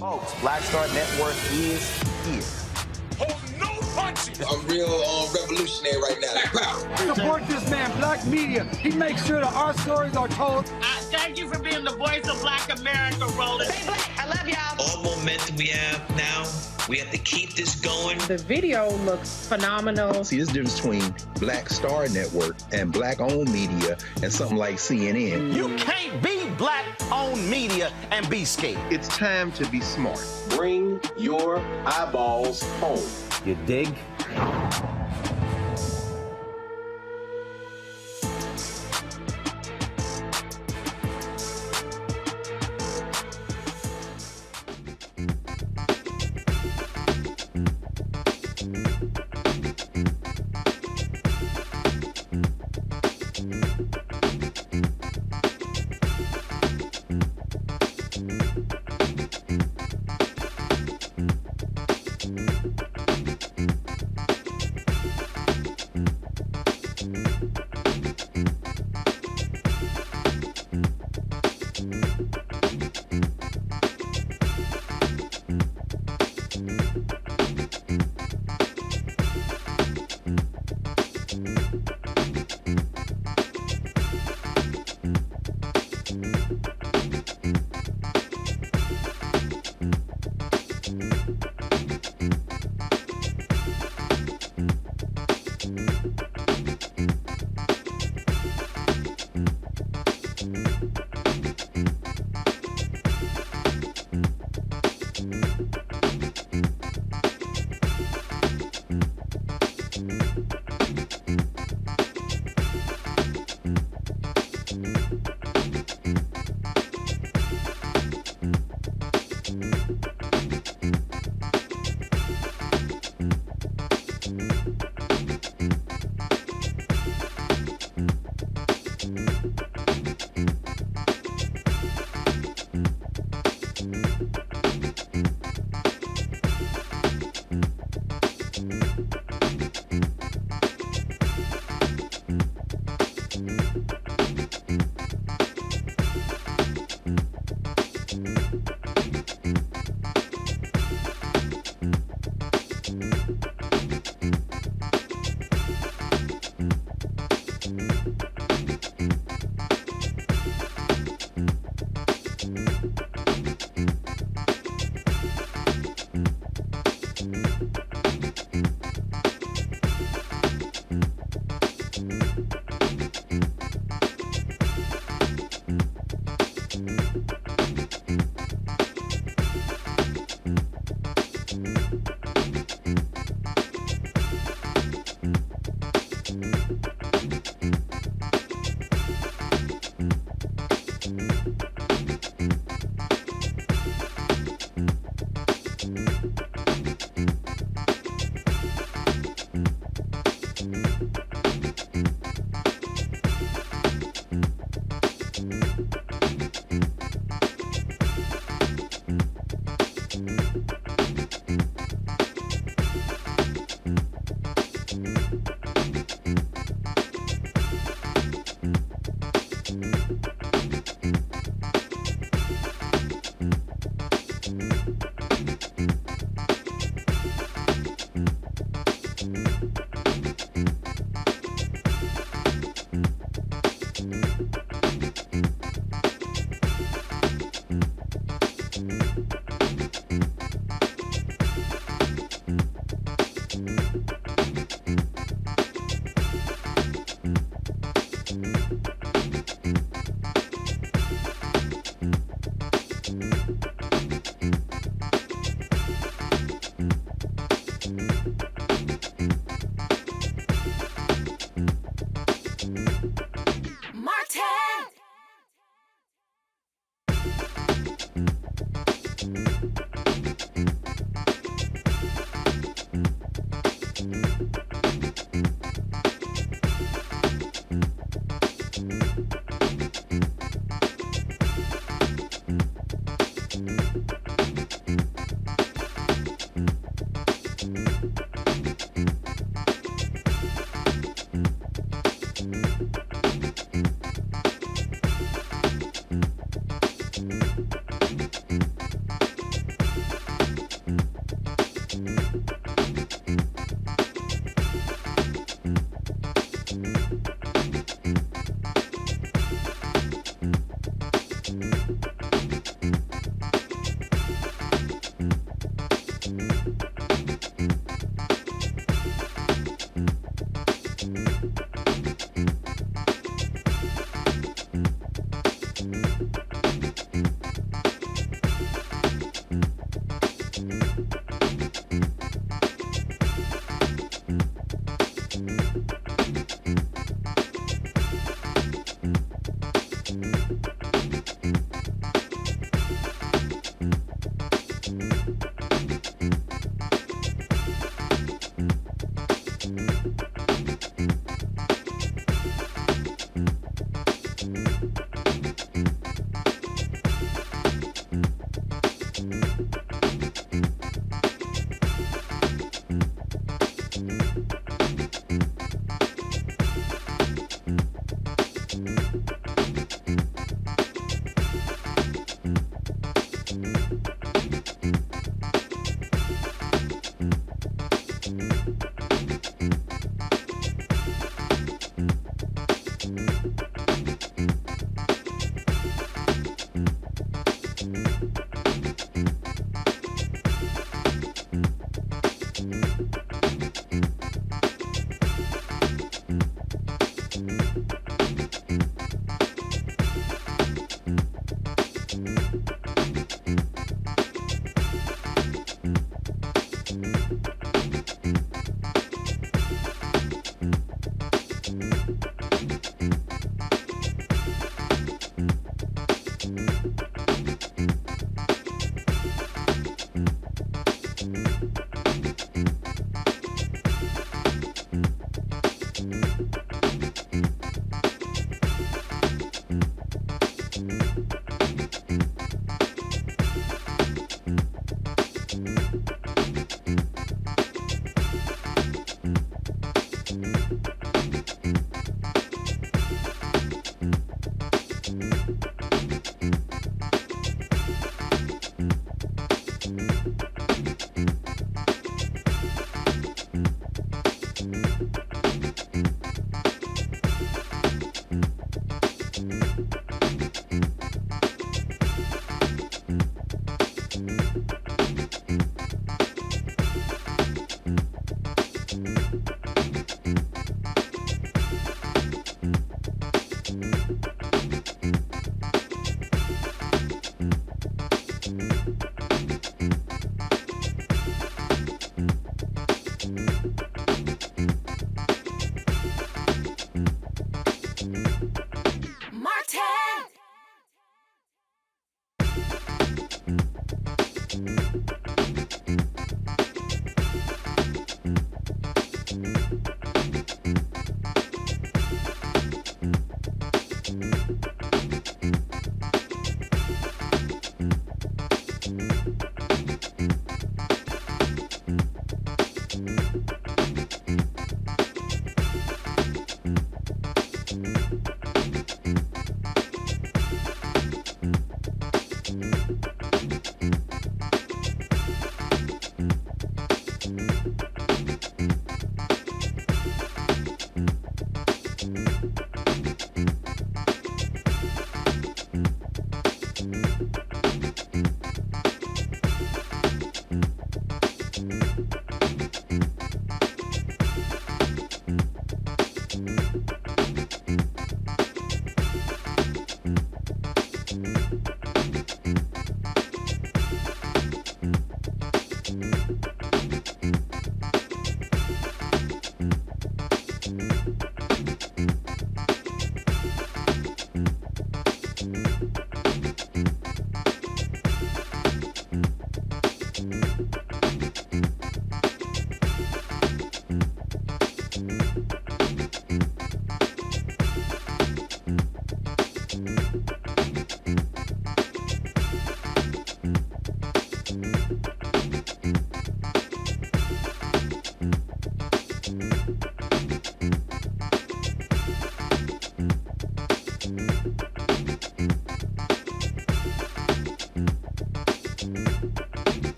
Folks, Black Star Network is here. Hold no punches! I'm real revolutionary right now. Support this man, Black Media. He makes sure that our stories are told. Thank you for being the voice of Black America, Roland. Stay black. I love y'all. All momentum we have now, we have to keep this going. The video looks phenomenal. See, there's a difference between Black Star Network and Black-owned media and something like CNN. You can't be Black-owned media and be scared. It's time to be smart. Bring your eyeballs home. You dig? Thank you.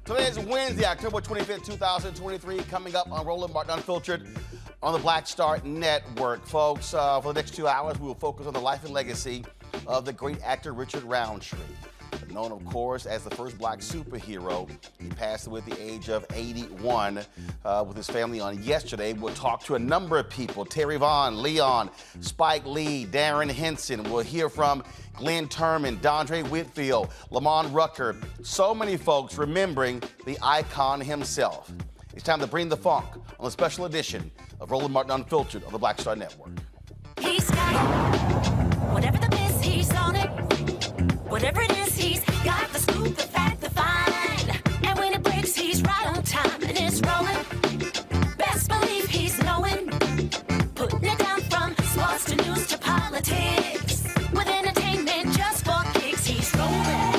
Today is Wednesday, October 25th, 2023, coming up on Roland Martin Unfiltered on the Black Star Network. Folks, for the next 2 hours, we will focus on the life and legacy of the great actor Richard Roundtree. Known, of course, as the first black superhero. He passed away at the age of 81 with his family on yesterday. We'll talk to a number of people: Terry Vaughn, Leon, Spike Lee, Darren Henson. We'll hear from Glenn Turman, Dondre Whitfield, Lamont Rucker. So many folks remembering the icon himself. It's time to bring the funk on the special edition of Roland Martin Unfiltered on the Black Star Network. He's got it. Whatever the biz, he's on it. Whatever it is, he's got the scoop, the fact, the find. And when it breaks, he's right on time and it's rolling. Best believe he's knowing. Putting it down from sports to news to politics. With entertainment just for kicks, he's rolling.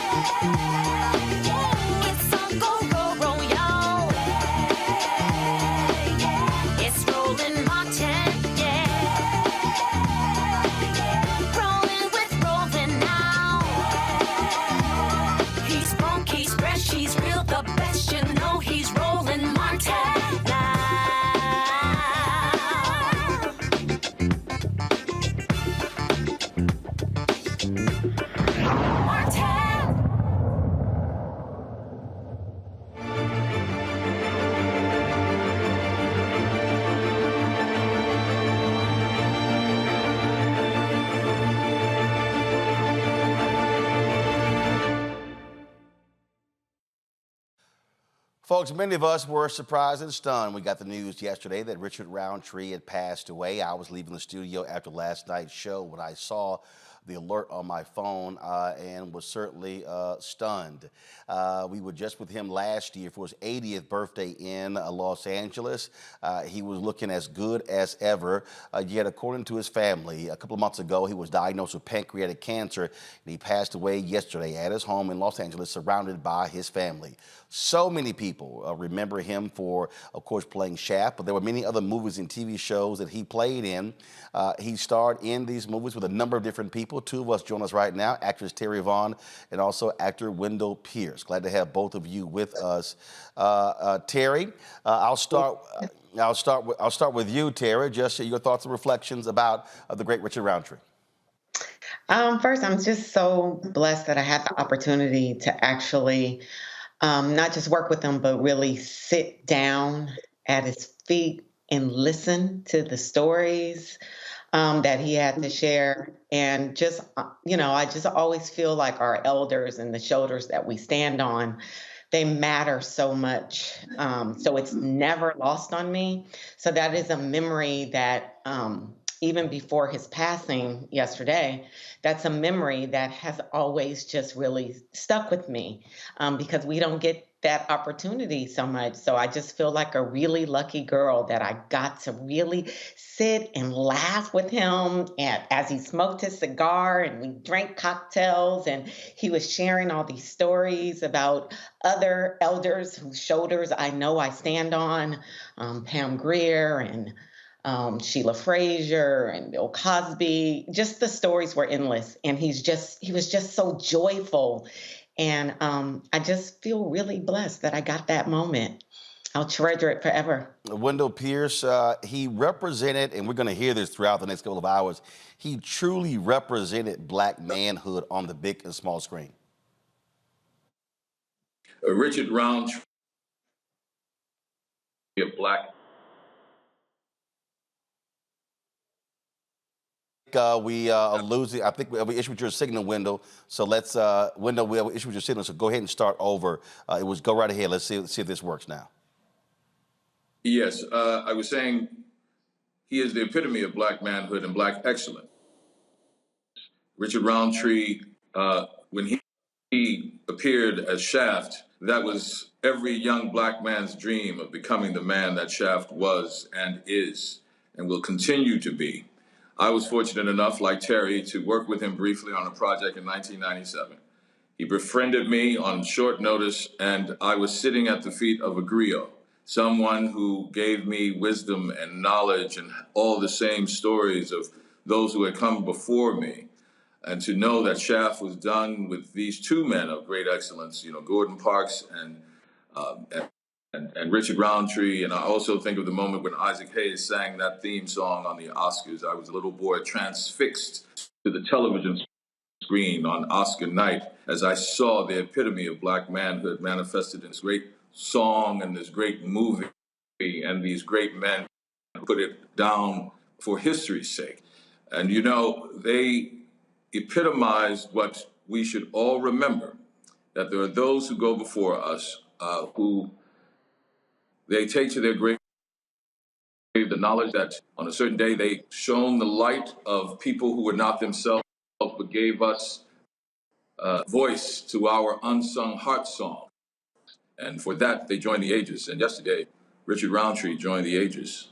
It's on go, y'all. It's Roland Martin, rolling with Roland now. He's funky, he's fresh, he's real, the best, you know he's Roland Martin now. Folks, many of us were surprised and stunned. We got the news yesterday that Richard Roundtree had passed away. I was leaving the studio after last night's show when I saw the alert on my phone and was certainly stunned. We were just with him last year for his 80th birthday in Los Angeles. He was looking as good as ever, yet according to his family, a couple of months ago, he was diagnosed with pancreatic cancer, and he passed away yesterday at his home in Los Angeles, surrounded by his family. So many people remember him for, of course, playing Shaft, but there were many other movies and TV shows that he played in. He starred in these movies with a number of different people. Two of us join us right now, actress Terry Vaughn and also actor Wendell Pierce. Glad to have both of you with us. Terry, I'll start with you, Terry. Just your thoughts and reflections about the great Richard Roundtree. First, I'm just so blessed that I had the opportunity to actually not just work with him, but really sit down at his feet and listen to the stories that he had to share. And just, I just always feel like our elders and the shoulders that we stand on, they matter so much. So it's never lost on me. So that is a memory that even before his passing yesterday, that's a memory that has always just really stuck with me because we don't get that opportunity so much. So I just feel like a really lucky girl that I got to really sit and laugh with him and as he smoked his cigar and we drank cocktails and he was sharing all these stories about other elders whose shoulders I know I stand on, Pam Grier and Sheila Frazier and Bill Cosby. Just the stories were endless, and he was just so joyful, and I just feel really blessed that I got that moment. I'll treasure it forever. Wendell Pierce, he represented, and we're going to hear this throughout the next couple of hours, he truly represented Black manhood on the big and small screen. Richard Roundtree, a Black. We are losing. I think we issued your signal, Wendell. So let's, Wendell, we issued your signal. So go ahead and start over. It was go right ahead. Let's see if this works now. Yes, I was saying he is the epitome of Black manhood and Black excellence. Richard Roundtree, when he appeared as Shaft, that was every young Black man's dream of becoming the man that Shaft was and is and will continue to be. I was fortunate enough, like Terry, to work with him briefly on a project in 1997. He befriended me on short notice, and I was sitting at the feet of a griot, someone who gave me wisdom and knowledge and all the same stories of those who had come before me. And to know that Shaft was done with these two men of great excellence, Gordon Parks and Richard Roundtree. And I also think of the moment when Isaac Hayes sang that theme song on the Oscars. I was a little boy transfixed to the television screen on Oscar night as I saw the epitome of Black manhood manifested in this great song and this great movie and these great men who put it down for history's sake. And they epitomized what we should all remember, that there are those who go before us who they take to their grave the knowledge that on a certain day they shone the light of people who were not themselves, but gave us voice to our unsung heart song. And for that, they joined the ages. And yesterday, Richard Roundtree joined the ages.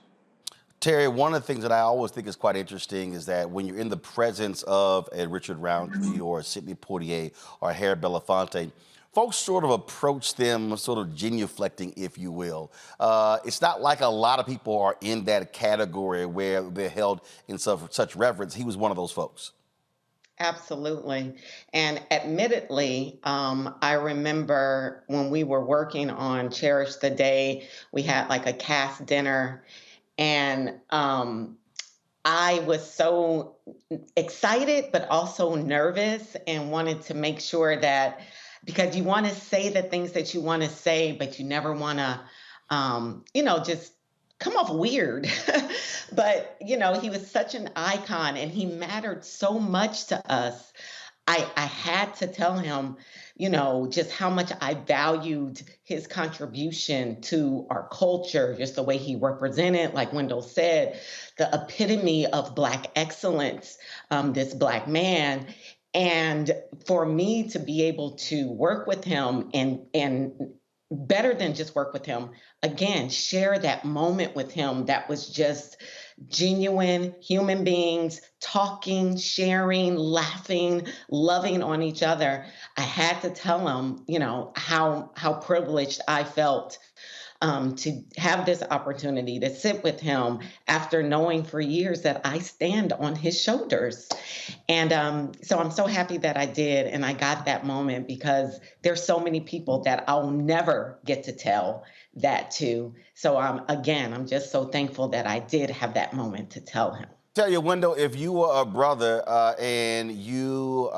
Terry, one of the things that I always think is quite interesting is that when you're in the presence of a Richard Roundtree or a Sidney Poitier or a Harry Belafonte, folks sort of approach them sort of genuflecting, if you will. It's not like a lot of people are in that category where they're held in such reverence. He was one of those folks. Absolutely. And admittedly, I remember when we were working on Cherish the Day, we had like a cast dinner, and I was so excited, but also nervous and wanted to make sure that, because you want to say the things that you want to say, but you never want to, just come off weird. But, he was such an icon and he mattered so much to us. I had to tell him, just how much I valued his contribution to our culture, just the way he represented, like Wendell said, the epitome of Black excellence, this Black man. And for me to be able to work with him and better than just work with him, again, share that moment with him that was just genuine human beings talking, sharing, laughing, loving on each other. I had to tell him, how privileged I felt to have this opportunity to sit with him after knowing for years that I stand on his shoulders. And so I'm so happy that I did. And I got that moment because there's so many people that I'll never get to tell that to. So again, I'm just so thankful that I did have that moment to tell him. Tell you, Wendell, if you were a brother and you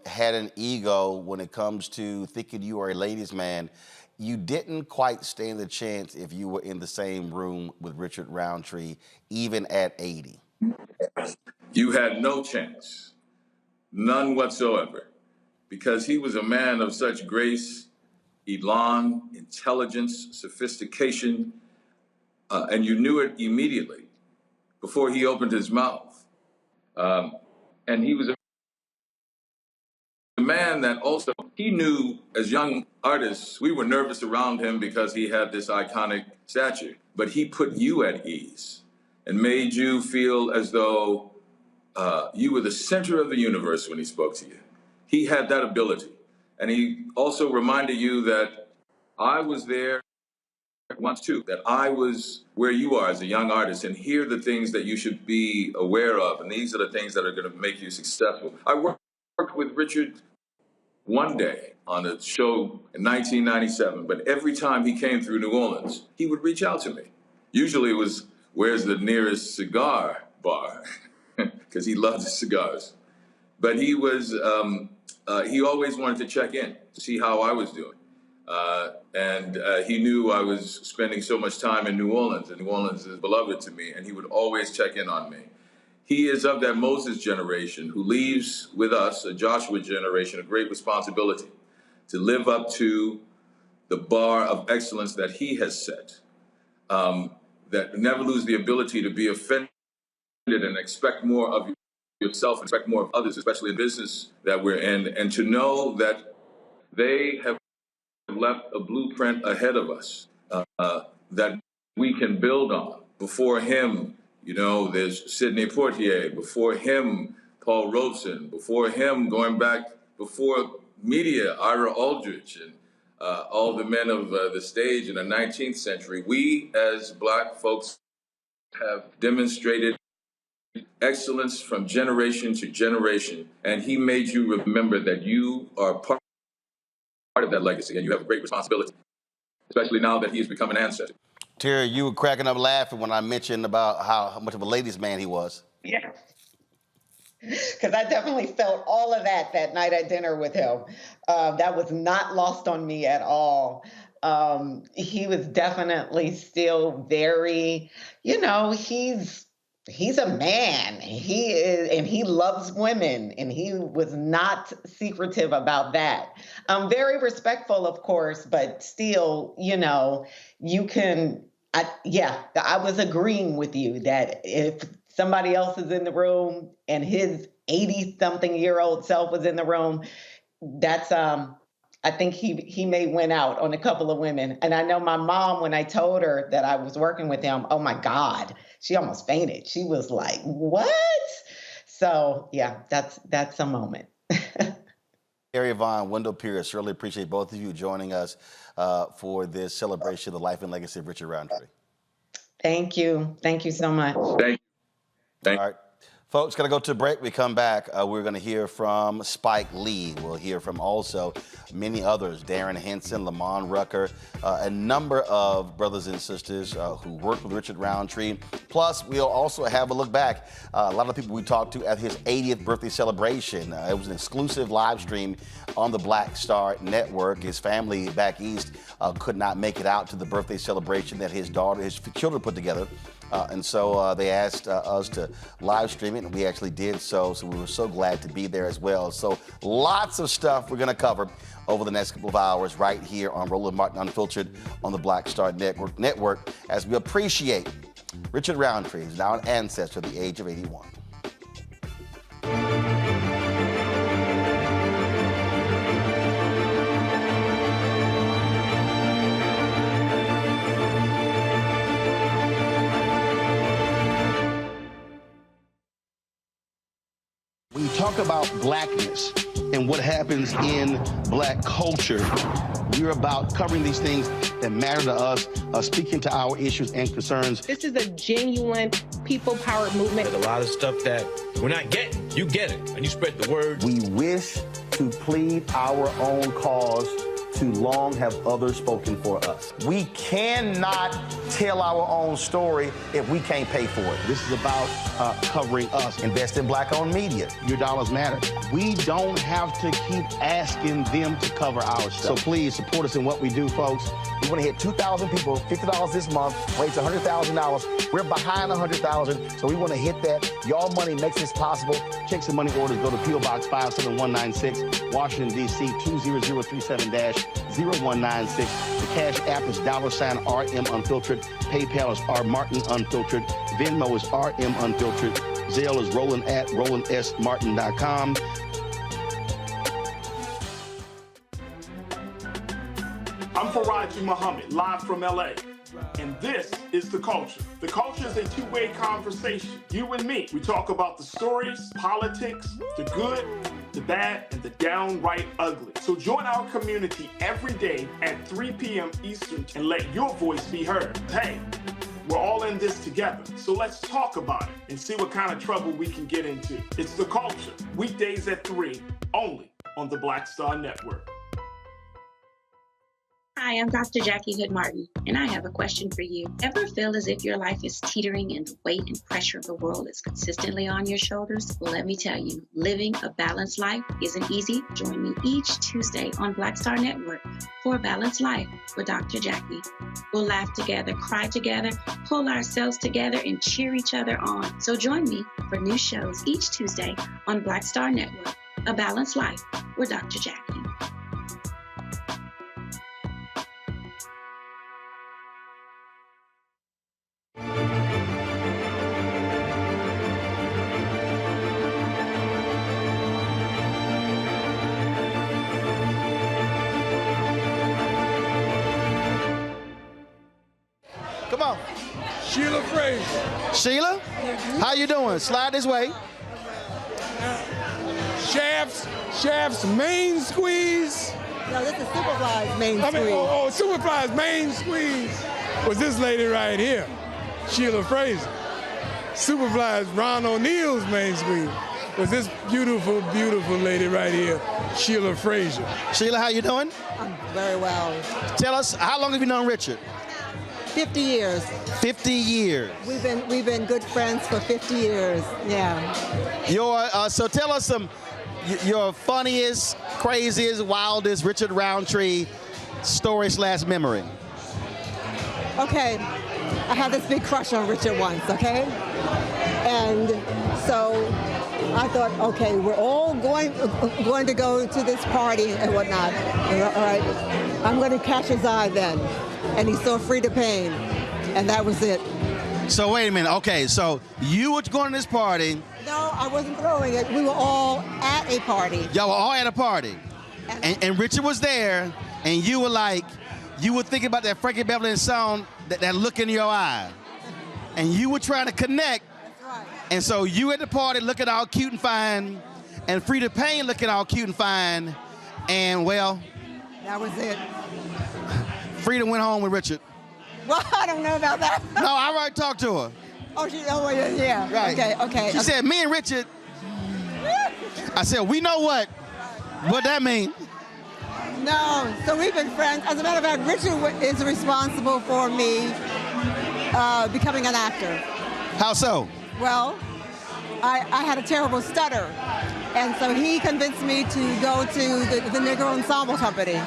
had an ego when it comes to thinking you are a ladies' man, you didn't quite stand a chance if you were in the same room with Richard Roundtree, even at 80. You had no chance, none whatsoever, because he was a man of such grace, elan, intelligence, sophistication, and you knew it immediately before he opened his mouth. And he was a man that also, he knew as young artists, we were nervous around him because he had this iconic stature, but he put you at ease and made you feel as though you were the center of the universe when he spoke to you. He had that ability. And he also reminded you that I was there once too, that I was where you are as a young artist, and here are the things that you should be aware of, and these are the things that are going to make you successful. I worked with Richard one day on a show in 1997, but every time he came through New Orleans, he would reach out to me. Usually it was, where's the nearest cigar bar? Because he loved cigars. But he was, he always wanted to check in to see how I was doing. And he knew I was spending so much time in New Orleans, and New Orleans is beloved to me, and he would always check in on me. He is of that Moses generation who leaves with us, a Joshua generation, a great responsibility to live up to the bar of excellence that he has set, that never lose the ability to be offended and expect more of yourself and expect more of others, especially in business that we're in, and to know that they have left a blueprint ahead of us that we can build on. Before him, there's Sidney Poitier. Before him, Paul Robeson. Before him, going back before media, Ira Aldrich, and all the men of the stage in the 19th century. We, as Black folks, have demonstrated excellence from generation to generation, and he made you remember that you are part of that legacy, and you have a great responsibility, especially now that he has become an ancestor. Terry, you were cracking up laughing when I mentioned about how much of a ladies' man he was. Yeah. Because I definitely felt all of that night at dinner with him. That was not lost on me at all. He was definitely still very, he's a man. He is, and he loves women, and he was not secretive about that. Very respectful, of course, but still, you can, I was agreeing with you that if somebody else is in the room and his 80-something-year-old self was in the room, that's, I think he may win out on a couple of women. And I know my mom, when I told her that I was working with him, oh my God, she almost fainted. She was like, what? So yeah, that's a moment. Terry Vaughn, Wendell Pierce, really appreciate both of you joining us for this celebration of the life and legacy of Richard Roundtree. Thank you. Thank you so much. Thank you. All right. Folks, got to go to a break. We come back. We're going to hear from Spike Lee. We'll hear from also many others, Darren Henson, Lamont Rucker, a number of brothers and sisters who worked with Richard Roundtree. Plus, we'll also have a look back. A lot of people we talked to at his 80th birthday celebration. It was an exclusive live stream on the Black Star Network. His family back east could not make it out to the birthday celebration that his children put together. And so they asked us to live stream it, and we actually did so. So we were so glad to be there as well. So lots of stuff we're going to cover over the next couple of hours right here on Roland Martin Unfiltered on the Black Star Network as we appreciate Richard Roundtree, who's now an ancestor at the age of 81. When you talk about blackness and what happens in black culture, we're about covering these things that matter to us, speaking to our issues and concerns. This is a genuine people-powered movement. There's a lot of stuff that we're not getting. You get it, and you spread the word. We wish to plead our own cause. Too long have others spoken for us. We cannot tell our own story if we can't pay for it. This is about covering us. Invest in black-owned media. Your dollars matter. We don't have to keep asking them to cover our stuff. So please support us in what we do, folks. We want to hit 2,000 people, $50 this month, raise $100,000. We're behind 100,000, so we want to hit that. Y'all money makes this possible. Checks and money orders go to P.O. Box 57196, Washington, D.C. 20037-0196. The Cash App is $RM Unfiltered. PayPal is R Martin Unfiltered. Venmo is RM Unfiltered. Zelle is Roland at RolandSMartin.com. I'm Faraji Muhammad, live from LA. And this is The Culture. The Culture is a two-way conversation. You and me. We talk about the stories, politics, the good, the bad, and the downright ugly. So join our community every day at 3 p.m. Eastern and let your voice be heard. Hey, we're all in this together. So let's talk about it and see what kind of trouble we can get into. It's The Culture, weekdays at 3, only on the Black Star Network. Hi, I'm Dr. Jackie Hood Martin, and I have a question for you. Ever feel as if your life is teetering and the weight and pressure of the world is consistently on your shoulders? Well, let me tell you, living a balanced life isn't easy. Join me each Tuesday on Black Star Network for A Balanced Life with Dr. Jackie. We'll laugh together, cry together, pull ourselves together, and cheer each other on. So join me for new shows each Tuesday on Black Star Network, A Balanced Life with Dr. Jackie. Come on. Sheila Fraser. Sheila, how you doing? Slide this way. Shaft's main squeeze. No, this is Superfly's main squeeze. Superfly's main squeeze was this lady right here, Sheila Fraser. Superfly's Ron O'Neill's main squeeze was this beautiful, beautiful lady right here, Sheila Fraser. Sheila, how you doing? I'm very well. Tell us, how long have you known Richard? 50 years. 50 years. We've been good friends for 50 years. Yeah. So tell us your funniest, craziest, wildest Richard Roundtree story/memory. Okay, I had this big crush on Richard once. Okay, and so I thought, okay, we're all going to go to this party and whatnot. All right, I'm going to catch his eye then. And he saw Free to Pain, and that was it. So wait a minute. Okay, so you were going to this party. No, I wasn't throwing it. We were all at a party. Y'all were all at a party. And Richard was there, and you were thinking about that Frankie Beverly song, that look in your eye. And you were trying to connect. That's right. And so you at the party looking all cute and fine, and Free to Pain looking all cute and fine, and well. That was it. Frida went home with Richard. Well, I don't know about that. No, I already talked to her. Oh, yeah. Right. Okay. She said, me and Richard. I said, we know what that mean. No, so we've been friends. As a matter of fact, Richard is responsible for me becoming an actor. How so? Well, I had a terrible stutter, and so he convinced me to go to the Negro Ensemble Company,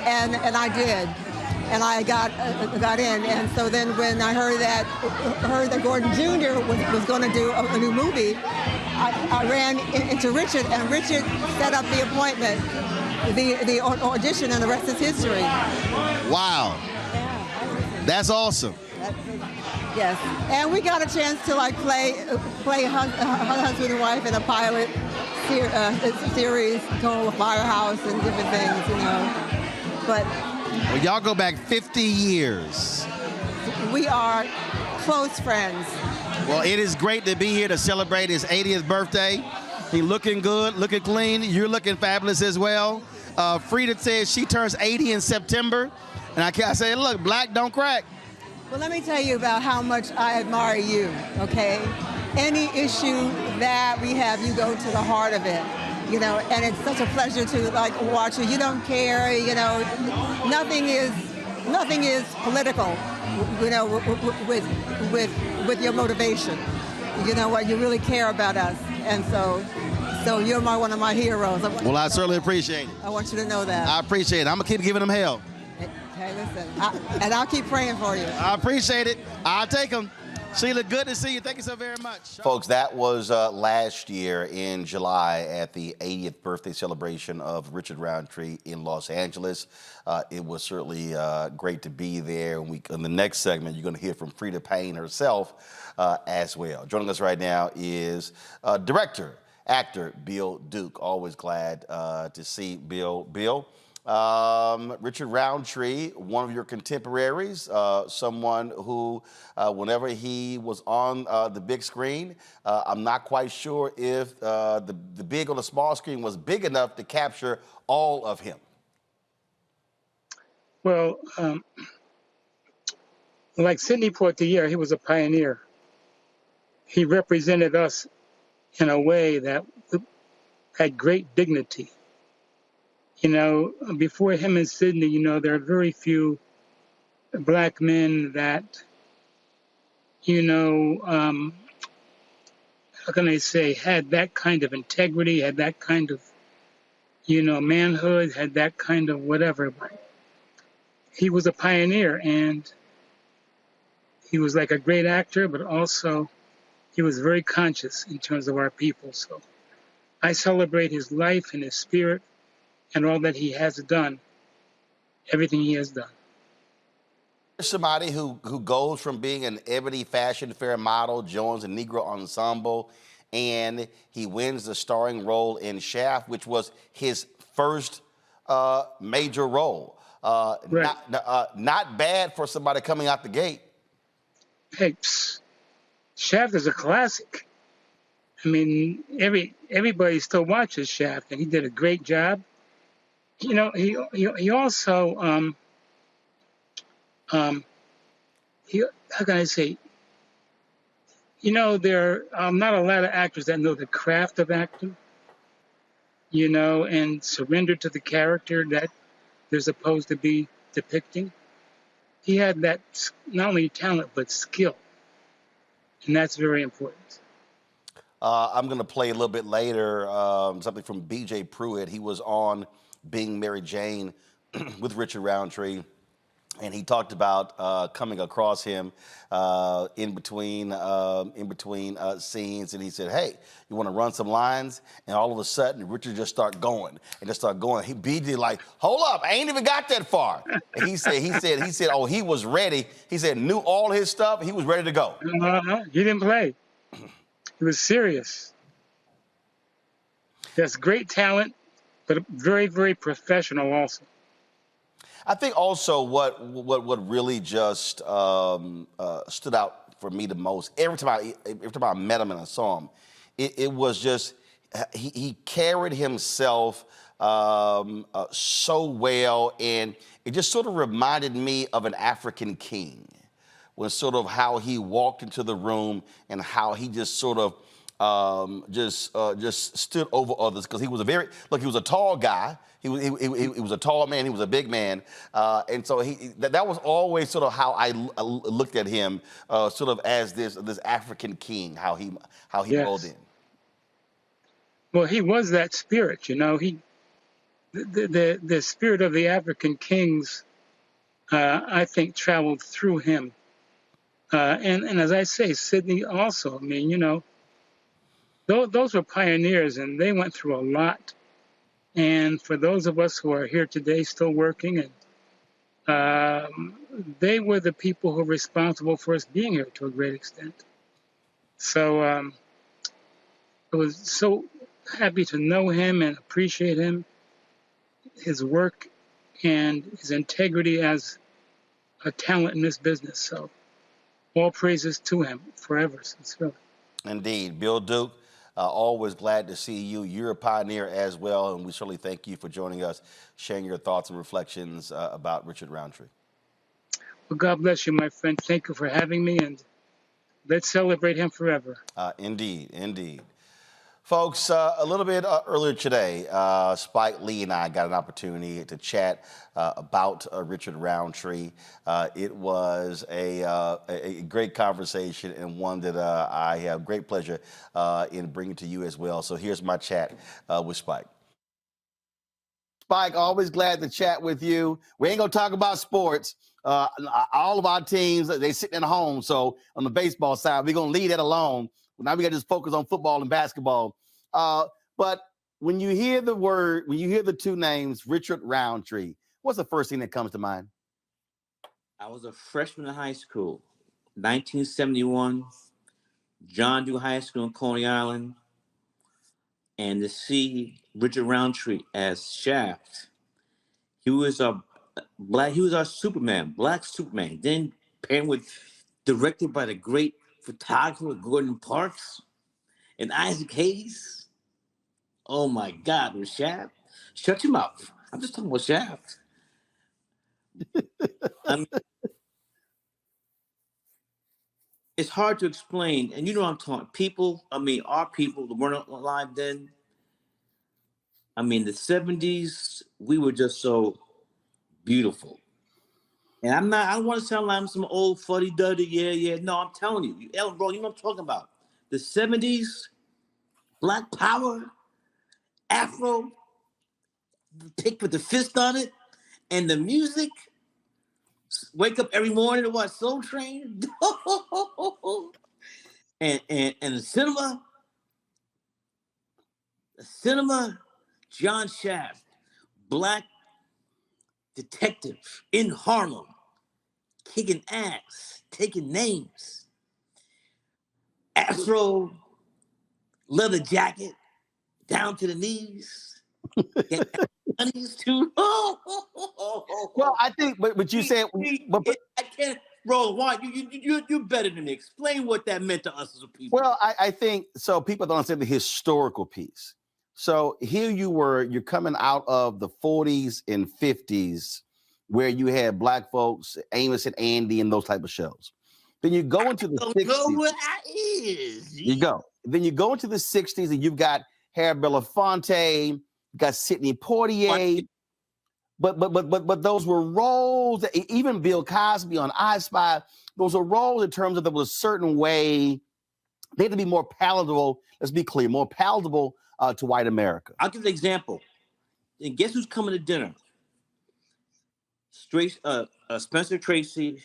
and I did. and I got in. And so then when I heard that Gordon Jr. was going to do a new movie, I ran into Richard, and Richard set up the appointment, the audition, and the rest is history. Wow. That's awesome. Yes, and we got a chance to like play husband and wife in a pilot series called Firehouse and different things, you know. But well, y'all go back 50 years. We are close friends. Well, it is great to be here to celebrate his 80th birthday. He's looking good, looking clean. You're looking fabulous as well. Frida says she turns 80 in September, and I say, look, black don't crack. Well, let me tell you about how much I admire you, okay? Any issue that we have, you go to the heart of it, you know, and it's such a pleasure to like watch you. You don't care, you know, nothing is political, you know, with your motivation. You know what, you really care about us, and so you're one of my heroes. Well, I certainly appreciate it. I want you to know that. I appreciate it. I'm gonna keep giving them hell. Hey, listen, and I'll keep praying for you. I appreciate it. I'll take them. Sheila, good to see you. Thank you so very much. Folks, that was last year in July at the 80th birthday celebration of Richard Roundtree in Los Angeles. It was certainly great to be there. And in the next segment, you're going to hear from Frida Payne herself as well. Joining us right now is director, actor Bill Duke. Always glad to see Bill. Bill. Richard Roundtree, one of your contemporaries, someone who, whenever he was on the big screen, I'm not quite sure if the big on the small screen was big enough to capture all of him. Well, like Sidney Poitier, he was a pioneer. He represented us in a way that had great dignity. You know, before him and Sidney, you know, there are very few black men that, you know, how can I say, had that kind of integrity, had that kind of, you know, manhood, had that kind of whatever. But he was a pioneer, and he was like a great actor, but also he was very conscious in terms of our people. So I celebrate his life and his spirit and all that he has done, everything he has done. Somebody who goes from being an Ebony Fashion Fair model, joins a Negro Ensemble, and he wins the starring role in Shaft, which was his first major role. Right. Not bad for somebody coming out the gate. Hey, Shaft is a classic. I mean, everybody still watches Shaft, and he did a great job. You know, he also how can I say? You know, there are not a lot of actors that know the craft of acting. You know, and surrender to the character that they're supposed to be depicting. He had that not only talent but skill, and that's very important. I'm going to play a little bit later something from B.J. Pruitt. He was on Being Mary Jane with Richard Roundtree, and he talked about coming across him in between scenes, and he said, "Hey, you want to run some lines?" And all of a sudden, Richard just start going. He BJ like, "Hold up, I ain't even got that far." And he said, "Oh, he was ready." He said, knew all his stuff. He was ready to go. He didn't play. He was serious. He has great talent, but very, very professional also. I think also what really just stood out for me the most, every time I met him and I saw him, it was just he carried himself so well, and it just sort of reminded me of an African king, when sort of how he walked into the room and how he just sort of just stood over others, because he was he was a tall guy. He was a tall man. He was a big man, and so that was always sort of how I looked at him, sort of as this African king, how he rolled in. Well, he was that spirit, you know. The spirit of the African kings I think, traveled through him. And as I say, Sidney also, I mean, you know, those were pioneers and they went through a lot. And for those of us who are here today still working, and they were the people who were responsible for us being here to a great extent. So I was so happy to know him and appreciate him, his work, and his integrity as a talent in this business. So all praises to him forever, sincerely. Indeed. Bill Duke, always glad to see you. You're a pioneer as well, and we certainly thank you for joining us, sharing your thoughts and reflections about Richard Roundtree. Well, God bless you, my friend. Thank you for having me, and let's celebrate him forever. Indeed, indeed. Folks, a little bit earlier today, Spike Lee and I got an opportunity to chat about Richard Roundtree. It was a great conversation and one that I have great pleasure in bringing to you as well. So here's my chat with Spike. Spike, always glad to chat with you. We ain't gonna talk about sports. All of our teams, they sitting at home. So on the baseball side, we're gonna leave that alone. Now we got to just focus on football and basketball. But when you hear the two names, Richard Roundtree, what's the first thing that comes to mind? I was a freshman in high school, 1971, John Dew High School in Coney Island, and to see Richard Roundtree as Shaft, he was our Superman, Black Superman. Then paired with, directed by the great photographer Gordon Parks and Isaac Hayes. Oh my God, with Shaft. Shut your mouth. I'm just talking about Shaft. I mean, it's hard to explain, and you know what I'm talking. People, I mean, our people that weren't alive then. I mean, the 70s, we were just so beautiful. And I don't want to sound like I'm some old fuddy-duddy, yeah. No, I'm telling you, Ellen, bro, you know what I'm talking about. The 70s, Black Power, Afro, pick with the fist on it, and the music. Wake up every morning to watch Soul Train. and the cinema, John Shaft, Black detective in Harlem, kicking ass, taking names. Afro, leather jacket, down to the knees. Too. Well, I think, but you said, I can't. Bro, why you're better than me. Explain what that meant to us as a people. Well, I think so. People don't understand the historical piece. So here you're coming out of the 40s and 50s, where you had Black folks, Amos and Andy, and those type of shows. Then you go into the 60s. Know what I is. You go. Then you go into the 60s, and you've got Harry Belafonte, you got Sidney Poitier. But those were roles that even Bill Cosby on I Spy, those are roles in terms of there was a certain way they had to be more palatable. Let's be clear, more palatable to white America. I'll give an example. And guess who's coming to dinner? Spencer Tracy,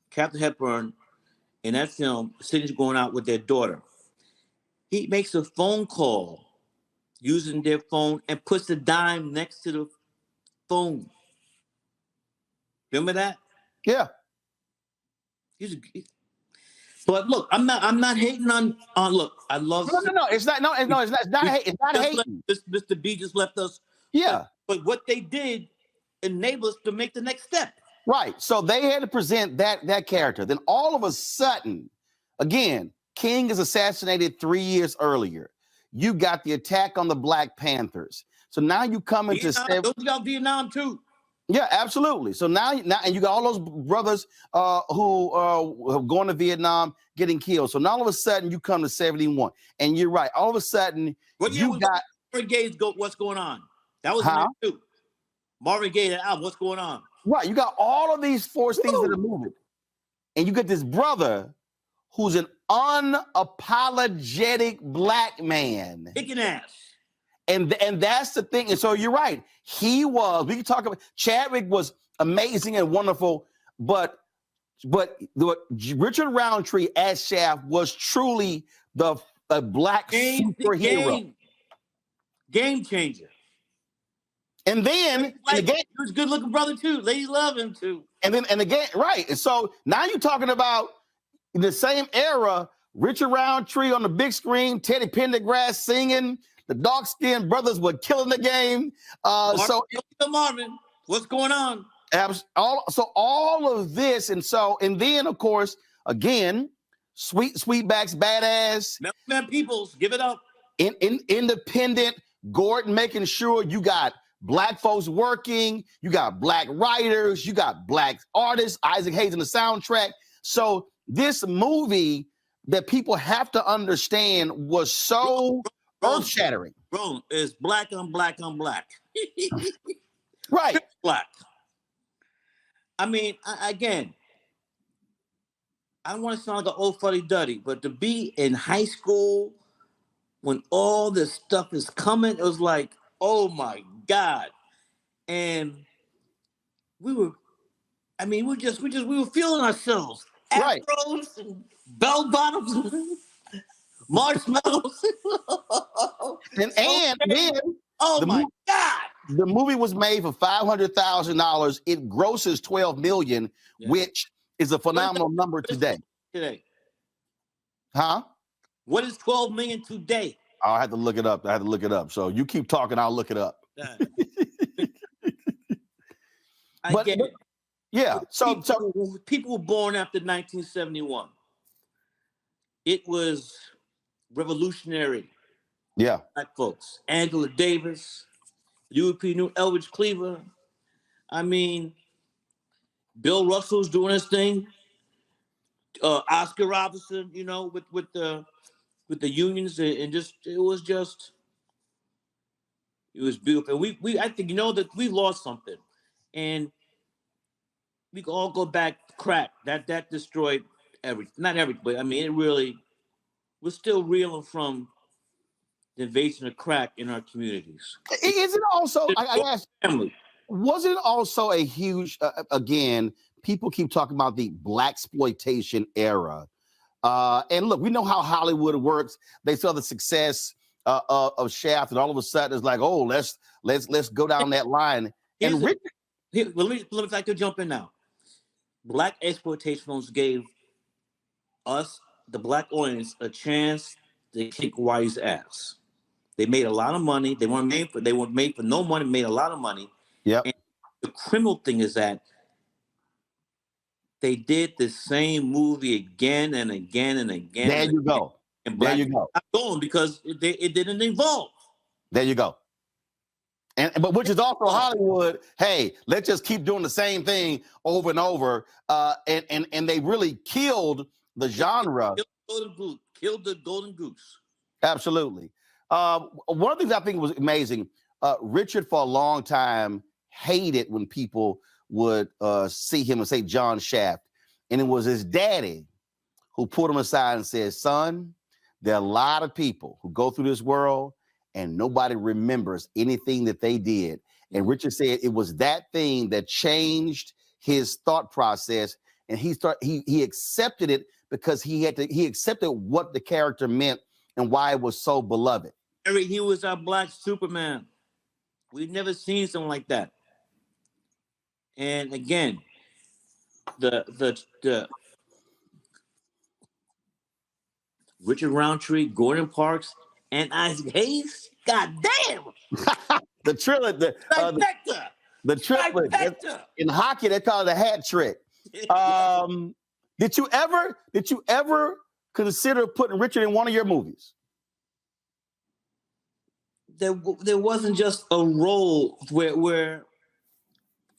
Captain Hepburn, in that film, Sidney's going out with their daughter. He makes a phone call using their phone and puts a dime next to the phone. Remember that? Yeah. But look, I'm not hating on look, I love it's not hating. Mr. B just left us. Yeah. But what they did enabled us to make the next step. Right. So they had to present that character. Then all of a sudden, again, King is assassinated 3 years earlier. You got the attack on the Black Panthers. So now you come into don't you got Vietnam too? Yeah, absolutely. So now and you got all those brothers who are going to Vietnam getting killed. So now all of a sudden you come to 71, and you're right. All of a sudden you got Marvin Gaye's What's Going On. That was too. Marvin Gaye, that album, What's Going On. Right. You got all of these force things that are moving, and you get this brother who's an unapologetic Black man, kicking ass. And that's the thing. And so you're right. We can talk about Chadwick was amazing and wonderful. But Richard Roundtree as Shaft was truly a black superhero. Game changer. And then he was a good looking brother too. Ladies love him too. And again, right. And so now you're talking about the same era, Richard Roundtree on the big screen, Teddy Pendergrass singing, the dark-skinned brothers were killing the game. Marvin, what's going on? All of this, and then of course, again, Sweetback's badass. Man, Peoples, give it up. Independent, Gordon making sure you got black folks working, you got black writers, you got black artists, Isaac Hayes in the soundtrack. So this movie that people have to understand was so earth-shattering. Bro, it's black on black on black. Right. Black. I mean, again, I don't want to sound like an old fuddy-duddy, but to be in high school when all this stuff is coming, it was like, oh my God. And we were feeling ourselves. Right. Afros and bell bottoms, marshmallows. and then my God. The movie was made for $500,000. It grosses $12 million, which is a phenomenal number today. Huh? What is $12 million today? I had to look it up. So you keep talking, I'll look it up. Yeah. So people were born after 1971. It was revolutionary. Yeah. Black folks. Angela Davis, UP New Elvidge Cleaver. I mean, Bill Russell's doing his thing. Oscar Robertson, with the unions, and it was beautiful. And I think that we lost something, and we can all go back to crack. That destroyed everything. Not everything, but I mean, it really, we're still reeling from the invasion of crack in our communities. Is it also, I asked, was it also a huge, again, people keep talking about the blaxploitation era. And look, we know how Hollywood works. They saw the success of Shaft, and all of a sudden it's like, oh, let's go down that line. Let me jump in now. Black exploitation films gave us, the black audience, a chance to kick white's ass. They made a lot of money. They weren't made for no money. Made a lot of money. Yeah. The criminal thing is that they did the same movie again and again and again. There you go. And there you go. Not going because it didn't evolve. There you go. But which is also Hollywood. Hey, let's just keep doing the same thing over and over. And they really killed the genre. Killed the golden goose. Absolutely. One of the things I think was amazing, Richard for a long time hated when people would see him and say John Shaft. And it was his daddy who pulled him aside and said, son, there are a lot of people who go through this world and nobody remembers anything that they did. And Richard said it was that thing that changed his thought process. And he accepted it because he accepted what the character meant and why it was so beloved. He was our black Superman. We've never seen something like that. And again, the Richard Roundtree, Gordon Parks, and Isaac Hayes. God damn! The triplet, the triplet. In hockey, they call it a hat trick. Did you ever consider putting Richard in one of your movies? There wasn't just a role where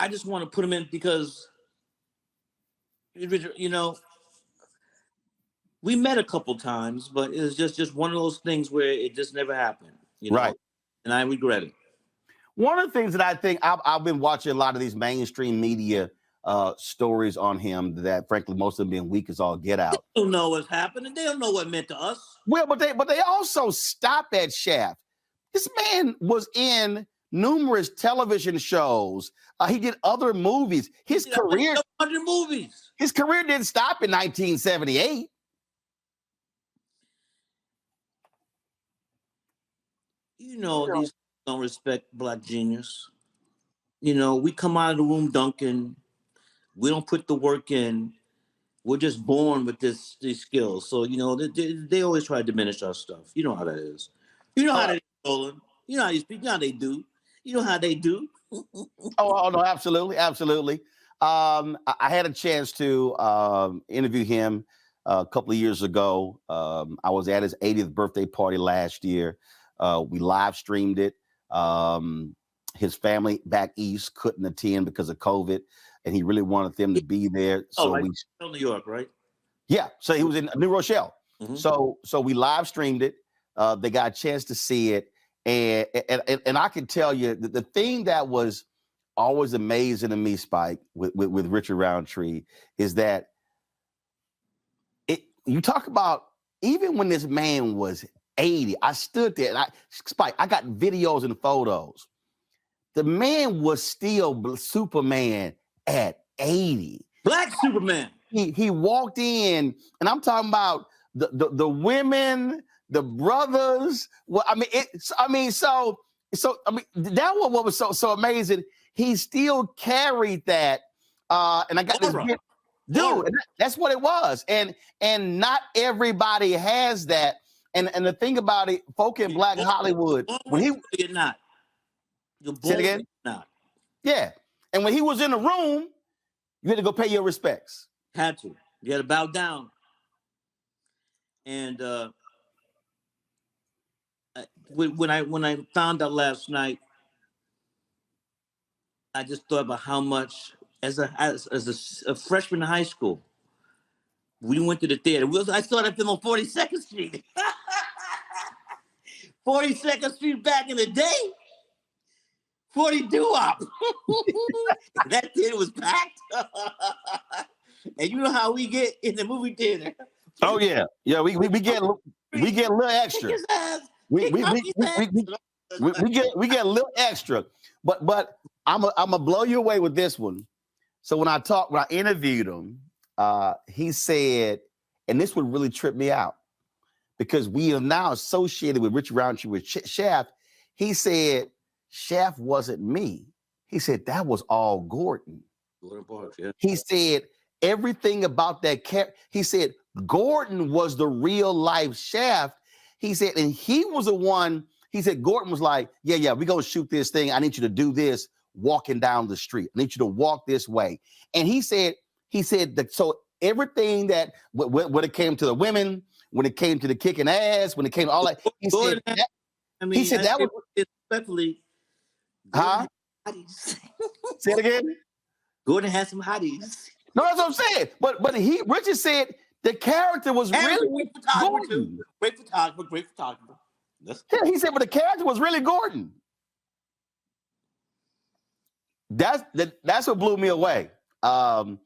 I just want to put him in because, we met a couple times, but it was just one of those things where it just never happened, Right. And I regret it. One of the things that I think I've been watching a lot of these mainstream media stories on him that, frankly, most of them being weak as all get out. They don't know what's happening. They don't know what it meant to us. Well, but they also stop at Shaft. This man was in numerous television shows. He did other movies. His career, 100 movies. His career didn't stop in 1978. You know, these don't respect Black genius. You know, we come out of the room dunking. We don't put the work in. We're just born with these skills. So, you know, they always try to diminish our stuff. You know how that is. You know how they Roland. You know how these people, you know how they do. You know how they do. Oh, no, absolutely. Absolutely. I had a chance to interview him a couple of years ago. I was at his 80th birthday party last year. We live streamed it. His family back east couldn't attend because of COVID, and he really wanted them to be there. So we New York, right? Yeah. So he was in New Rochelle. Mm-hmm. So we live streamed it. They got a chance to see it, and I can tell you the thing that was always amazing to me, Spike, with Richard Roundtree, is that you talk about even when this man was 80, I stood there and I got videos and photos. The man was still Superman at 80. Black Superman. He walked in, and I'm talking about the women, the brothers. Well, I mean, that what was so amazing. He still carried that, and I got this dude. That's what it was, and not everybody has that. And the thing about it, folk in Black Hollywood, when he you're not. You're say it again? Not. Yeah, and when he was in the room, you had to go pay your respects. Had to. You had to bow down. And when I found out last night, I just thought about how much, as a freshman in high school, we went to the theater. I saw that film on 42nd Street. 42nd Street back in the day. 42-op. That theater was packed. And you know how we get in the movie theater. Oh yeah. Yeah, we get a little extra. We get a little extra. But I'm gonna blow you away with this one. So when I interviewed him, he said, and this would really trip me out because we are now associated with Richard Roundtree with Shaft. He said, Shaft wasn't me. He said, that was all Gordon. Gordon Parks, yeah. He said everything about that character. He said Gordon was the real life Shaft. He said, and he was the one. He said Gordon was like, yeah, we're gonna shoot this thing. I need you to do this walking down the street. I need you to walk this way. And he said that. So everything that when it came to the women, when it came to the kicking ass, when it came to all that, he Gordon said that. I mean, he said that was respectfully. Huh? Say it again. Gordon had some hotties. No, that's what I'm saying. But Richard said the character was really Gordon. Great photographer. Yeah, he said, but the character was really Gordon. That's what blew me away. I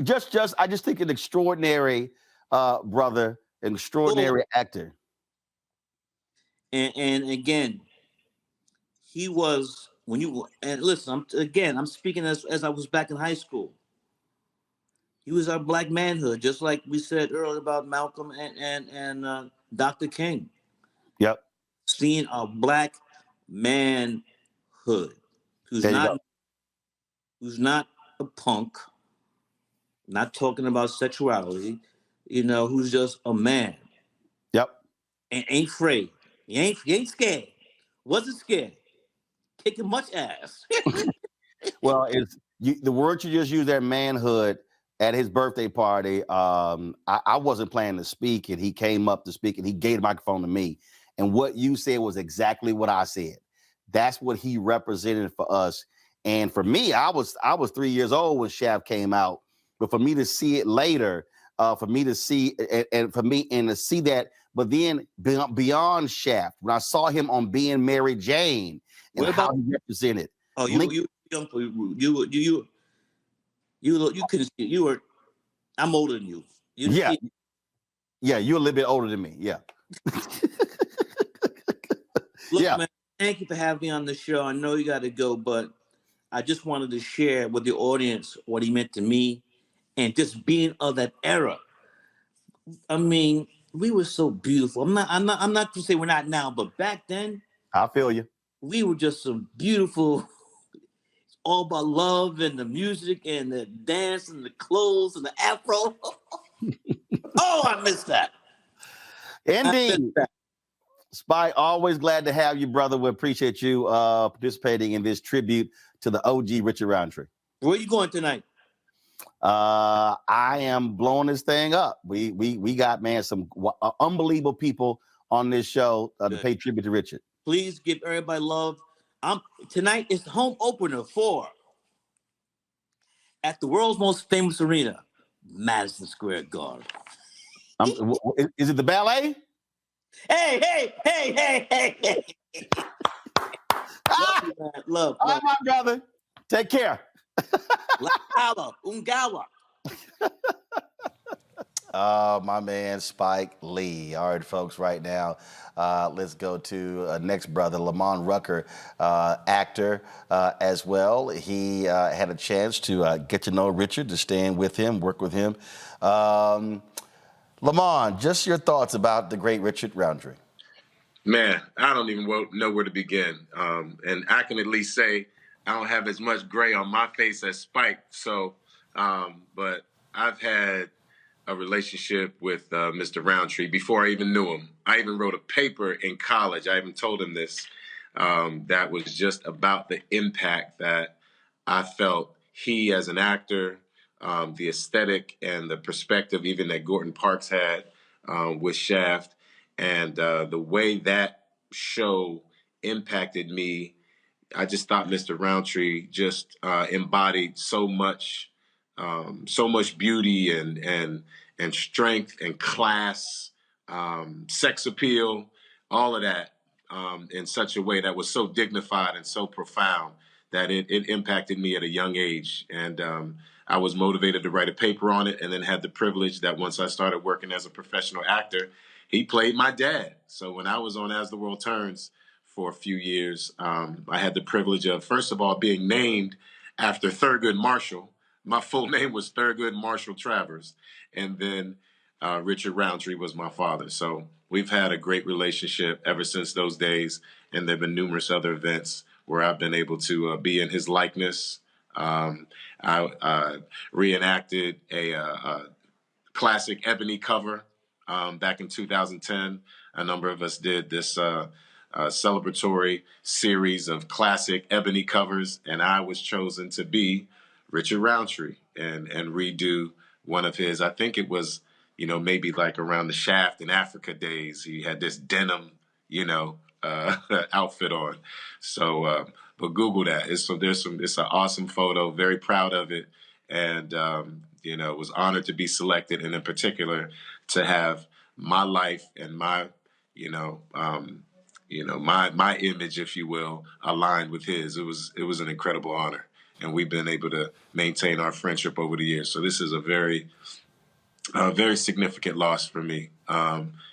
just think an extraordinary brother, an extraordinary actor. And again, he was and listen, I'm speaking as I was back in high school. He was our Black manhood, just like we said earlier about Malcolm and Dr. King. Yep. Seeing a Black manhood who's not a punk, not talking about sexuality, who's just a man. Yep. And ain't afraid. He ain't scared. Wasn't scared. Kicking much ass. Well, the word you just used there, manhood, at his birthday party. I wasn't planning to speak, and he came up to speak, and he gave the microphone to me. And what you said was exactly what I said. That's what he represented for us. And for me, I was 3 years old when Shaft came out, but for me to see it later, for me to see to see that, but then beyond Shaft, when I saw him on Being Mary Jane and how he represented. Oh, you couldn't see. You were. I'm older than you. Yeah, you're a little bit older than me. Yeah. Look, man, Thank you for having me on the show. I know you got to go, but I just wanted to share with the audience what he meant to me and just being of that era. I mean, we were so beautiful. I'm not to say we're not now, but back then, I feel you. we were just some beautiful, all about love and the music and the dance and the clothes and the afro. Oh, I miss that. Indeed. Spike, always glad to have you, brother. We appreciate you participating in this tribute to the OG Richard Roundtree. Where are you going tonight? I am blowing this thing up. We got, man, some unbelievable people on this show to pay tribute to Richard. Please give everybody love. Tonight is the home opener for at the world's most famous arena, Madison Square Garden. Is it the ballet? Hey! Love you, man. Love. All right, my brother. Take care. Ungawa. My man, Spike Lee. All right, folks, right now, let's go to next brother, Lamont Rucker, actor as well. He had a chance to get to know Richard, to stand with him, work with him. Lamont, just your thoughts about the great Richard Roundtree. Man, I don't even know where to begin. And I can at least say I don't have as much gray on my face as Spike. So, but I've had a relationship with Mr. Roundtree before I even knew him. I even wrote a paper in college. I even told him this. That was just about the impact that I felt he, as an actor, the aesthetic and the perspective even that Gordon Parks had with Shaft, and the way that show impacted me. I just thought Mr. Roundtree just embodied so much beauty and strength and class, sex appeal, all of that in such a way that was so dignified and so profound that it impacted me at a young age. And I was motivated to write a paper on it, and then had the privilege that once I started working as a professional actor, he played my dad. So when I was on As the World Turns for a few years, I had the privilege of, first of all, being named after Thurgood Marshall. My full name was Thurgood Marshall Travers. And then Richard Roundtree was my father. So we've had a great relationship ever since those days. And there have been numerous other events where I've been able to be in his likeness. I reenacted a classic ebony cover back in 2010. A number of us did this celebratory series of classic ebony covers, and I was chosen to be Richard Roundtree and redo one of his. I think it was, maybe like around the Shaft in Africa days. He had this denim, outfit on. So, but Google that. It's an awesome photo. Very proud of it, and was honored to be selected, and in particular to have my life and my, my image, if you will, aligned with his. It was an incredible honor, and we've been able to maintain our friendship over the years. So this is a very significant loss for me.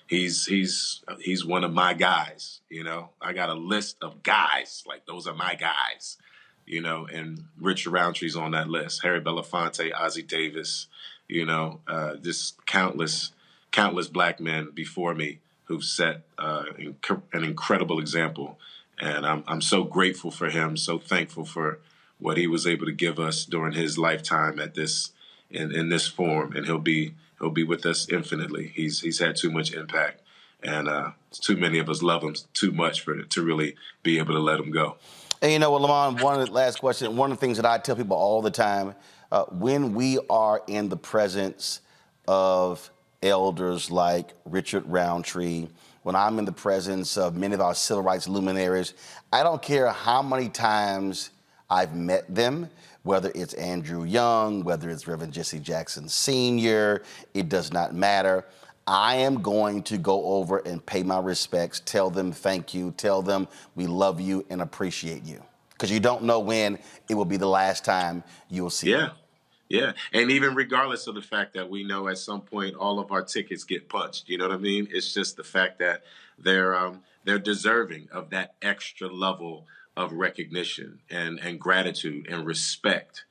He's one of my guys. I got a list of guys, like those are my guys. And Richard Roundtree's on that list. Harry Belafonte, Ozzie Davis, just countless black men before me who've set an incredible example. And I'm so grateful for him, so thankful for what he was able to give us during his lifetime at this in this form. And he'll be with us infinitely. He's had too much impact, and too many of us love him too much to really be able to let him go. And you know what, Lamont, one of the things that I tell people all the time, when we are in the presence of elders like Richard Roundtree, when I'm in the presence of many of our civil rights luminaries, I don't care how many times I've met them, whether it's Andrew Young, whether it's Reverend Jesse Jackson Sr., it does not matter. I am going to go over and pay my respects, tell them thank you, tell them we love you and appreciate you. Because you don't know when it will be the last time you'll see them. Yeah. And even regardless of the fact that we know at some point all of our tickets get punched, you know what I mean? It's just the fact that they're they're deserving of that extra level of recognition and gratitude and respect.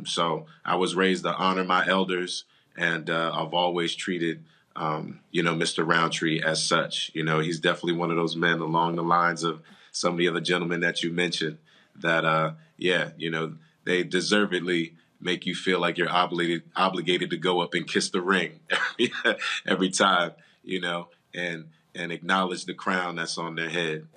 So I was raised to honor my elders, and I've always treated, Mr. Roundtree as such. He's definitely one of those men along the lines of some of the other gentlemen that you mentioned that, they deservedly make you feel like you're obligated to go up and kiss the ring every time, and acknowledge the crown that's on their head.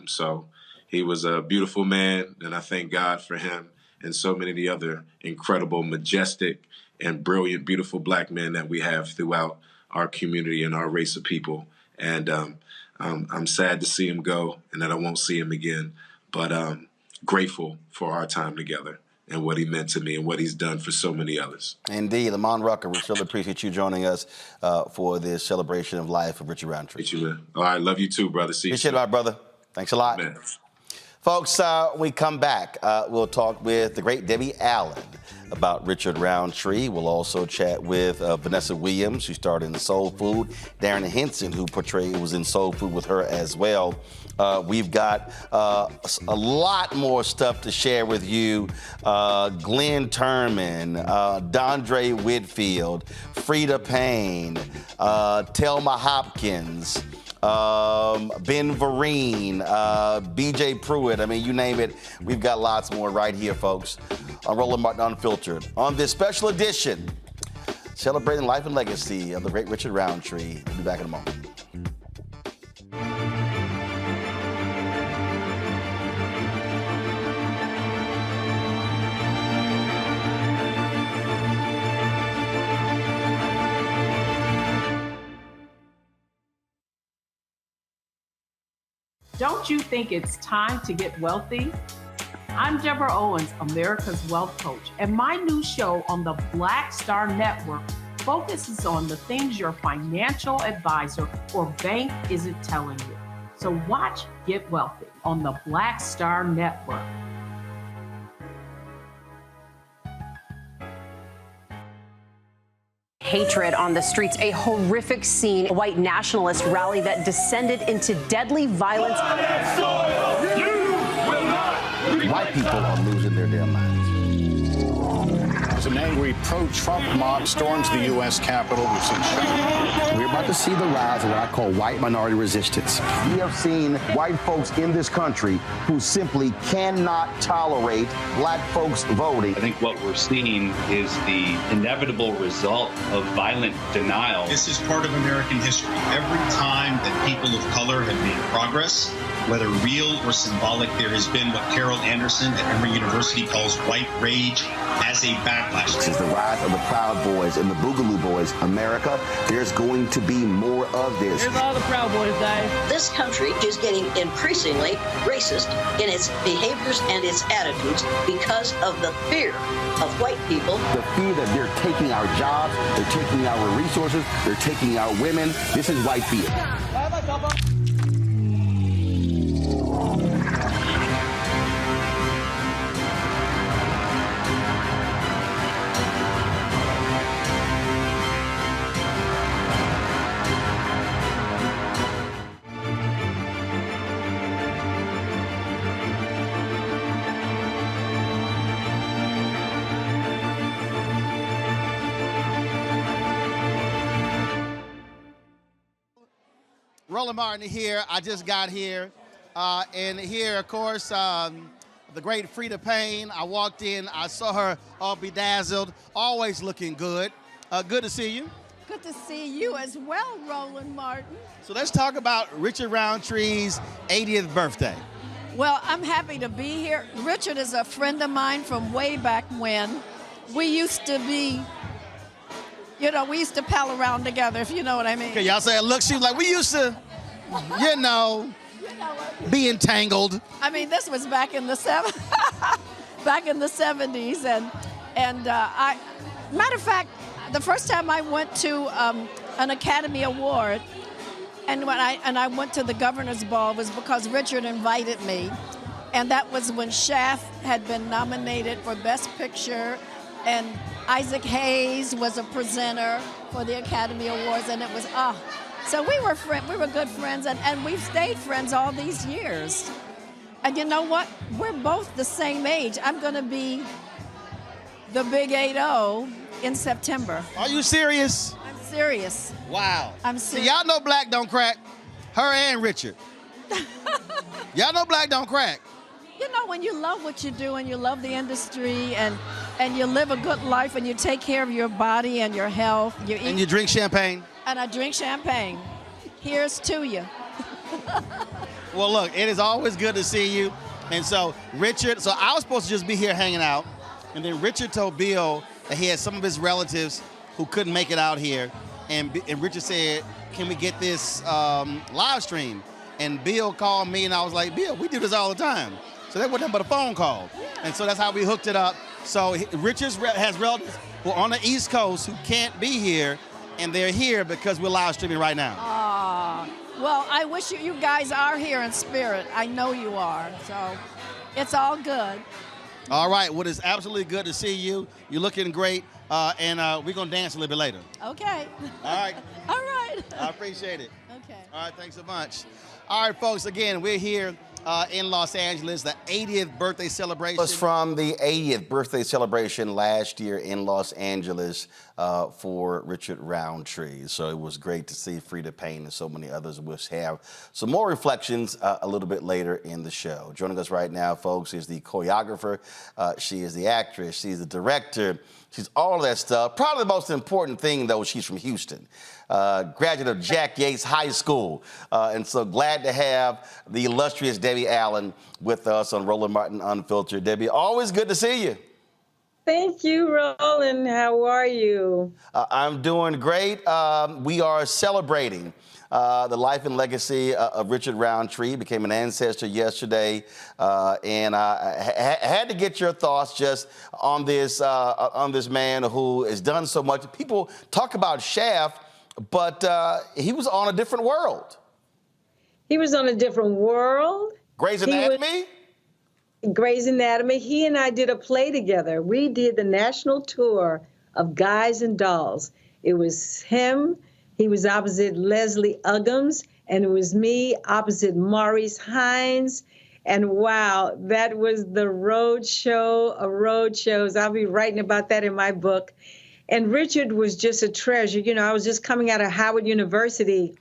So he was a beautiful man, and I thank God for him and so many of the other incredible, majestic, and brilliant, beautiful black men that we have throughout our community and our race of people. And I'm sad to see him go and that I won't see him again, but grateful for our time together and what he meant to me and what he's done for so many others. Indeed. Lamont Rucker, we really appreciate you joining us for this celebration of life of Richard Roundtree. Appreciate you, man. All right, love you too, brother. See you Appreciate soon. it, my brother. Thanks a lot. Man. Folks, when we come back, we'll talk with the great Debbie Allen about Richard Roundtree. We'll also chat with Vanessa Williams, who starred in Soul Food. Darren Henson, who was in Soul Food with her as well. We've got a lot more stuff to share with you. Glenn Turman, Dondre Whitfield, Frida Payne, Thelma Hopkins, Ben Vereen, BJ Pruitt. I mean, you name it. We've got lots more right here, folks, on Roland Martin Unfiltered. On this special edition, celebrating life and legacy of the great Richard Roundtree. We'll be back in a moment. Don't you think it's time to get wealthy? I'm Deborah Owens, America's Wealth Coach, and my new show on the Black Star Network focuses on the things your financial advisor or bank isn't telling you. So watch Get Wealthy on the Black Star Network. Hatred on the streets, a horrific scene, a white nationalist rally that descended into deadly violence. White people are losing their damn minds. As an angry pro-Trump mob storms the U.S. Capitol, we've seen shootings. We're about to see the rise of what I call white minority resistance. We have seen white folks in this country who simply cannot tolerate black folks voting. I think what we're seeing is the inevitable result of violent denial. This is part of American history. Every time that people of color have made progress, whether real or symbolic, there has been what Carol Anderson at Emory University calls white rage as a backlash. This is the rise of the Proud Boys and the Boogaloo Boys. America, there's going to be more of this. Here's all the Proud Boys, Dave. This country is getting increasingly racist in its behaviors and its attitudes because of the fear of white people. The fear that they're taking our jobs, they're taking our resources, they're taking our women. This is white fear. Roland Martin here. I just got here. And here, of course, the great Frida Payne. I walked in. I saw her all bedazzled, always looking good. Good to see you. Good to see you as well, Roland Martin. So let's talk about Richard Roundtree's 80th birthday. Well, I'm happy to be here. Richard is a friend of mine from way back when. We used to be, we used to pal around together, if you know what I mean. Okay, y'all say it looks like we used to, be entangled. I mean, this was back in the 70s, and matter of fact, the first time I went to an Academy Award, and I went to the Governor's Ball was because Richard invited me, and that was when Shaft had been nominated for Best Picture, and Isaac Hayes was a presenter for the Academy Awards, and it was So we were good friends, and we've stayed friends all these years. And you know what? We're both the same age. I'm going to be the big 80 in September. Are you serious? I'm serious. Wow. I'm See, serious. y'all know Black don't crack. Her and Richard. Y'all know Black don't crack. You know, when you love what you do and you love the industry and you live a good life and you take care of your body and your health. You eat, And you drink champagne. And I drink champagne. Here's to you. Well, look, it is always good to see you. And so, Richard, so I was supposed to just be here hanging out. And then Richard told Bill that he had some of his relatives who couldn't make it out here. And Richard said, can we get this live stream? And Bill called me, and I was like, Bill, we do this all the time. So that wasn't but a phone call. And so that's how we hooked it up. So Richard has relatives who are on the East Coast who can't be here, and they're here because we're live streaming right now. Well, I wish you guys are here in spirit. I know you are. So it's all good. All right. Well, it's absolutely good to see you. You're looking great. And we're going to dance a little bit later. Okay. All right. All right. I appreciate it. Okay. All right. Thanks so much. All right, folks. Again, we're here in Los Angeles, the 80th birthday celebration. It was from the 80th birthday celebration last year in Los Angeles for Richard Roundtree. So it was great to see Frida Payne and so many others. We'll have some more reflections a little bit later in the show. Joining us right now, folks, is the choreographer. She is the actress. She's the director. She's all of that stuff. Probably the most important thing, though, she's from Houston. Graduate of Jack Yates High School. And so glad to have the illustrious Debbie Allen with us on Roland Martin Unfiltered. Debbie, always good to see you. Thank you, Roland. How are you? I'm doing great. We are celebrating the life and legacy of Richard Roundtree. Became an ancestor yesterday, and I had to get your thoughts just on this man who has done so much. People talk about Shaft, but he was on a different world. He was on a different world. Grey's Anatomy? Grey's Anatomy. He and I did a play together. We did the national tour of Guys and Dolls. It was him. He was opposite Leslie Uggams, and it was me opposite Maurice Hines. And wow, that was the road show of road shows. I'll be writing about that in my book. And Richard was just a treasure. You know, I was just coming out of Howard University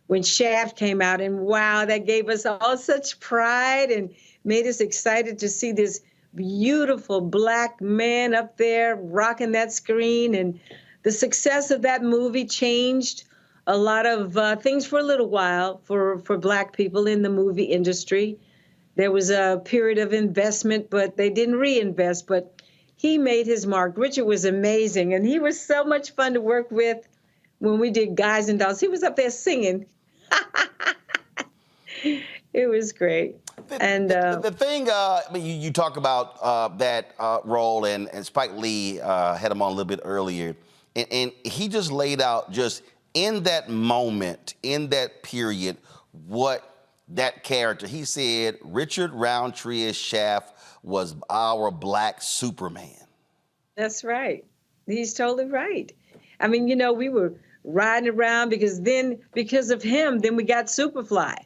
when Shaft came out, and wow, that gave us all such pride and made us excited to see this beautiful Black man up there rocking that screen. And the success of that movie changed a lot of things for a little while for Black people in the movie industry. There was a period of investment, but they didn't reinvest, but he made his mark. Richard was amazing, and he was so much fun to work with when we did Guys and Dolls. He was up there singing. It was great. The thing, I mean, you talk about that role, and Spike Lee had him on a little bit earlier, and he just laid out just in that moment, in that period, what that character, he said, Richard Roundtree as Shaft was our Black Superman. That's right. He's totally right. I mean, you know, we were riding around because of him, then we got Superfly.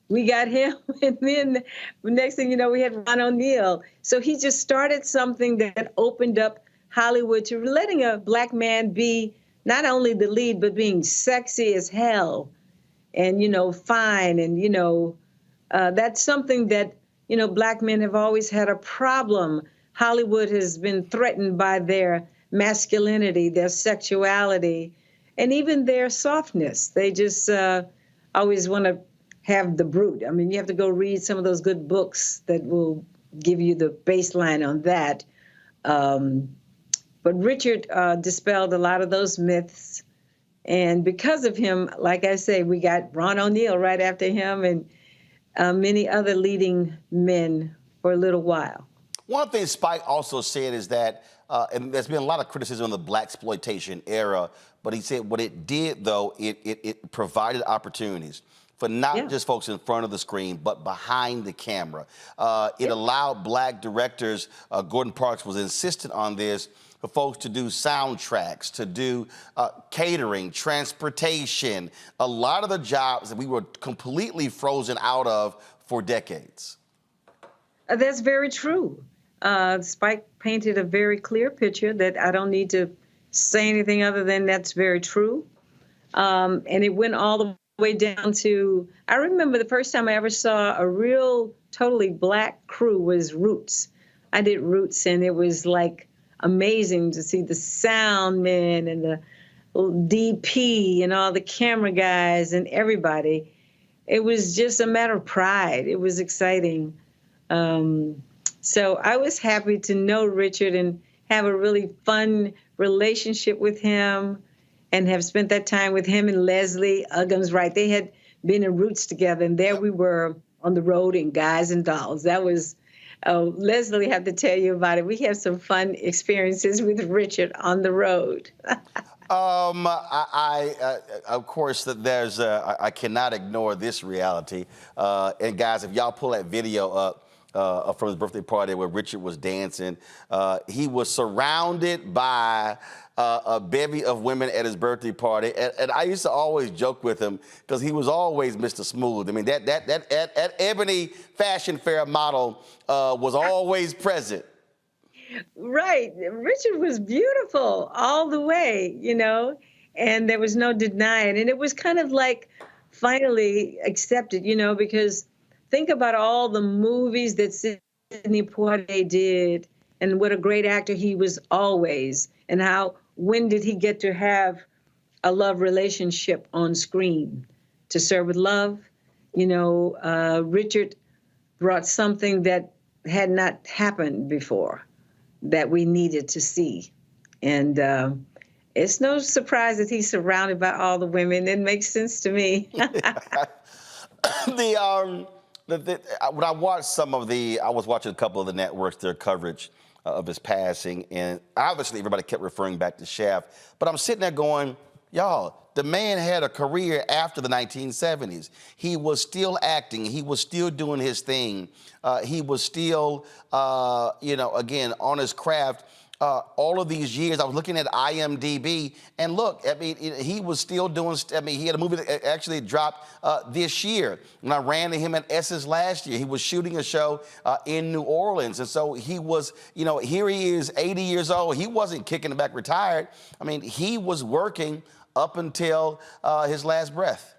We got him, and then the next thing you know, we had Ron O'Neal. So he just started something that opened up Hollywood to letting a Black man be not only the lead, but being sexy as hell and, you know, fine. And, you know, that's something that, you know, Black men have always had a problem. Hollywood has been threatened by their masculinity, their sexuality, and even their softness. They just always want to have the brute. I mean, you have to go read some of those good books that will give you the baseline on that. But Richard dispelled a lot of those myths. And because of him, like I say, we got Ron O'Neal right after him and many other leading men for a little while. One thing Spike also said is that, and there's been a lot of criticism of the Blaxploitation era, but he said what it did, though, it provided opportunities for not just folks in front of the screen, but behind the camera. It allowed Black directors, Gordon Parks was insistent on this, for folks to do soundtracks, to do catering, transportation, a lot of the jobs that we were completely frozen out of for decades. That's very true. Spike painted a very clear picture that I don't need to say anything other than that's very true. And it went all the way down to, I remember the first time I ever saw a real totally black crew was Roots. I did Roots, and it was like amazing to see the sound men and the DP and all the camera guys and everybody. It was just a matter of pride. It was exciting. So I was happy to know Richard and have a really fun relationship with him and have spent that time with him and Leslie Uggams, right? They had been in Roots together, and there we were on the road in Guys and Dolls. That was, Leslie had to tell you about it. We have some fun experiences with Richard on the road. Of course, that there's, I cannot ignore this reality. And guys, if y'all pull that video up, from his birthday party where Richard was dancing. He was surrounded by a bevy of women at his birthday party. And I used to always joke with him because he was always Mr. Smooth. I mean, that Ebony Fashion Fair model was always present. Right. Richard was beautiful all the way, you know, and there was no denying. And it was kind of like finally accepted, you know, because think about all the movies that Sidney Poitier did and what a great actor he was always, and how, when did he get to have a love relationship on screen? To Serve with Love, you know, Richard brought something that had not happened before that we needed to see. And it's no surprise that he's surrounded by all the women. It makes sense to me. When I watched I was watching a couple of the networks, their coverage of his passing, and obviously everybody kept referring back to Shaft, but I'm sitting there going, y'all, the man had a career after the 1970s. He was still acting. He was still doing his thing. He was still, again, on his craft. All of these years, I was looking at IMDb, and look, I mean, he was still doing, he had a movie that actually dropped this year. And I ran to him at Essence last year. He was shooting a show in New Orleans. And so he was, here he is, 80 years old. He wasn't kicking it back retired. I mean, he was working up until his last breath.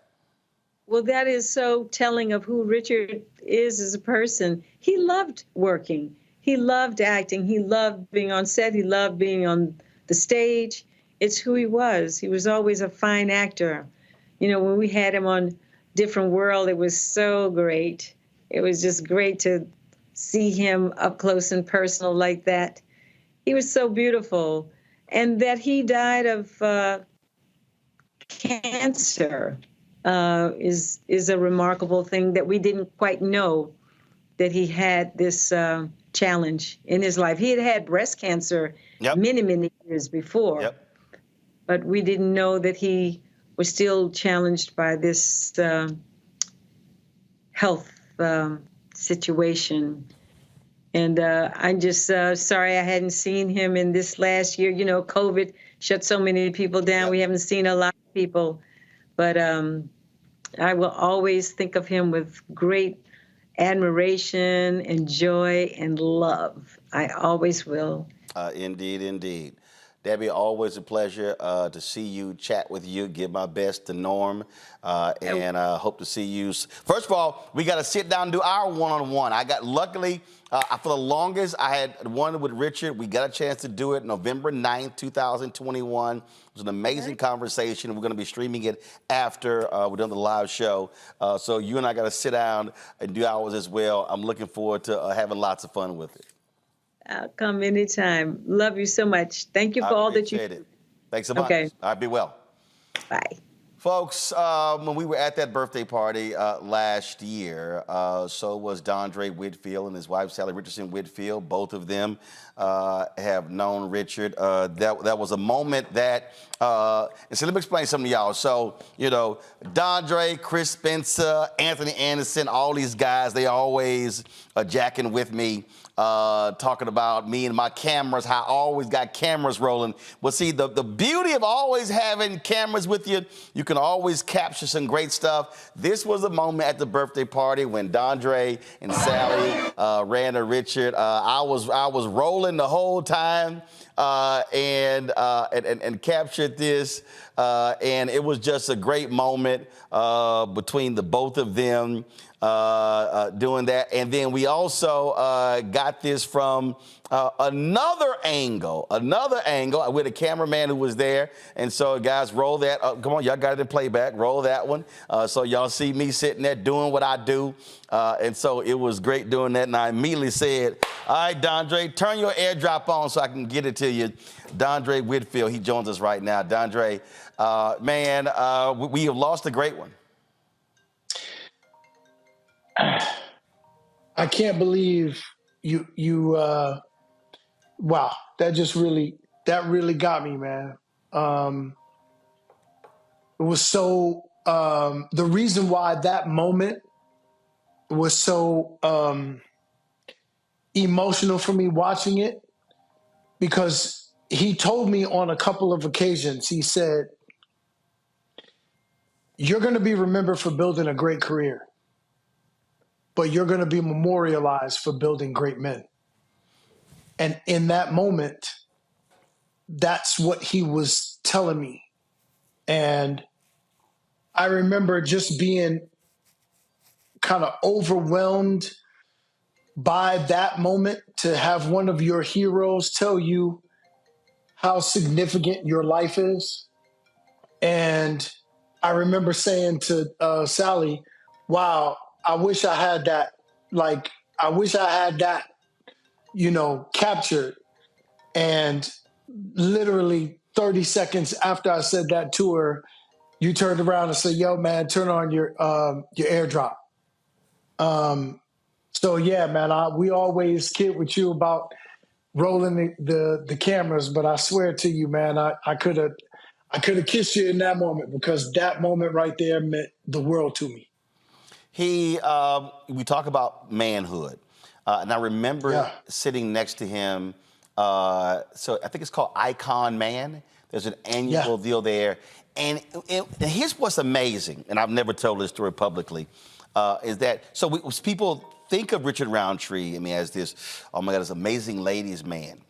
Well, that is so telling of who Richard is as a person. He loved working. He loved acting. He loved being on set. He loved being on the stage. It's who he was. He was always a fine actor. You know, when we had him on Different World, it was so great. It was just great to see him up close and personal like that. He was so beautiful. And that he died of cancer is a remarkable thing that we didn't quite know, that he had this challenge in his life. He had had breast cancer many, many years before, but we didn't know that he was still challenged by this health situation. And I'm just sorry I hadn't seen him in this last year. You know, COVID shut so many people down. We haven't seen a lot of people, but I will always think of him with great admiration and joy and love. I always will. Indeed, indeed. Debbie, always a pleasure to see you, chat with you, give my best to Norm, and hope to see you. First of all, we got to sit down and do our one-on-one. Luckily, for the longest, I had one with Richard. We got a chance to do it November 9th, 2021. It was an amazing conversation. We're going to be streaming it after we're done the live show. So you and I got to sit down and do ours as well. I'm looking forward to having lots of fun with it. I'll come anytime. Love you so much. Thank you for all that you do. Thanks so much. Okay. All right, be well. Bye. Folks, when we were at that birthday party last year, so was Dondre Whitfield and his wife, Sally Richardson Whitfield. Both of them have known Richard. That was a moment that, and so let me explain something to y'all. So, you know, Dondre, Chris Spencer, Anthony Anderson, all these guys, they always jacking with me. Talking about me and my cameras, how I always got cameras rolling. Well, see, the beauty of always having cameras with you, you can always capture some great stuff. This was a moment at the birthday party when Dondre and Sally ran to Richard. I was rolling the whole time and captured this. And it was just a great moment between the both of them doing that. And then we also got this from another angle with a cameraman who was there. And so, guys, roll that up. Come on, y'all got it in playback. Roll that one. So y'all see me sitting there doing what I do. And so it was great doing that. And I immediately said, all right, Dondre, turn your airdrop on so I can get it to you. Dondre Whitfield, he joins us right now. Dondre, man, we have lost a great one. I can't believe you wow, that really got me, man. It was so the reason why that moment was so emotional for me watching it, because he told me on a couple of occasions, he said, you're going to be remembered for building a great career, but you're going to be memorialized for building great men. And in that moment, that's what he was telling me. And I remember just being kind of overwhelmed by that moment, to have one of your heroes tell you how significant your life is. And I remember saying to Sally, wow, I wish I had that. Like, I wish I had that, captured. And literally 30 seconds after I said that to her, you turned around and said, yo, man, turn on your airdrop. So yeah, man, we always kid with you about rolling the cameras, but I swear to you, man, I could have kissed you in that moment, because that moment right there meant the world to me. We talk about manhood, and I remember sitting next to him. So I think it's called Icon Man. There's an annual deal there. And here's what's amazing, and I've never told this story publicly, is that, people think of Richard Roundtree, as this, oh my God, this amazing ladies man.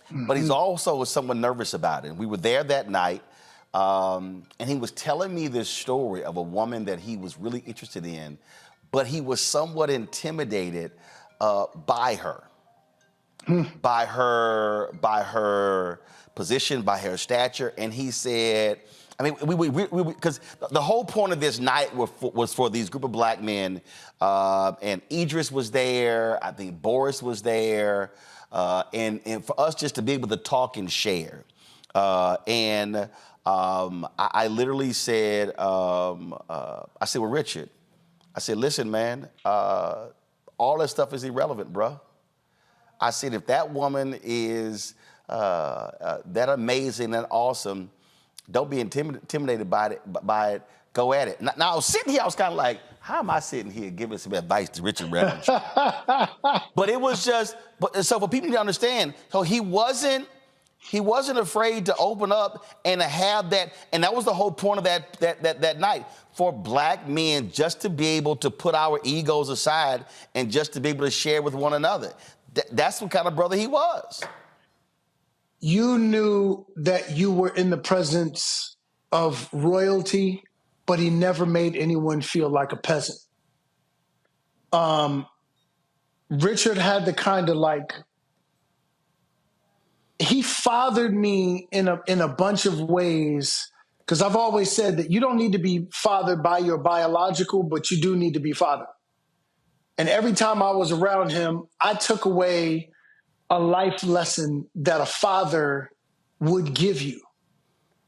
Mm-hmm. But he's also somewhat nervous about it. And we were there that night, and he was telling me this story of a woman that he was really interested in, but he was somewhat intimidated by her. By her position, by her stature. And he said, because the whole point of this night was for these group of black men, and Idris was there, I think Boris was there, and for us just to be able to talk and share. I literally said, well, Richard, I said, listen, man, all that stuff is irrelevant, bruh. I said, if that woman is that amazing and awesome, don't be intimidated by it. Go at it. Now, I was sitting here, I was kind of like, how am I sitting here giving some advice to Richard Roundtree? But it was just, so for people to understand, so he wasn't afraid to open up and to have that, and that was the whole point of that night, for black men just to be able to put our egos aside and just to be able to share with one another. That's what kind of brother he was. You knew that you were in the presence of royalty, but he never made anyone feel like a peasant. Richard had the kind of he fathered me in a bunch of ways, because I've always said that you don't need to be fathered by your biological, but you do need to be fathered. And every time I was around him, I took away a life lesson that a father would give you.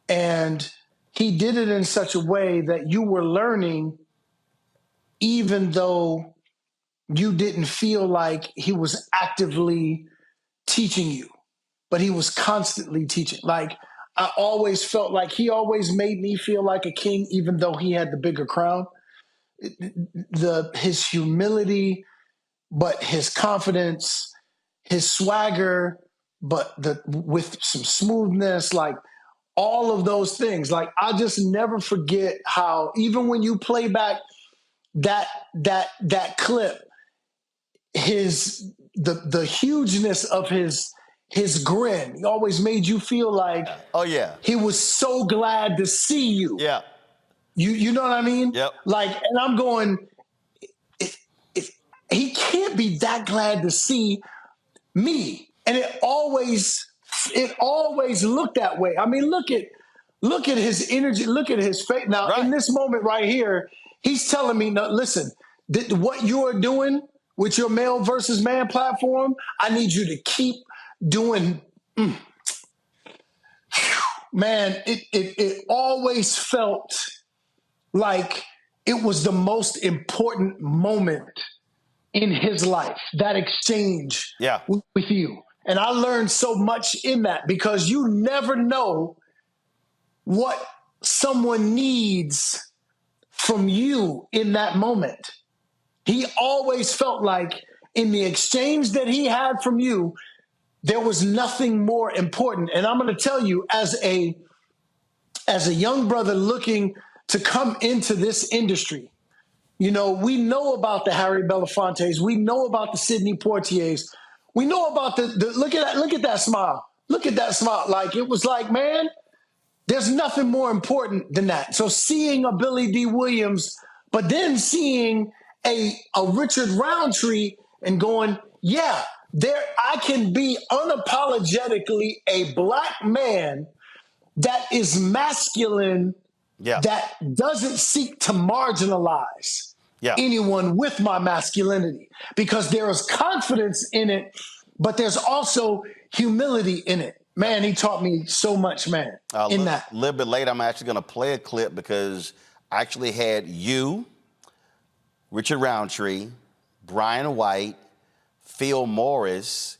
And he did it in such a way that you were learning, even though you didn't feel like he was actively teaching you, but he was constantly teaching. Like, I always felt like he always made me feel like a king, even though he had the bigger crown. His humility, but his confidence, his swagger, but with some smoothness, like all of those things. Like, I just never forget how, even when you play back that clip, the hugeness of his grin, he always made you feel like, oh yeah, he was so glad to see you. Yeah. You know what I mean? Yep. Like, and I'm going, he can't be that glad to see me. And it always looked that way. I mean, look at his energy, look at his face. Now, in this moment right here, he's telling me, no, listen, what you are doing with your male versus man platform, I need you to keep doing. Man, it always felt like it was the most important moment in his life, that exchange with you. And I learned so much in that, because you never know what someone needs from you in that moment. He always felt like in the exchange that he had from you, there was nothing more important. And I'm going to tell you, as a young brother looking to come into this industry, you know, we know about the Harry Belafontes. We know about the Sidney Poitiers. We know about the look at that smile. Look at that smile. Like, it was like, man, there's nothing more important than that. So seeing a Billy D. Williams, but then seeing a Richard Roundtree and going, yeah, I can be unapologetically a black man that is masculine, that doesn't seek to marginalize anyone with my masculinity, because there is confidence in it, but there's also humility in it. Man, he taught me so much, man, in that. A little bit later, I'm actually going to play a clip, because I actually had you, Richard Roundtree, Brian White, Phil Morris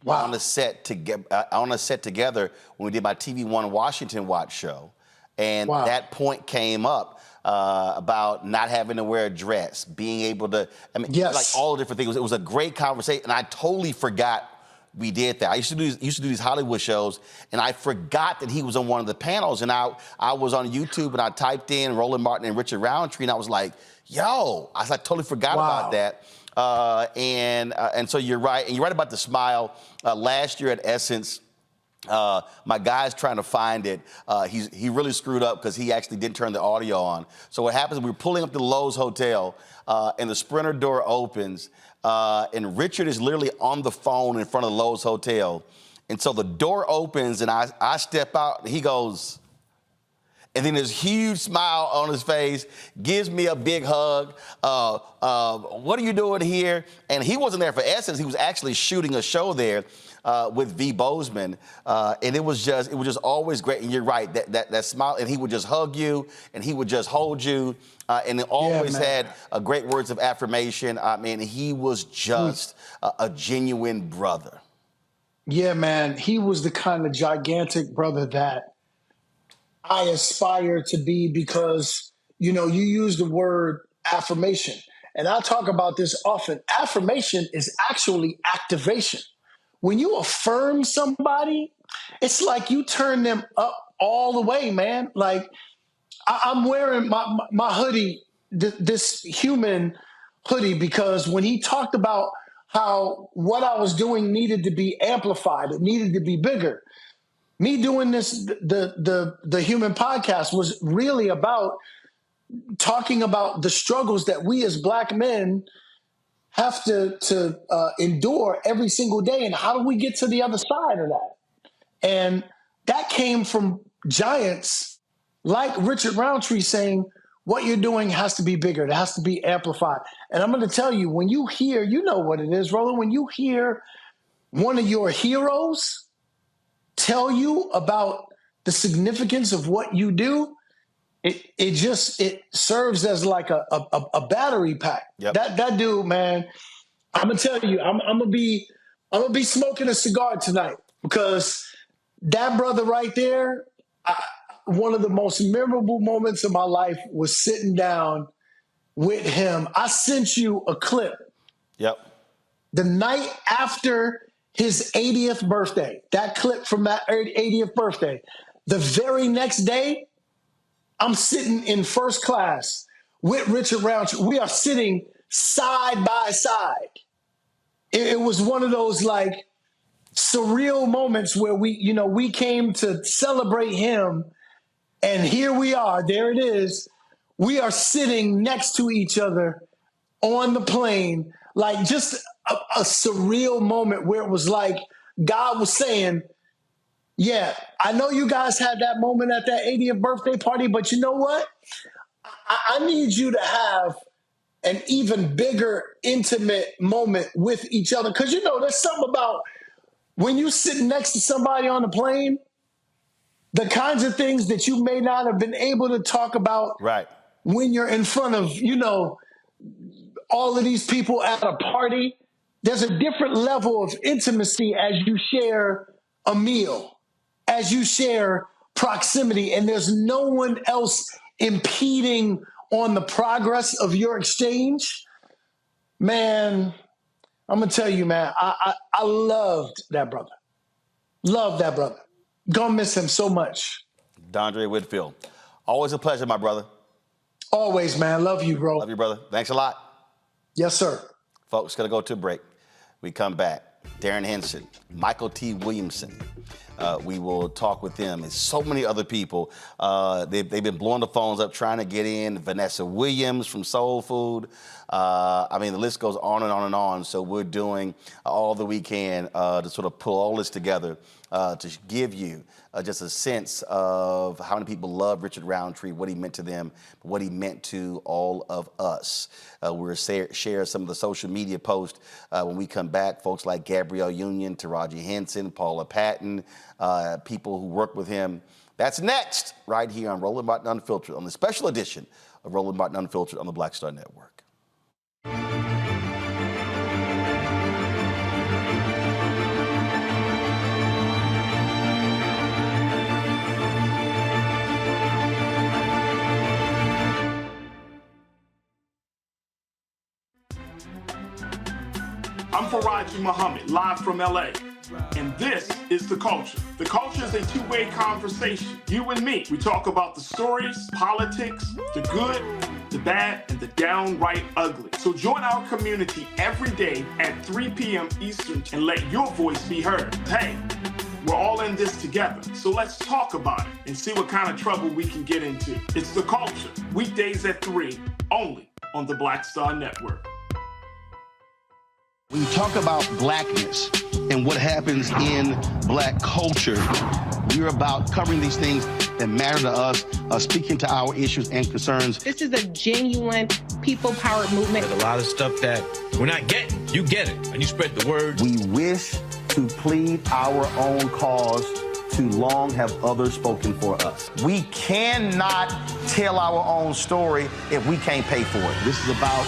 on a set together when we did my TV One Washington Watch show. And that point came up about not having to wear a dress, being able to, like all the different things. It was a great conversation, and I totally forgot we did that. I used to do these Hollywood shows, and I forgot that he was on one of the panels. And I was on YouTube, and I typed in Roland Martin and Richard Roundtree, and I was like, yo, I totally forgot about that. And so you're right, and you're right about the smile. Last year at Essence, my guy's trying to find it. He really screwed up because he actually didn't turn the audio on. So what happens is we're pulling up to the Lowe's Hotel, and the Sprinter door opens, and Richard is literally on the phone in front of the Lowe's Hotel. And so the door opens, and I step out, and he goes, and then this huge smile on his face, gives me a big hug. What are you doing here? And he wasn't there for Essence. He was actually shooting a show there with V. Bozeman. And it was just always great. And you're right, that smile, and he would just hug you, and he would just hold you. And he always had great words of affirmation. I mean, he was just a genuine brother. Yeah, man. He was the kind of gigantic brother that I aspire to be, because, you know, you use the word affirmation, and I talk about this often. Affirmation is actually activation. When you affirm somebody, it's like you turn them up all the way, man. Like, I'm wearing my hoodie, this human hoodie, because when he talked about how what I was doing needed to be amplified, it needed to be bigger. Me doing this, the human podcast, was really about talking about the struggles that we as black men have to endure every single day, and how do we get to the other side of that? And that came from giants like Richard Roundtree saying, what you're doing has to be bigger. It has to be amplified. And I'm going to tell you, when you hear, you know what it is, Roland, when you hear one of your heroes tell you about the significance of what you do, it serves as like a battery pack. Yep. That dude, man, I'm gonna tell you, I'm gonna be smoking a cigar tonight because that brother right there, one of the most memorable moments of my life was sitting down with him. I sent you a clip. Yep. The night after his 80th birthday, that clip from that 80th birthday, the very next day, I'm sitting in first class with Richard Roundtree. We are sitting side by side. It was one of those like surreal moments where we came to celebrate him, and here we are. There it is. We are sitting next to each other on the plane, like just a surreal moment where it was like God was saying, yeah, I know you guys had that moment at that 80th birthday party, but you know what? I need you to have an even bigger, intimate moment with each other. Because, there's something about when you sit next to somebody on the plane, the kinds of things that you may not have been able to talk about right when you're in front of, all of these people at a party. There's a different level of intimacy as you share a meal, as you share proximity, and there's no one else impeding on the progress of your exchange. Man, I'm going to tell you, man, I loved that brother. Love that brother. Gonna miss him so much. Dondre Whitfield. Always a pleasure, my brother. Always, man. Love you, bro. Love you, brother. Thanks a lot. Yes, sir. Folks, going to go to a break. We come back. Darren Henson, Michael T. Williamson. We will talk with them and so many other people. They've been blowing the phones up trying to get in. Vanessa Williams from Soul Food. The list goes on and on and on. So we're doing all that we can to sort of pull all this together to give you just a sense of how many people love Richard Roundtree, what he meant to them, what he meant to all of us. We'll share some of the social media posts when we come back. Folks like Gabrielle Union, Taraji Henson, Paula Patton, people who work with him. That's next, right here on Roland Martin Unfiltered, on the special edition of Roland Martin Unfiltered on the Black Star Network. I'm Faraji Muhammad, live from LA. And this is The Culture. The Culture is a two-way conversation. You and me. We talk about the stories, politics, the good, the bad, and the downright ugly. So join our community every day at 3 p.m. Eastern and let your voice be heard. Hey, we're all in this together. So let's talk about it and see what kind of trouble we can get into. It's The Culture. Weekdays at 3, only on the Black Star Network. When you talk about blackness and what happens in black culture, we're about covering these things that matter to us, speaking to our issues and concerns. This is a genuine people-powered movement. There's a lot of stuff that we're not getting. You get it, and you spread the word. We wish to plead our own cause. Too long have others spoken for us. We cannot tell our own story if we can't pay for it. This is about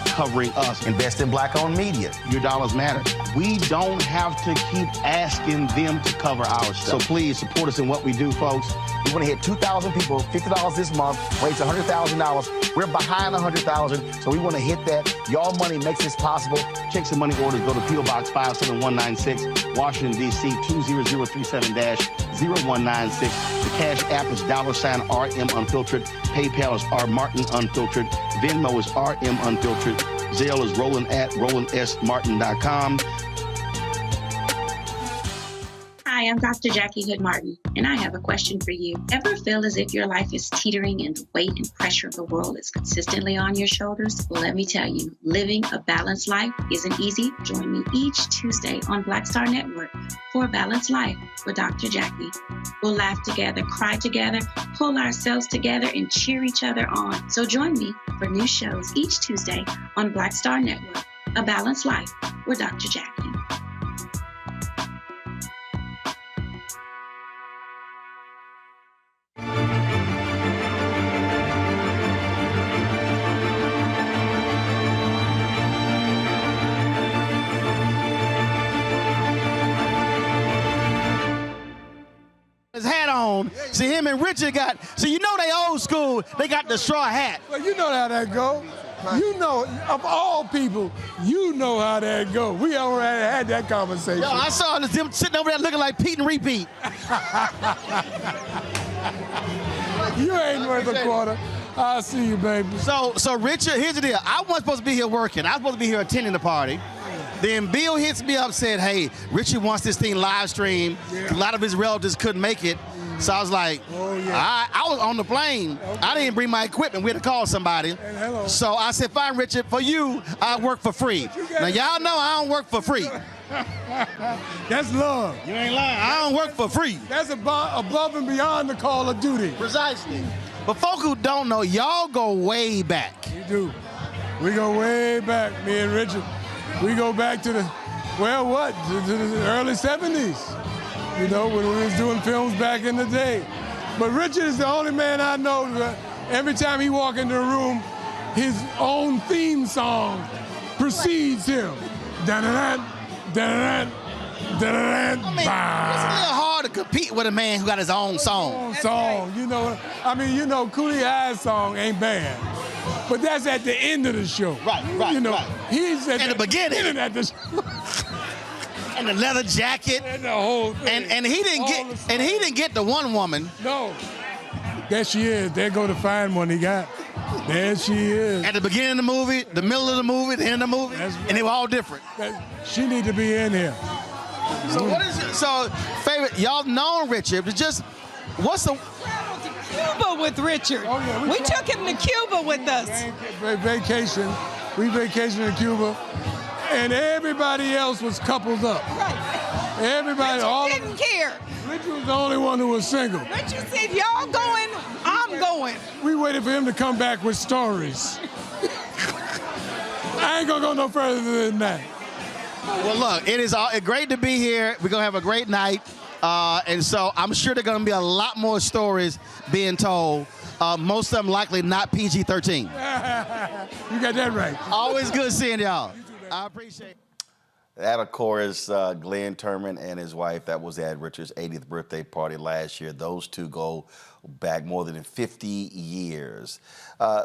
covering us. Invest in black-owned media. Your dollars matter. We don't have to keep asking them to cover our stuff. So please support us in what we do, folks. We want to hit 2,000 people, $50 this month, raise $100,000. We're behind 100,000, so we want to hit that. Y'all money makes this possible. Checks and money orders go to P.O. Box 57196, Washington, D.C. 20037-0196. The Cash App is $RM Unfiltered. PayPal is R Martin Unfiltered. Venmo is RM Unfiltered. Zelle is Roland at RolandSMartin.com. Hi, I'm Dr. Jackie Hood Martin, and I have a question for you. Ever feel as if your life is teetering and the weight and pressure of the world is consistently on your shoulders? Well, let me tell you, living a balanced life isn't easy. Join me each Tuesday on Black Star Network for A Balanced Life with Dr. Jackie. We'll laugh together, cry together, pull ourselves together, and cheer each other on. So join me for new shows each Tuesday on Black Star Network, A Balanced Life with Dr. Jackie. on. See, him and Richard you know they old school. They got the straw hat. Well, you know how that go. You know, of all people, you know how that go. We already had that conversation. Yo, I saw them sitting over there looking like Pete and Repeat. You ain't worth a quarter. I'll see you, baby. So Richard, here's the deal. I wasn't supposed to be here working. I was supposed to be here attending the party. Then Bill hits me up, said, hey, Richard wants this thing live streamed. Yeah. A lot of his relatives couldn't make it. So I was like, I was on the plane. Okay. I didn't bring my equipment. We had to call somebody. So I said, fine, Richard, for you, I work for free. Now, y'all know I don't work for free. That's love. You ain't lying. I don't work for free. That's above and beyond the call of duty. Precisely. But folk who don't know, y'all go way back. We do. We go way back, me and Richard. We go back to the early 70s. You know, when we was doing films back in the day. But Richard is the only man I know that every time he walk into a room, his own theme song precedes him. Da-da-da, da-da-da, da-da-da, it's a little hard to compete with a man who got his own song. You know, Coolie High's song ain't bad. But that's at the end of the show. Right. He's at the beginning at the show. And the leather jacket. And the whole thing. And he didn't get the one woman. No. There she is. There go the fine one he got. There she is. At the beginning of the movie, the middle of the movie, the end of the movie. Right. And they were all different. She need to be in here. So what is it? So favorite, y'all know Richard, but just what's the Cuba with Richard. Oh, yeah, we took him to Cuba with us. Vacation. We vacationed in Cuba. And everybody else was coupled up. Right. Everybody, Richard didn't care. Richard was the only one who was single. Richard said, y'all going, I'm going. We waited for him to come back with stories. I ain't gonna go no further than that. Well, look, it is great to be here. We're gonna have a great night. And so I'm sure there are gonna be a lot more stories being told. Most of them likely not PG-13. You got that right. Always good seeing y'all. I appreciate it. That, of course, Glenn Turman and his wife. That was at Richard's 80th birthday party last year. Those two go back more than 50 years.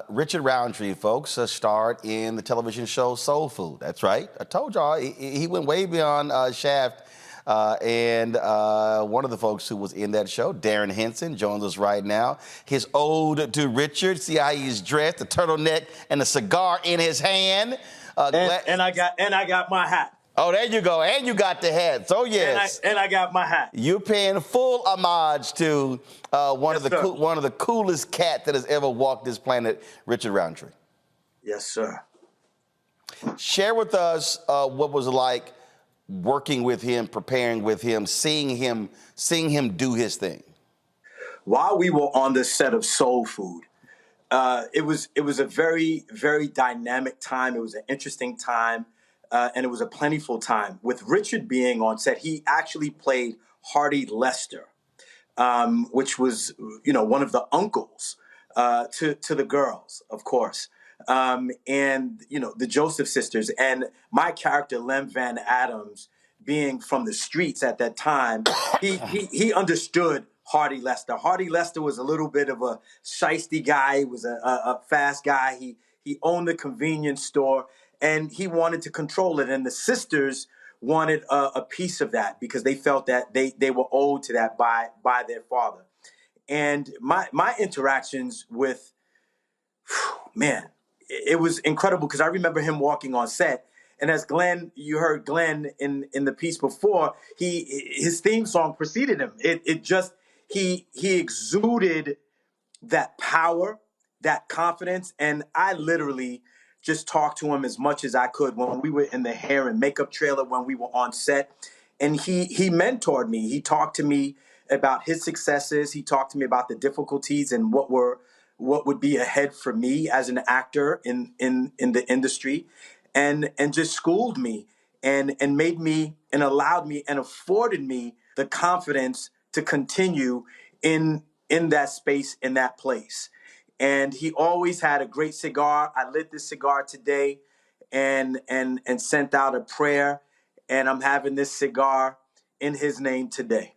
Richard Roundtree, folks, starred in the television show Soul Food. That's right. I told y'all, he went way beyond Shaft. And one of the folks who was in that show, Darren Henson, joins us right now. His ode to Richard. See how he's dressed, the turtleneck and a cigar in his hand. And I got my hat. Oh, there you go. And you got the hat. So yes. And I got my hat. You're paying full homage to one of the coolest cat that has ever walked this planet, Richard Roundtree. Yes, sir. Share with us what was it like working with him, preparing with him, seeing him do his thing. While we were on the set of Soul Food, it was a very, very dynamic time. It was an interesting time, and it was a plentiful time. With Richard being on set, he actually played Hardy Lester, which was, one of the uncles to the girls, of course, and the Joseph sisters, and my character Lem Van Adams, being from the streets at that time, he understood Hardy Lester. Hardy Lester was a little bit of a shiesty guy. He was a fast guy. He owned a convenience store, and he wanted to control it. And the sisters wanted a piece of that because they felt that they were owed to that by their father. And my interactions with, man, it was incredible because I remember him walking on set. And as you heard Glenn in the piece before, his theme song preceded him. He exuded that power, that confidence, and I literally just talked to him as much as I could when we were in the hair and makeup trailer, when we were on set. And he mentored me. He talked to me about his successes. He talked to me about the difficulties and what would be ahead for me as an actor in the industry, and just schooled me and made me and allowed me and afforded me the confidence to continue in that space, in that place. And he always had a great cigar. I lit this cigar today and sent out a prayer, and I'm having this cigar in his name today.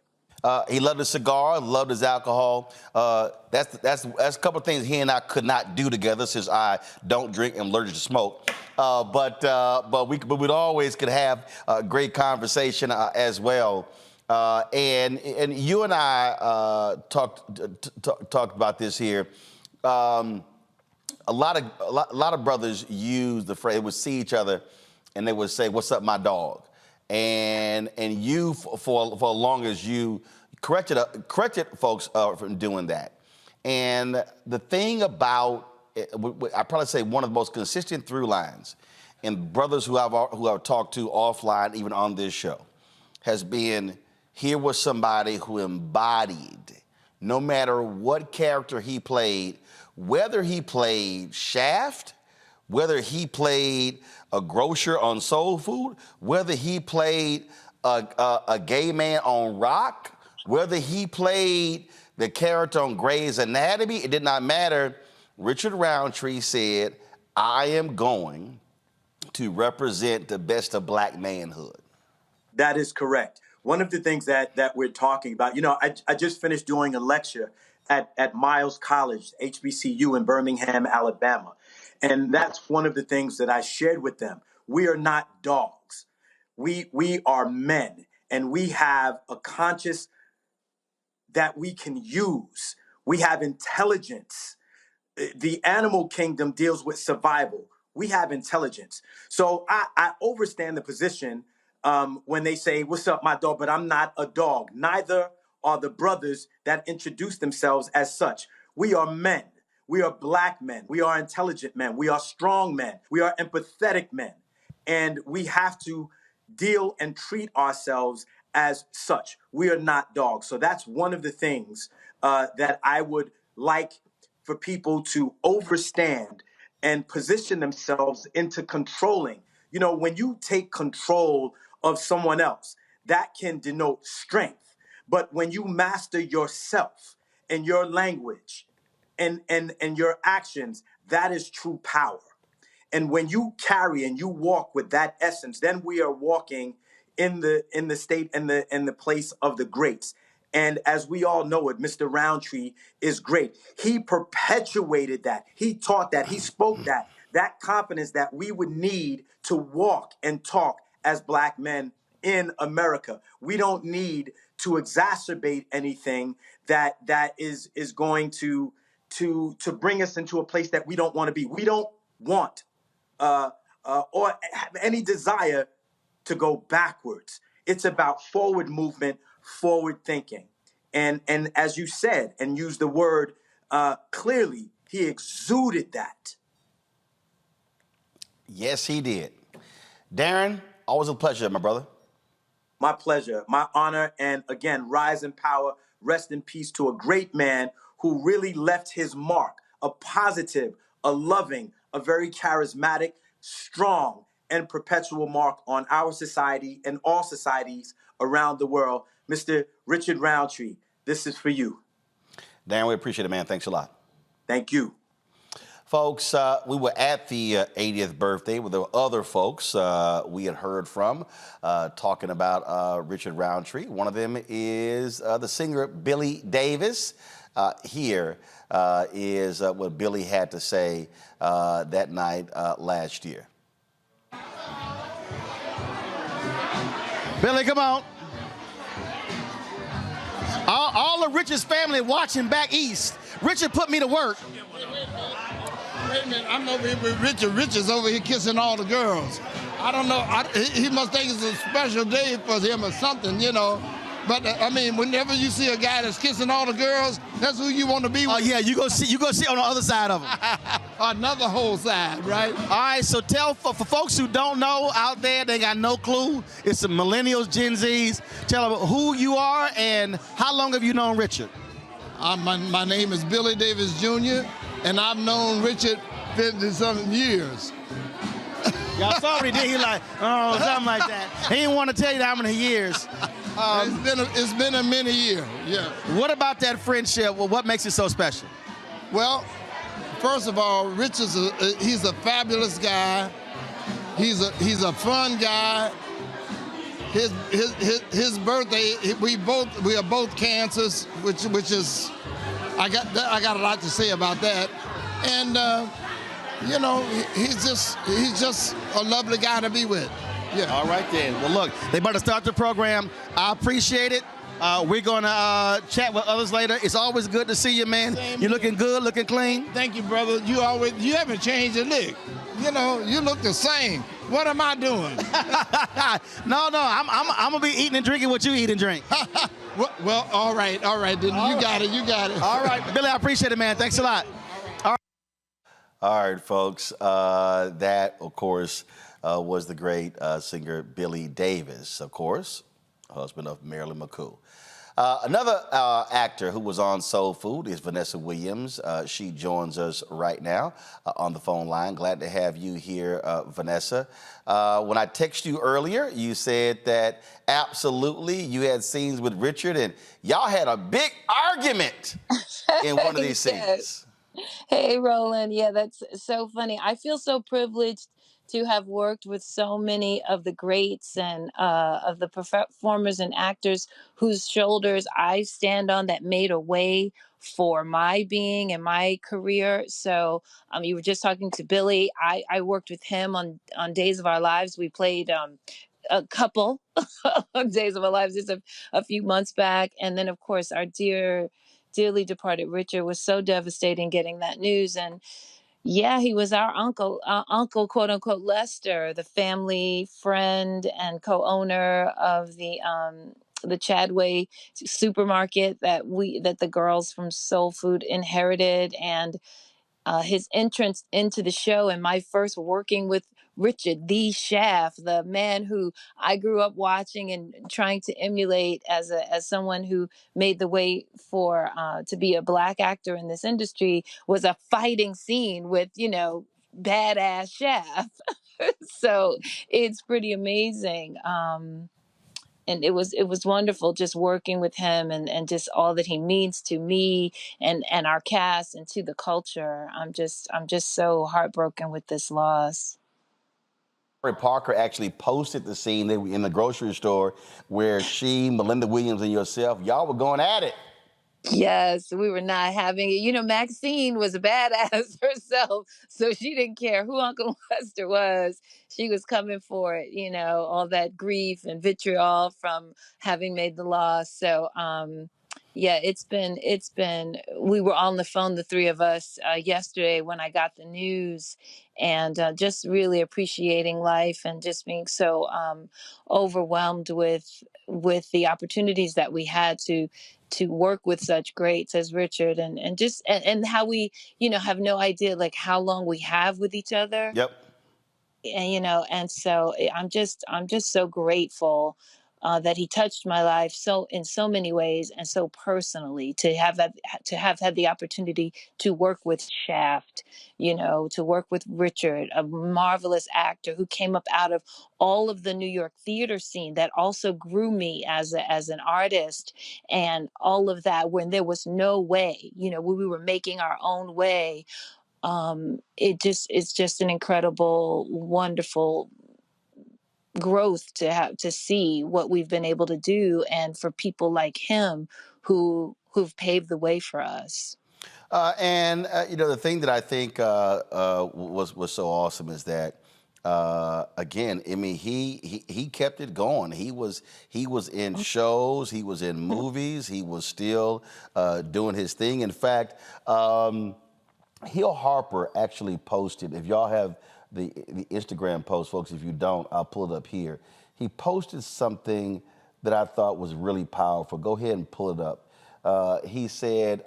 He loved his cigar, loved his alcohol. That's a couple of things he and I could not do together since I don't drink and I'm allergic to smoke. But we'd always could have a great conversation as well. And you and I talked about this here. A lot of brothers use the phrase, they would see each other and they would say, "What's up, my dog?" And you, for as long as you corrected folks from doing that. And the thing about, I probably say one of the most consistent through lines in brothers who I've talked to offline, even on this show, has been, here was somebody who embodied, no matter what character he played, whether he played Shaft, whether he played a grocer on Soul Food, whether he played a gay man on Rock, whether he played the character on Grey's Anatomy, it did not matter. Richard Roundtree said, "I am going to represent the best of black manhood." That is correct. One of the things that we're talking about, I just finished doing a lecture at Miles College, HBCU in Birmingham, Alabama. And that's one of the things that I shared with them. We are not dogs. We are men, and we have a conscience that we can use. We have intelligence. The animal kingdom deals with survival. We have intelligence. So I understand the position when they say, "What's up, my dog?" But I'm not a dog. Neither are the brothers that introduce themselves as such. We are men. We are black men. We are intelligent men. We are strong men. We are empathetic men. And we have to deal and treat ourselves as such. We are not dogs. So that's one of the things that I would like for people to understand and position themselves into controlling. When you take control of someone else, that can denote strength. But when you master yourself and your language and your actions, that is true power. And when you carry and you walk with that essence, then we are walking in the state and the place of the greats. And as we all know it, Mr. Roundtree is great. He perpetuated that. He taught that. He spoke that confidence that we would need to walk and talk as black men in America. We don't need to exacerbate anything that is going to bring us into a place that we don't want to be. We don't want or have any desire to go backwards. It's about forward movement, forward thinking. And as you said and used the word clearly, he exuded that. Yes, he did. Darren, always a pleasure, my brother. My pleasure, my honor, and again, rise in power, rest in peace to a great man who really left his mark, a positive, a loving, a very charismatic, strong, and perpetual mark on our society and all societies around the world. Mr. Richard Roundtree, this is for you. Darren, we appreciate it, man. Thanks a lot. Thank you. Folks, we were at the 80th birthday with the other folks we had heard from talking about Richard Roundtree. One of them is the singer Billy Davis. Here is what Billy had to say that night last year. Billy, come on. All of Richard's family watching back east. Richard put me to work. Wait a minute, I'm over here with Richard. Richard's over here kissing all the girls. I don't know, he must think it's a special day for him or something, But I mean, whenever you see a guy that's kissing all the girls, that's who you want to be with. Oh yeah, you go see on the other side of him. Another whole side, right? All right, so tell for folks who don't know out there, they got no clue. It's the millennials, Gen Zs. Tell them who you are and how long have you known Richard? My name is Billy Davis Jr. and I've known Richard 50-something years. Y'all saw what he did. He like, oh, something like that. He didn't want to tell you how many years. It's been a many year, yeah. What about that friendship? Well, what makes it so special? Well, first of all, Richard's he's a fabulous guy. He's a fun guy. his birthday. We are both cancers, which is I got a lot to say about that, and you know, he's just a lovely guy to be with. Yeah. All right then. Well, look, they about to start the program. I appreciate it. We're gonna chat with others later. It's always good to see you, man. You're looking good, looking clean. Thank you, brother. You haven't changed a lick. You know, you look the same. What am I doing? No, I'm gonna be eating and drinking what you eat and drink. Well, all right. Then you got it. All right, Billy, I appreciate it, man. Thanks a lot. All right, folks. That, of course, was the great singer Billy Davis, of course, husband of Marilyn McCoo. Another actor who was on Soul Food is Vanessa Williams. She joins us right now on the phone line. Glad to have you here, Vanessa. When I texted you earlier, you said that absolutely you had scenes with Richard and y'all had a big argument in one of these scenes. Hey, Roland. Yeah, that's so funny. I feel so privileged to have worked with so many of the greats and of the performers and actors whose shoulders I stand on that made a way for my being and my career. So you were just talking to Billy. I worked with him on Days of Our Lives. We played a couple of Days of Our Lives just a few months back. And then, of course, our dearly departed Richard was so devastating getting that news. And yeah, he was our uncle, quote unquote, Lester, the family friend and co-owner of the Chadway supermarket that the girls from Soul Food inherited, and his entrance into the show and my first working with Richard, the chef, the man who I grew up watching and trying to emulate as someone who made the way for to be a Black actor in this industry, was a fighting scene with, badass chef. So it's pretty amazing. And it was wonderful just working with him and just all that he means to me and our cast and to the culture. I'm just so heartbroken with this loss. Parker actually posted the scene they were in the grocery store where she, Melinda Williams, and yourself, y'all were going at it. Yes, we were not having it. Maxine was a badass herself, so she didn't care who Uncle Lester was. She was coming for it, all that grief and vitriol from having made the loss. So, yeah, it's been, we were on the phone, the three of us, yesterday when I got the news, and just really appreciating life and just being so overwhelmed with the opportunities that we had to work with such greats as Richard and how we, have no idea like how long we have with each other. Yep. And, and so I'm just so grateful that he touched my life so in so many ways and so personally, to have had the opportunity to work with Shaft, to work with Richard, a marvelous actor who came up out of all of the New York theater scene that also grew me as an artist, and all of that when there was no way, when we were making our own way. It's just an incredible, wonderful growth to see what we've been able to do, and for people like him who've paved the way for us. The thing that I think was so awesome is that again, I mean, he kept it going. He was in shows, he was in movies, he was still doing his thing. In fact, Hill Harper actually posted, if y'all have the Instagram post, folks, if you don't, I'll pull it up here. He posted something that I thought was really powerful. Go ahead and pull it up. He said,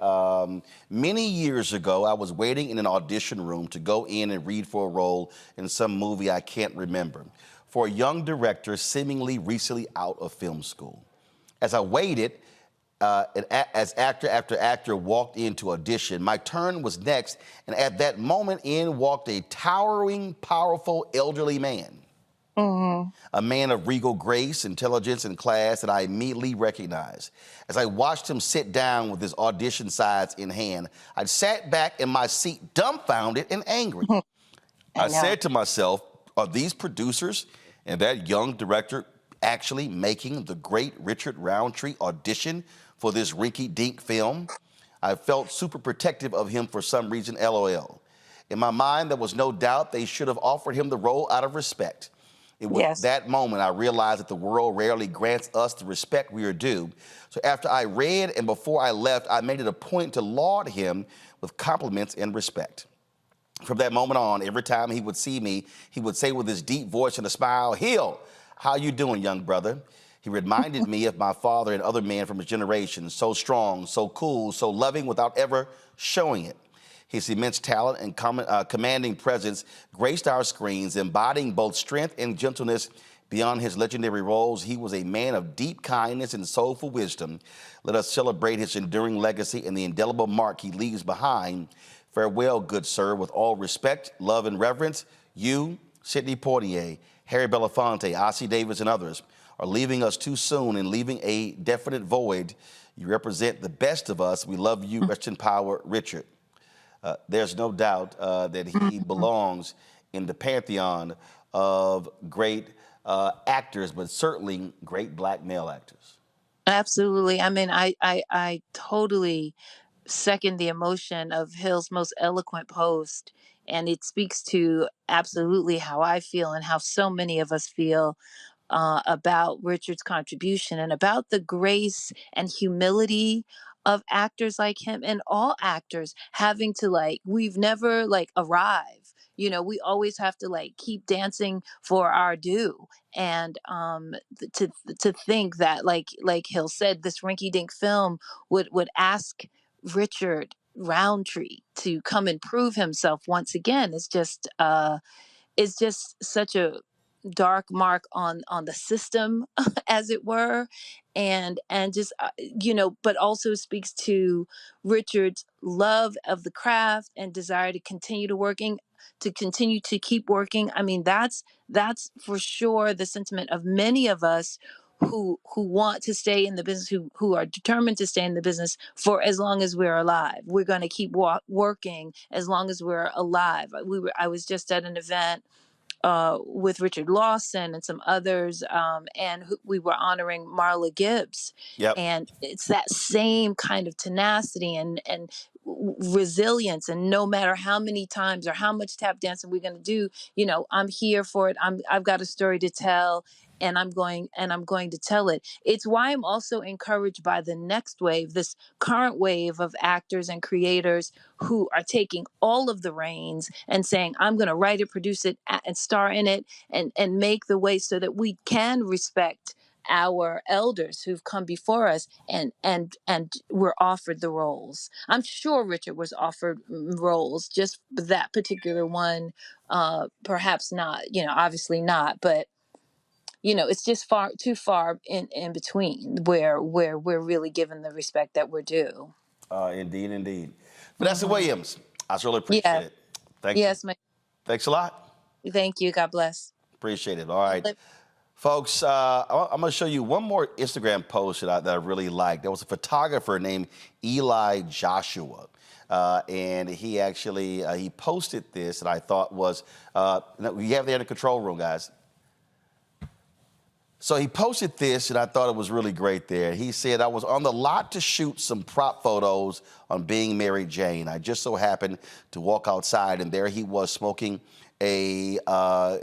many years ago, I was waiting in an audition room to go in and read for a role in some movie I can't remember, for a young director seemingly recently out of film school. As I waited, as actor after actor walked in to audition, my turn was next, and at that moment in walked a towering, powerful, elderly man. Mm-hmm. A man of regal grace, intelligence, and class that I immediately recognized. As I watched him sit down with his audition sides in hand, I sat back in my seat dumbfounded and angry. I said to myself, are these producers and that young director actually making the great Richard Roundtree audition for this rinky-dink film? I felt super protective of him for some reason, LOL. In my mind, there was no doubt they should have offered him the role out of respect. It was that moment I realized that the world rarely grants us the respect we are due. So after I read and before I left, I made it a point to laud him with compliments and respect. From that moment on, every time he would see me, he would say with his deep voice and a smile, "Hill, how you doing, young brother?" He reminded me of my father and other men from his generation, so strong, so cool, so loving without ever showing it. His immense talent and commanding presence graced our screens, embodying both strength and gentleness. Beyond his legendary roles, he was a man of deep kindness and soulful wisdom. Let us celebrate his enduring legacy and the indelible mark he leaves behind. Farewell, good sir, with all respect, love, and reverence. You, Sidney Poitier, Harry Belafonte, Ossie Davis, and others are leaving us too soon and leaving a definite void. You represent the best of us. We love you. Rest in power, Richard. There's no doubt that he belongs in the pantheon of great actors, but certainly great black male actors. Absolutely. I mean, I totally second the emotion of Hill's most eloquent post. And it speaks to absolutely how I feel and how so many of us feel about Richard's contribution and about the grace and humility of actors like him and all actors having to we've never arrive. You know, we always have to keep dancing for our due. And to think that like Hill said, this rinky dink film would ask Richard Roundtree to come and prove himself once again is just such a dark mark on the system as it were, and just but also speaks to Richard's love of the craft and desire to continue to keep working. I mean, that's for sure the sentiment of many of us who want to stay in the business, who are determined to stay in the business for as long as we're alive. We're going to keep working as long as we're alive. I was just at an event with Richard Lawson and some others, and we were honoring Marla Gibbs. Yep. And it's that same kind of tenacity and resilience. And no matter how many times or how much tap dancing we're going to do, I'm here for it. I've got a story to tell. And I'm going to tell it. It's why I'm also encouraged by the next wave, this current wave of actors and creators who are taking all of the reins and saying, I'm going to write it, produce it, and star in it, and make the way so that we can respect our elders who've come before us and were offered the roles. I'm sure Richard was offered roles, just that particular one, perhaps not, obviously not, but it's just too far in between where we're really given the respect that we're due. Indeed. Vanessa Williams, I really appreciate it. Thank you. Thanks a lot. Thank you. God bless. Appreciate it. All right. Folks, I'm going to show you one more Instagram post that I really liked. There was a photographer named Eli Joshua. And he actually, he posted this that I thought was, we have there in the control room, guys. So he posted this, and I thought it was really great there. He said, I was on the lot to shoot some prop photos on Being Mary Jane. I just so happened to walk outside, and there he was smoking in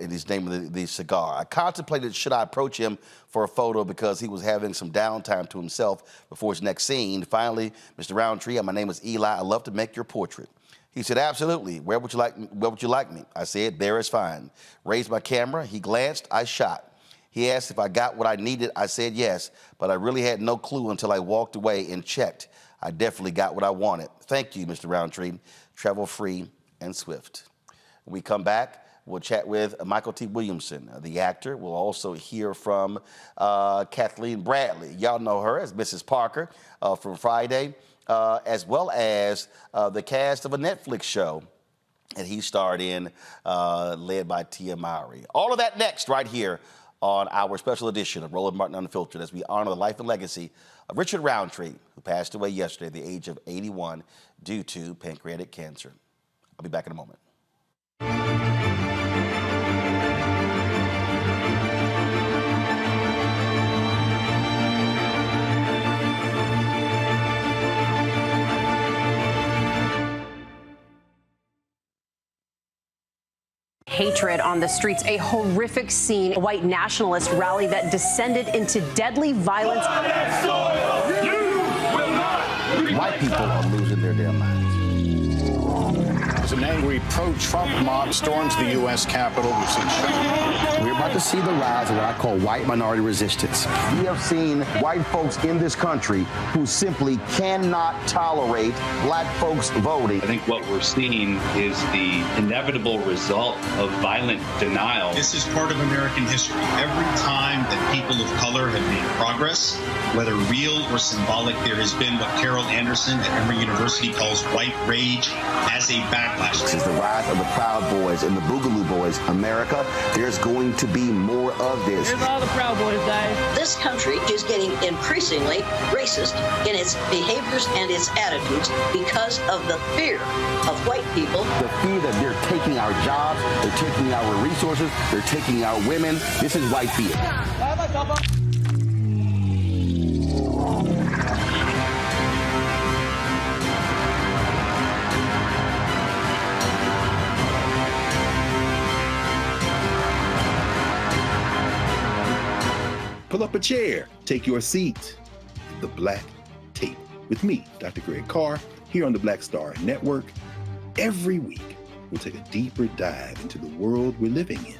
his name of the cigar. I contemplated, should I approach him for a photo because he was having some downtime to himself before his next scene. Finally, Mr. Roundtree, my name is Eli. I'd love to make your portrait. He said, absolutely. Where would you like me? I said, there is fine. Raised my camera. He glanced. I shot. He asked if I got what I needed. I said yes, but I really had no clue until I walked away and checked. I definitely got what I wanted. Thank you, Mr. Roundtree. Travel free and swift. When we come back, we'll chat with Michael T. Williamson, the actor. We'll also hear from Kathleen Bradley. Y'all know her as Mrs. Parker from Friday, as well as the cast of a Netflix show that he starred in, led by Tia Mowry. All of that next right here on our special edition of Roland Martin Unfiltered as we honor the life and legacy of Richard Roundtree, who passed away yesterday at the age of 81 due to pancreatic cancer. I'll be back in a moment. hatred on the streets, a horrific scene, a white nationalist rally that descended into deadly violence. White people are losing their damn minds. As an angry pro-Trump mob storms the U.S. Capitol, we've seen We're about to see the rise of what I call white minority resistance. We have seen white folks in this country who simply cannot tolerate black folks voting. I think what we're seeing is the inevitable result of violent denial. This is part of American history. Every time that people of color have made progress, whether real or symbolic, there has been what Carol Anderson at Emory University calls white rage as a backlash. This is the rise of the Proud Boys and the Boogaloo Boys. America, there's going to be more of this. Here's all the Proud Boys, guys. This country is getting increasingly racist in its behaviors and its attitudes because of the fear of white people. The fear that they're taking our jobs, they're taking our resources, they're taking our women. This is white fear. Pull up a chair, take your seat. The Black Tape with me, Dr. Greg Carr, here on the Black Star Network. Every week, we'll take a deeper dive into the world we're living in.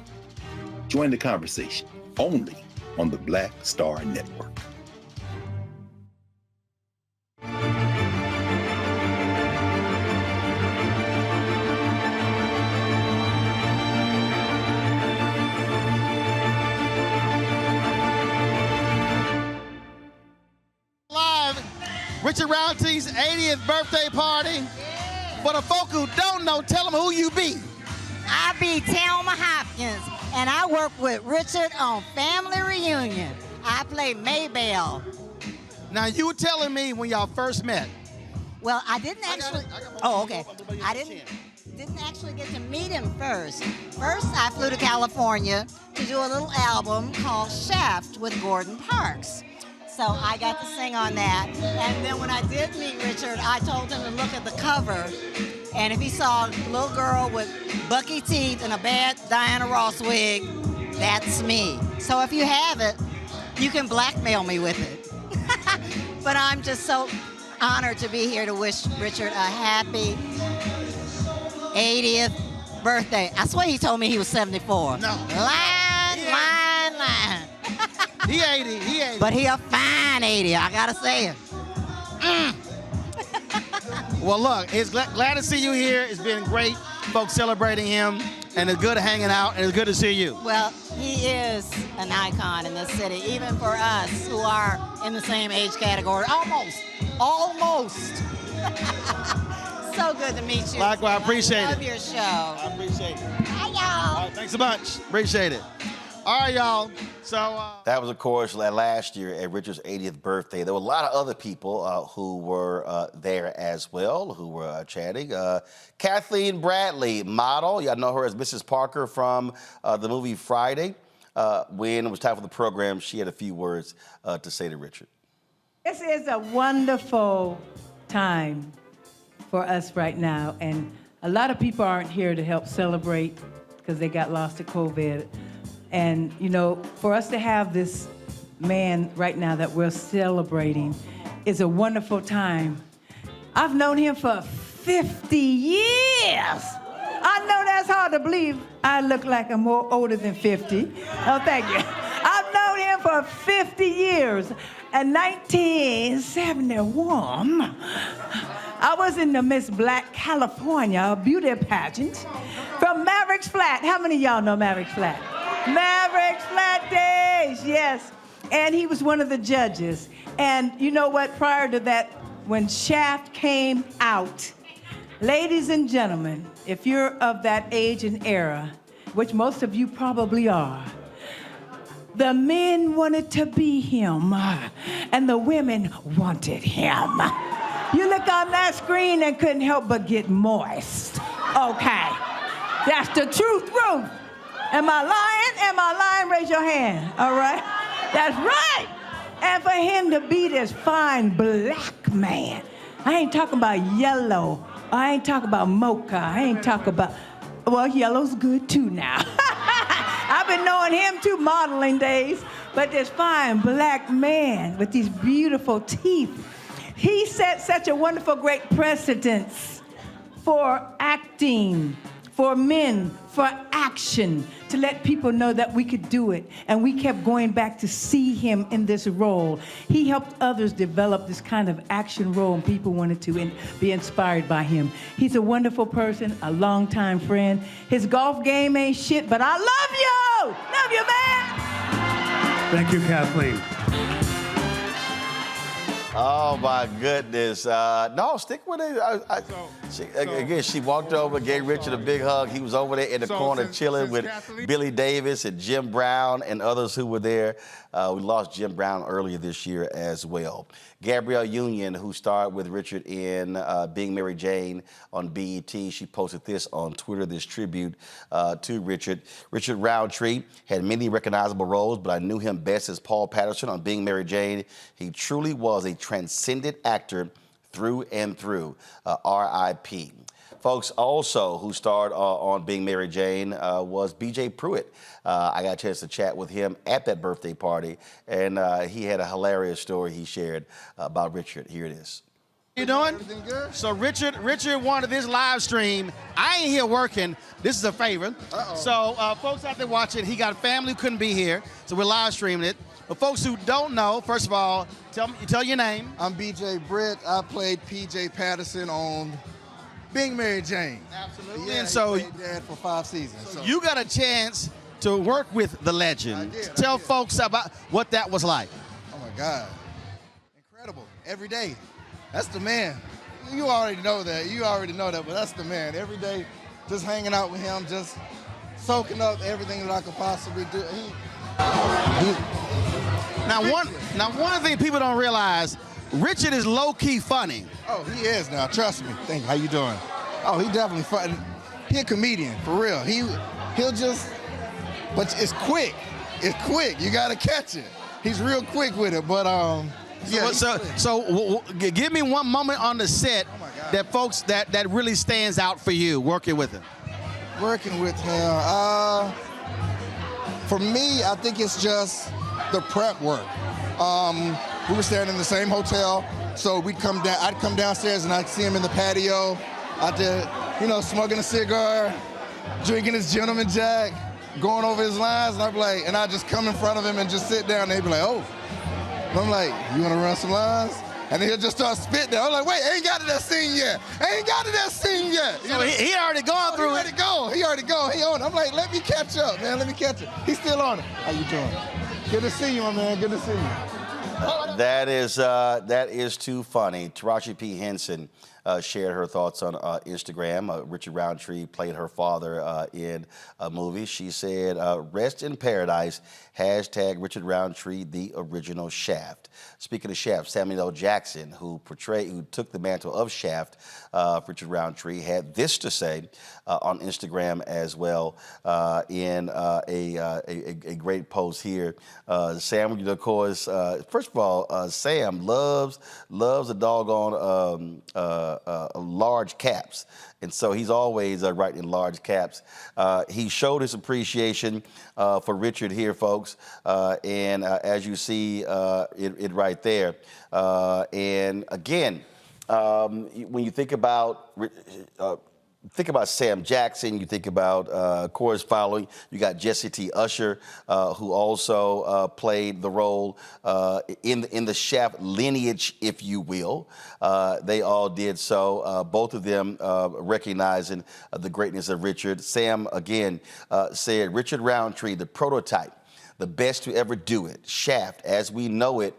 Join the conversation only on the Black Star Network. Richard Roundtree's 80th birthday party. For the folk who don't know, tell them who you be. I be Thelma Hopkins, and I work with Richard on Family Reunion. I play Maybelle. Now, you were telling me when y'all first met. Well, I didn't actually. Oh, okay. I didn't actually get to meet him first. First, I flew to California to do a little album called Shaft with Gordon Parks. So I got to sing on that. And then when I did meet Richard, I told him to look at the cover. And if he saw a little girl with bucky teeth and a bad Diana Ross wig, that's me. So if you have it, you can blackmail me with it. But I'm just so honored to be here to wish Richard a happy 80th birthday. I swear he told me he was 74. No. Line. He 80. But he a fine 80, I gotta say it. Well, look, it's glad to see you here. It's been great, folks celebrating him, and it's good hanging out, and it's good to see you. Well, he is an icon in this city, even for us who are in the same age category. Almost. So good to meet you. Likewise, I appreciate it. I love your show. I appreciate it. Hi, y'all. All right, thanks a bunch. Appreciate it. All right, y'all. So that was, of course, last year at Richard's 80th birthday. There were a lot of other people who were there as well, who were chatting. Kathleen Bradley, model. Y'all know her as Mrs. Parker from the movie Friday. When it was time for the program, she had a few words to say to Richard. This is a wonderful time for us right now, and a lot of people aren't here to help celebrate because they got lost to COVID. And, you know, for us to have this man right now that we're celebrating is a wonderful time. I've known him for 50 years. I know that's hard to believe. I look like I'm more older than 50. Oh, thank you. I've known him for 50 years. In 1971, I was in the Miss Black California beauty pageant from Mavericks Flat. How many of y'all know Mavericks Flat? Mavericks Flat Days, yes. And he was one of the judges. And you know what? Prior to that, when Shaft came out, ladies and gentlemen, if you're of that age and era, which most of you probably are, the men wanted to be him, and the women wanted him. You look on that screen and couldn't help but get moist. Okay, that's the truth. Am I lying? Am I lying? Raise your hand, all right? That's right. And for him to be this fine black man, I ain't talking about yellow, I ain't talking about mocha, I ain't talking about Well, yellow's good too now. I've been knowing him too, modeling days. But this fine black man with these beautiful teeth, he set such a wonderful, great precedence for acting, for men, for action, to let people know that we could do it. And we kept going back to see him in this role. He helped others develop this kind of action role, and people wanted to be inspired by him. He's a wonderful person, a longtime friend. His golf game ain't shit, but I love you! Love you, man! Thank you, Kathleen. Oh my goodness! No, stick with it. She walked over, gave Richard a big hug. He was over there in the corner chilling with Billy Davis and Jim Brown and others who were there. We lost Jim Brown earlier this year as well. Gabrielle Union, who starred with Richard in Being Mary Jane on BET, she posted this on Twitter, this tribute to Richard. Richard Roundtree had many recognizable roles, but I knew him best as Paul Patterson on Being Mary Jane. He truly was a transcendent actor through and through. R.I.P. Folks, also who starred on Being Mary Jane was B.J. Pruitt. I got a chance to chat with him at that birthday party, and he had a hilarious story he shared about Richard. Here it is. You doing? So Richard wanted this live stream. I ain't here working. This is a favor. So folks out there watching, he got a family who couldn't be here, so we're live streaming it. But folks who don't know, first of all, tell your name. I'm B.J. Britt. I played P.J. Patterson on Being Mary Jane. Absolutely. Yeah, And so he played Dad for 5 seasons. So you got a chance to work with the legend. Tell folks about what that was like. Oh my God, incredible! Every day, that's the man. You already know that. But that's the man. Every day, just hanging out with him, just soaking up everything that I could possibly do. Now one thing people don't realize, Richard is low-key funny. Oh, he is now. Trust me. Thank you. How you doing? Oh, he definitely funny. He a comedian for real. He'll just, but it's quick. It's quick. You gotta catch it. He's real quick with it. But yeah. So give me one moment on the set that folks that really stands out for you working with him. Working with him. For me, I think it's just the prep work. We were staying in the same hotel, so I'd come downstairs and I'd see him in the patio. Out there, smoking a cigar, drinking his gentleman jack, going over his lines, and I'd be like, and I'd just come in front of him and just sit down, and they'd be like, oh. And I'm like, you wanna run some lines? And then he'll just start spitting. I'm like, wait, I ain't got to that scene yet. So he already gone through it. He already go. He on it. I'm like, let me catch up, man. Let me catch up. He's still on it. How you doing? Good to see you, my man. Good to see you. That is too funny. Taraji P. Henson shared her thoughts on Instagram. Richard Roundtree played her father in a movie. She said, rest in paradise, hashtag Richard Roundtree, the original Shaft. Speaking of Shaft, Samuel L. Jackson, who took the mantle of Shaft, Richard Roundtree, had this to say on Instagram as well in a great post here. Sam, of course, first of all, Sam loves a doggone large caps. And so he's always writing in large caps. He showed his appreciation for Richard here, folks. And as you see it right there. And again, when you think about Sam Jackson, you think about, of course, following, you got Jesse T. Usher, who also played the role in the Shaft lineage, if you will. They all did so, both of them recognizing the greatness of Richard. Sam, again, said, Richard Roundtree, the prototype, the best to ever do it. Shaft, as we know it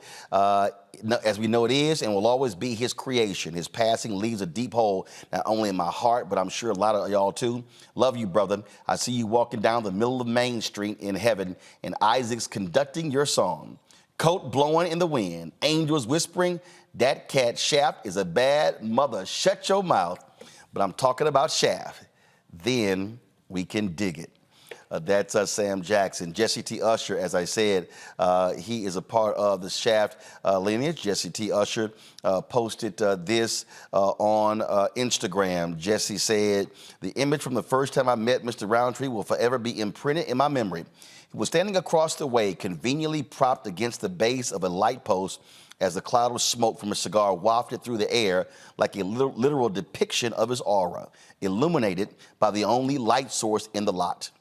is and will always be his creation. His passing leaves a deep hole, not only in my heart, but I'm sure a lot of y'all too. Love you, brother. I see you walking down the middle of Main Street in heaven, and Isaac's conducting your song. Coat blowing in the wind, angels whispering, that cat Shaft is a bad mother. Shut your mouth. But I'm talking about Shaft. Then we can dig it. That's Sam Jackson. Jesse T. Usher, as I said, he is a part of the Shaft lineage. Jesse T. Usher posted this on Instagram. Jesse said, "The image from the first time I met Mr. Roundtree will forever be imprinted in my memory. He was standing across the way, conveniently propped against the base of a light post as the cloud of smoke from a cigar wafted through the air like a literal depiction of his aura, illuminated by the only light source in the lot,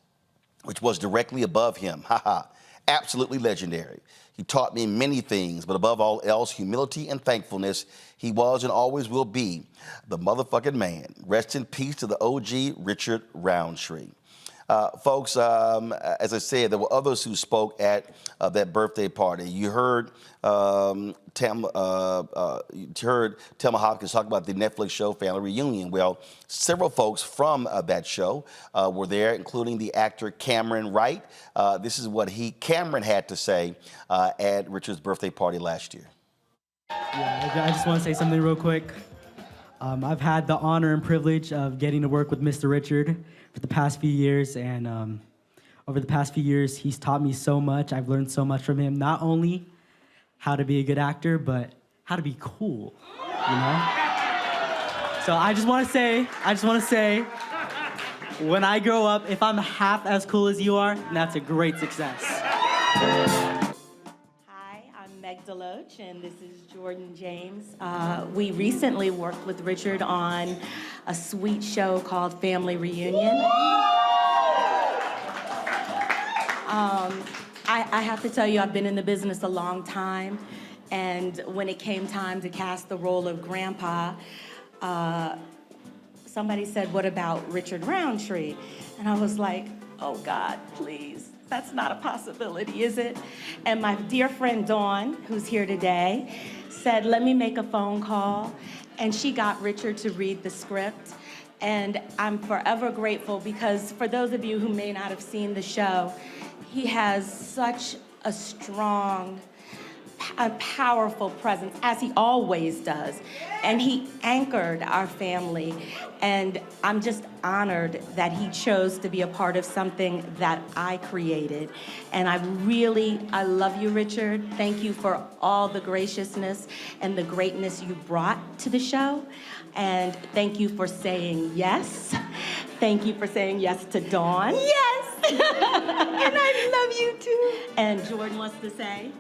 which was directly above him. Haha, absolutely legendary. He taught me many things, but above all else, humility and thankfulness. He was and always will be the motherfucking man. Rest in peace to the OG Richard Roundtree." Folks, as I said, there were others who spoke at that birthday party. You heard Thelma Hopkins talk about the Netflix show Family Reunion. Well, several folks from that show were there, including the actor Cameron Wright. This is what Cameron had to say at Richard's birthday party last year. Yeah, I just want to say something real quick. I've had the honor and privilege of getting to work with Mr. Richard for the past few years, and over the past few years, he's taught me so much. I've learned so much from him, not only how to be a good actor, but how to be cool, you know? So I just want to say, when I grow up, if I'm half as cool as you are, that's a great success. I'm Meg Deloach, and this is Jordan James. We recently worked with Richard on a sweet show called Family Reunion. I have to tell you, I've been in the business a long time, and when it came time to cast the role of Grandpa, somebody said, "What about Richard Roundtree?" And I was like, "Oh God, please. That's not a possibility, is it?" And my dear friend Dawn, who's here today, said, "Let me make a phone call." And she got Richard to read the script. And I'm forever grateful because for those of you who may not have seen the show, he has such a strong, a powerful presence, as he always does. And he anchored our family. And I'm just honored that he chose to be a part of something that I created. And I love you, Richard. Thank you for all the graciousness and the greatness you brought to the show. And thank you for saying yes. Thank you for saying yes to Dawn. Yes! And I love you too. And Jordan wants to say,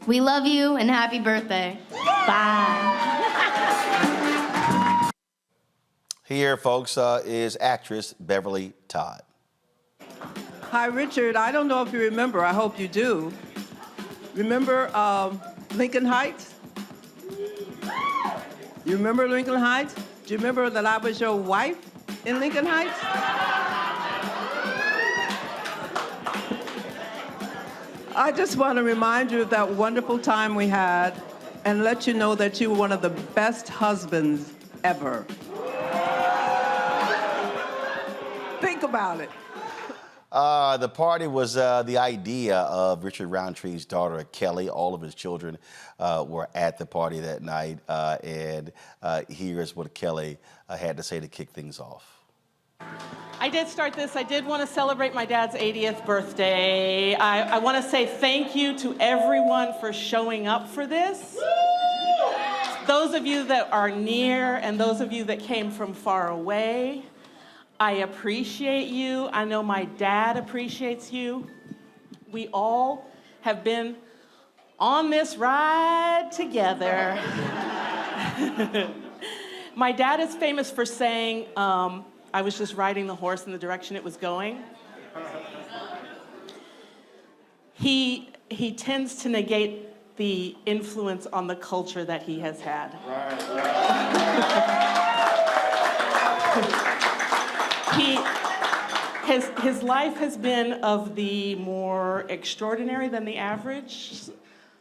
"We love you and happy birthday." Bye. Here, folks, is actress Beverly Todd. Hi, Richard. I don't know if you remember. I hope you do. Remember Lincoln Heights? You remember Lincoln Heights? Do you remember that I was your wife in Lincoln Heights? I just want to remind you of that wonderful time we had and let you know that you were one of the best husbands ever. Think about it. The party was the idea of Richard Roundtree's daughter, Kelly. All of his children were at the party that night. And here's what Kelly had to say to kick things off. I did start this. I did want to celebrate my dad's 80th birthday. I want to say thank you to everyone for showing up for this. Those of you that are near and those of you that came from far away, I appreciate you. I know my dad appreciates you. We all have been on this ride together. My dad is famous for saying, I was just riding the horse in the direction it was going. He tends to negate the influence on the culture that he has had. His life has been of the more extraordinary than the average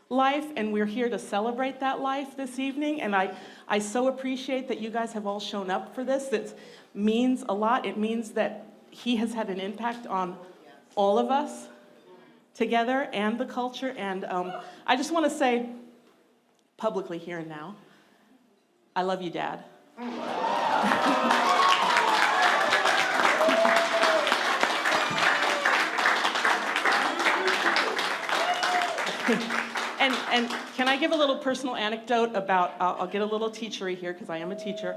life, and we're here to celebrate that life this evening. And I so appreciate that you guys have all shown up for this. It means a lot. It means that he has had an impact on all of us together and the culture. And I just want to say publicly here and now, I love you, Dad. And can I give a little personal anecdote about, I'll get a little teachery here because I am a teacher.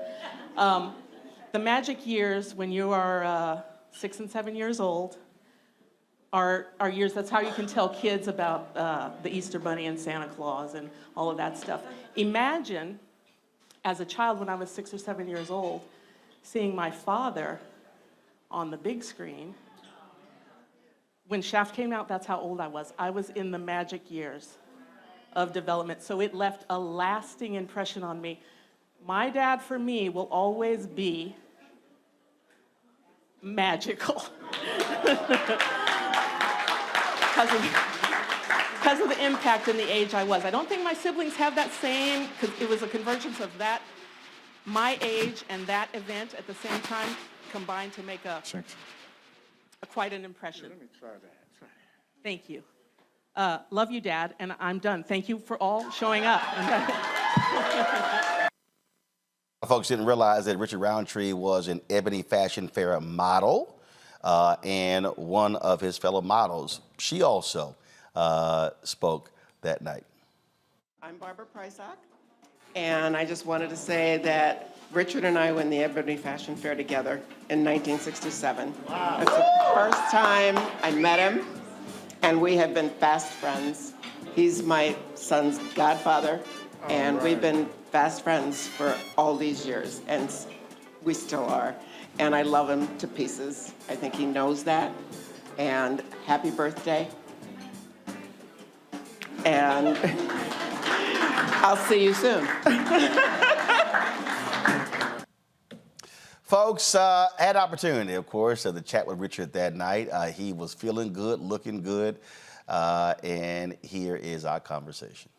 The magic years when you are 6 and 7 years old are years, that's how you can tell kids about the Easter Bunny and Santa Claus and all of that stuff. Imagine, as a child when I was 6 or 7 years old, seeing my father on the big screen. When Shaft came out, that's how old I was. I was in the magic years of development, so it left a lasting impression on me. My dad, for me, will always be magical. Because of the impact and the age I was. I don't think my siblings have that same, because it was a convergence of that, my age and that event at the same time combined to make quite an impression. Let me try that. Thank you. Love you, Dad, and I'm done. Thank you for all showing up. Folks didn't realize that Richard Roundtree was an Ebony Fashion Fair model, and one of his fellow models, she also spoke that night. I'm Barbara Prysock, and I just wanted to say that Richard and I were in the Ebony Fashion Fair together in 1967. Wow. It's the first time I met him, and we have been fast friends. He's my son's godfather, and we've been fast friends for all these years, and we still are. And I love him to pieces. I think he knows that. And happy birthday. And I'll see you soon. Folks, had opportunity, of course, to chat with Richard that night. He was feeling good, looking good, and here is our conversation.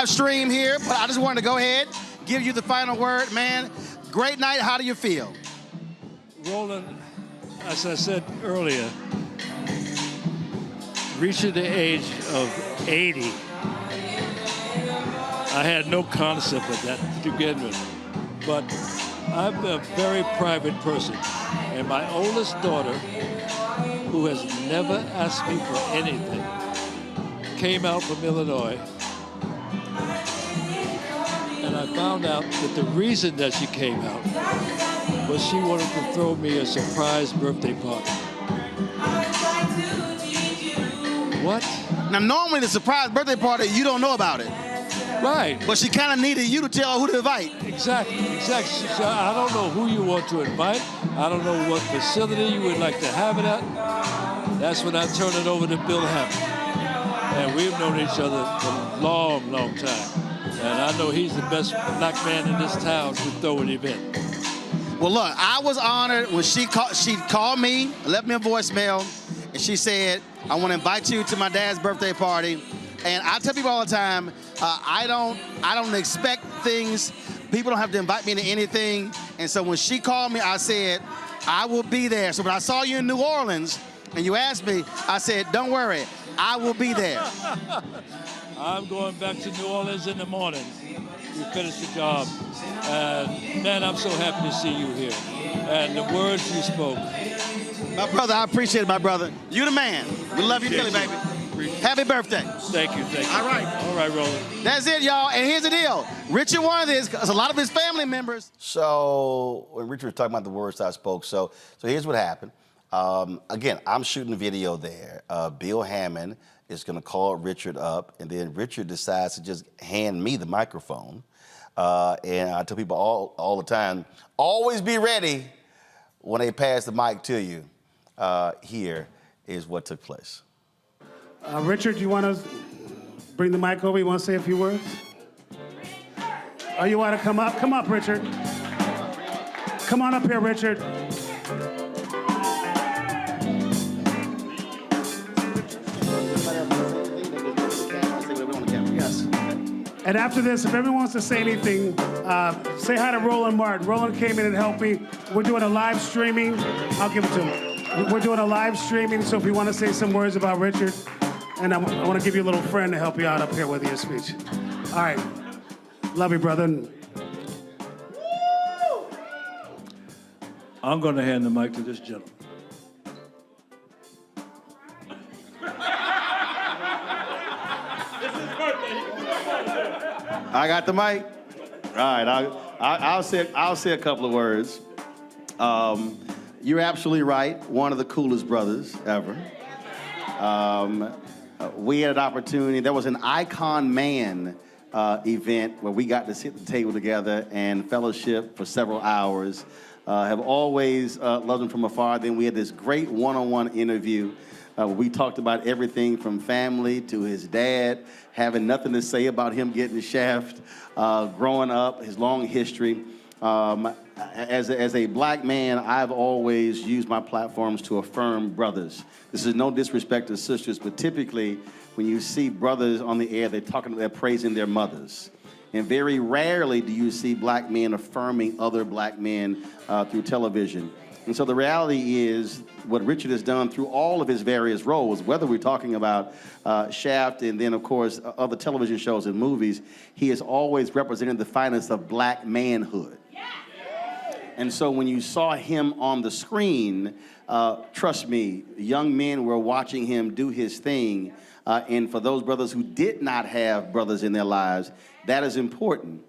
Stream here, but I just wanted to go ahead, give you the final word, man. Great night. How do you feel? Roland, as I said earlier, reaching the age of 80, I had no concept of that to begin with. But I'm a very private person, and my oldest daughter, who has never asked me for anything, came out from Illinois. And I found out that the reason that she came out was she wanted to throw me a surprise birthday party. What? Now, normally the surprise birthday party, you don't know about it. Right. But she kind of needed you to tell her who to invite. Exactly. She said, I don't know who you want to invite. I don't know what facility you would like to have it at. That's when I turned it over to Bill Hammond. And we've known each other for a long, long time. And I know he's the best black man in this town to throw an event. Well, look, I was honored when she called me, left me a voicemail, and she said, I want to invite you to my dad's birthday party. And I tell people all the time, I don't expect things. People don't have to invite me to anything. And so when she called me, I said, I will be there. So when I saw you in New Orleans and you asked me, I said, don't worry, I will be there. I'm going back to New Orleans in the morning. We finish the job. And man, I'm so happy to see you here. And the words you spoke. My brother, I appreciate it, my brother. You the man. We love you, Philly, baby. Happy birthday. Thank you. All right. All right, Roland. That's it, y'all. And here's the deal. Richard wanted this because a lot of his family members. So when Richard was talking about the words I spoke, so here's what happened. Again, I'm shooting a video there. Bill Hammond is going to call Richard up, and then Richard decides to just hand me the microphone. And I tell people all the time, always be ready when they pass the mic to you. Here is what took place. Richard, you want to bring the mic over? You want to say a few words? Oh, you want to come up? Come up, Richard. Come on up here, Richard. Yes. And after this, if everyone wants to say anything, say hi to Roland Martin. Roland came in and helped me. We're doing a live streaming. I'll give it to him. We're doing a live streaming, so if you want to say some words about Richard, and I want to give you a little friend to help you out up here with your speech. All right. Love you, brother. I'm going to hand the mic to this gentleman. It's his birthday. I got the mic. All right, I'll say a couple of words. You're absolutely right. One of the coolest brothers ever. We had an opportunity. There was an Icon Man event where we got to sit at the table together and fellowship for several hours. Have always loved him from afar. Then we had this great one-on-one interview. We talked about everything from family to his dad, having nothing to say about him getting shaft, growing up, his long history. As a black man, I've always used my platforms to affirm brothers. This is no disrespect to sisters, but typically when you see brothers on the air, they're praising their mothers. And very rarely do you see black men affirming other black men through television. And so the reality is what Richard has done through all of his various roles, whether we're talking about Shaft and then, of course, other television shows and movies, he has always represented the finest of black manhood. And so when you saw him on the screen, trust me, young men were watching him do his thing. And for those brothers who did not have brothers in their lives, that is important.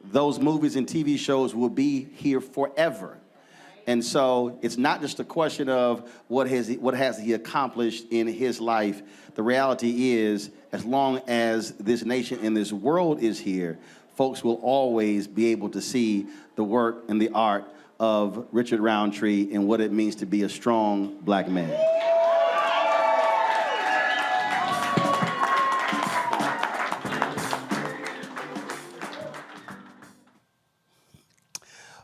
Those movies and TV shows will be here forever. And so it's not just a question of what has he accomplished in his life. The reality is, as long as this nation and this world is here, folks will always be able to see the work and the art of Richard Roundtree and what it means to be a strong black man.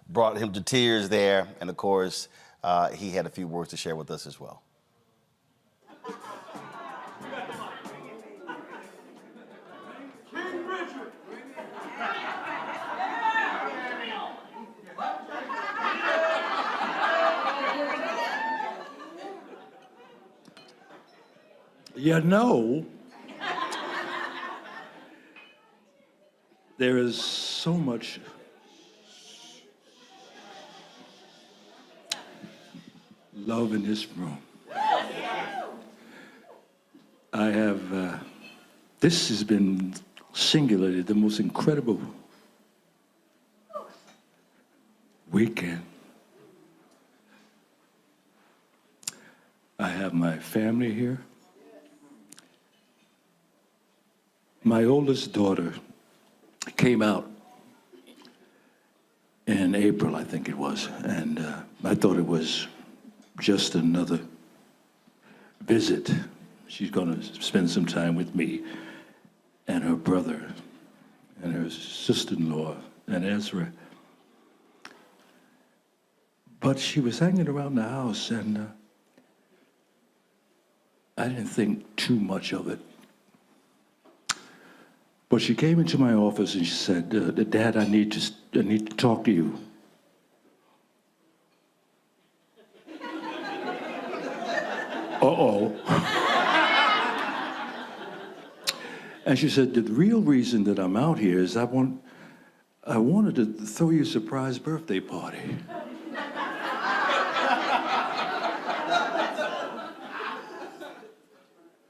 Brought him to tears there, and of course, he had a few words to share with us as well. You know, there is so much love in this room. I have, this has been singularly the most incredible weekend. I have my family here. My oldest daughter came out in April, I think it was, and I thought it was just another visit. She's going to spend some time with me and her brother and her sister-in-law and Ezra. But she was hanging around the house, and I didn't think too much of it. But she came into my office and she said, "Dad, I need to talk to you." Uh-oh. And she said, "The real reason that I'm out here is I wanted to throw you a surprise birthday party."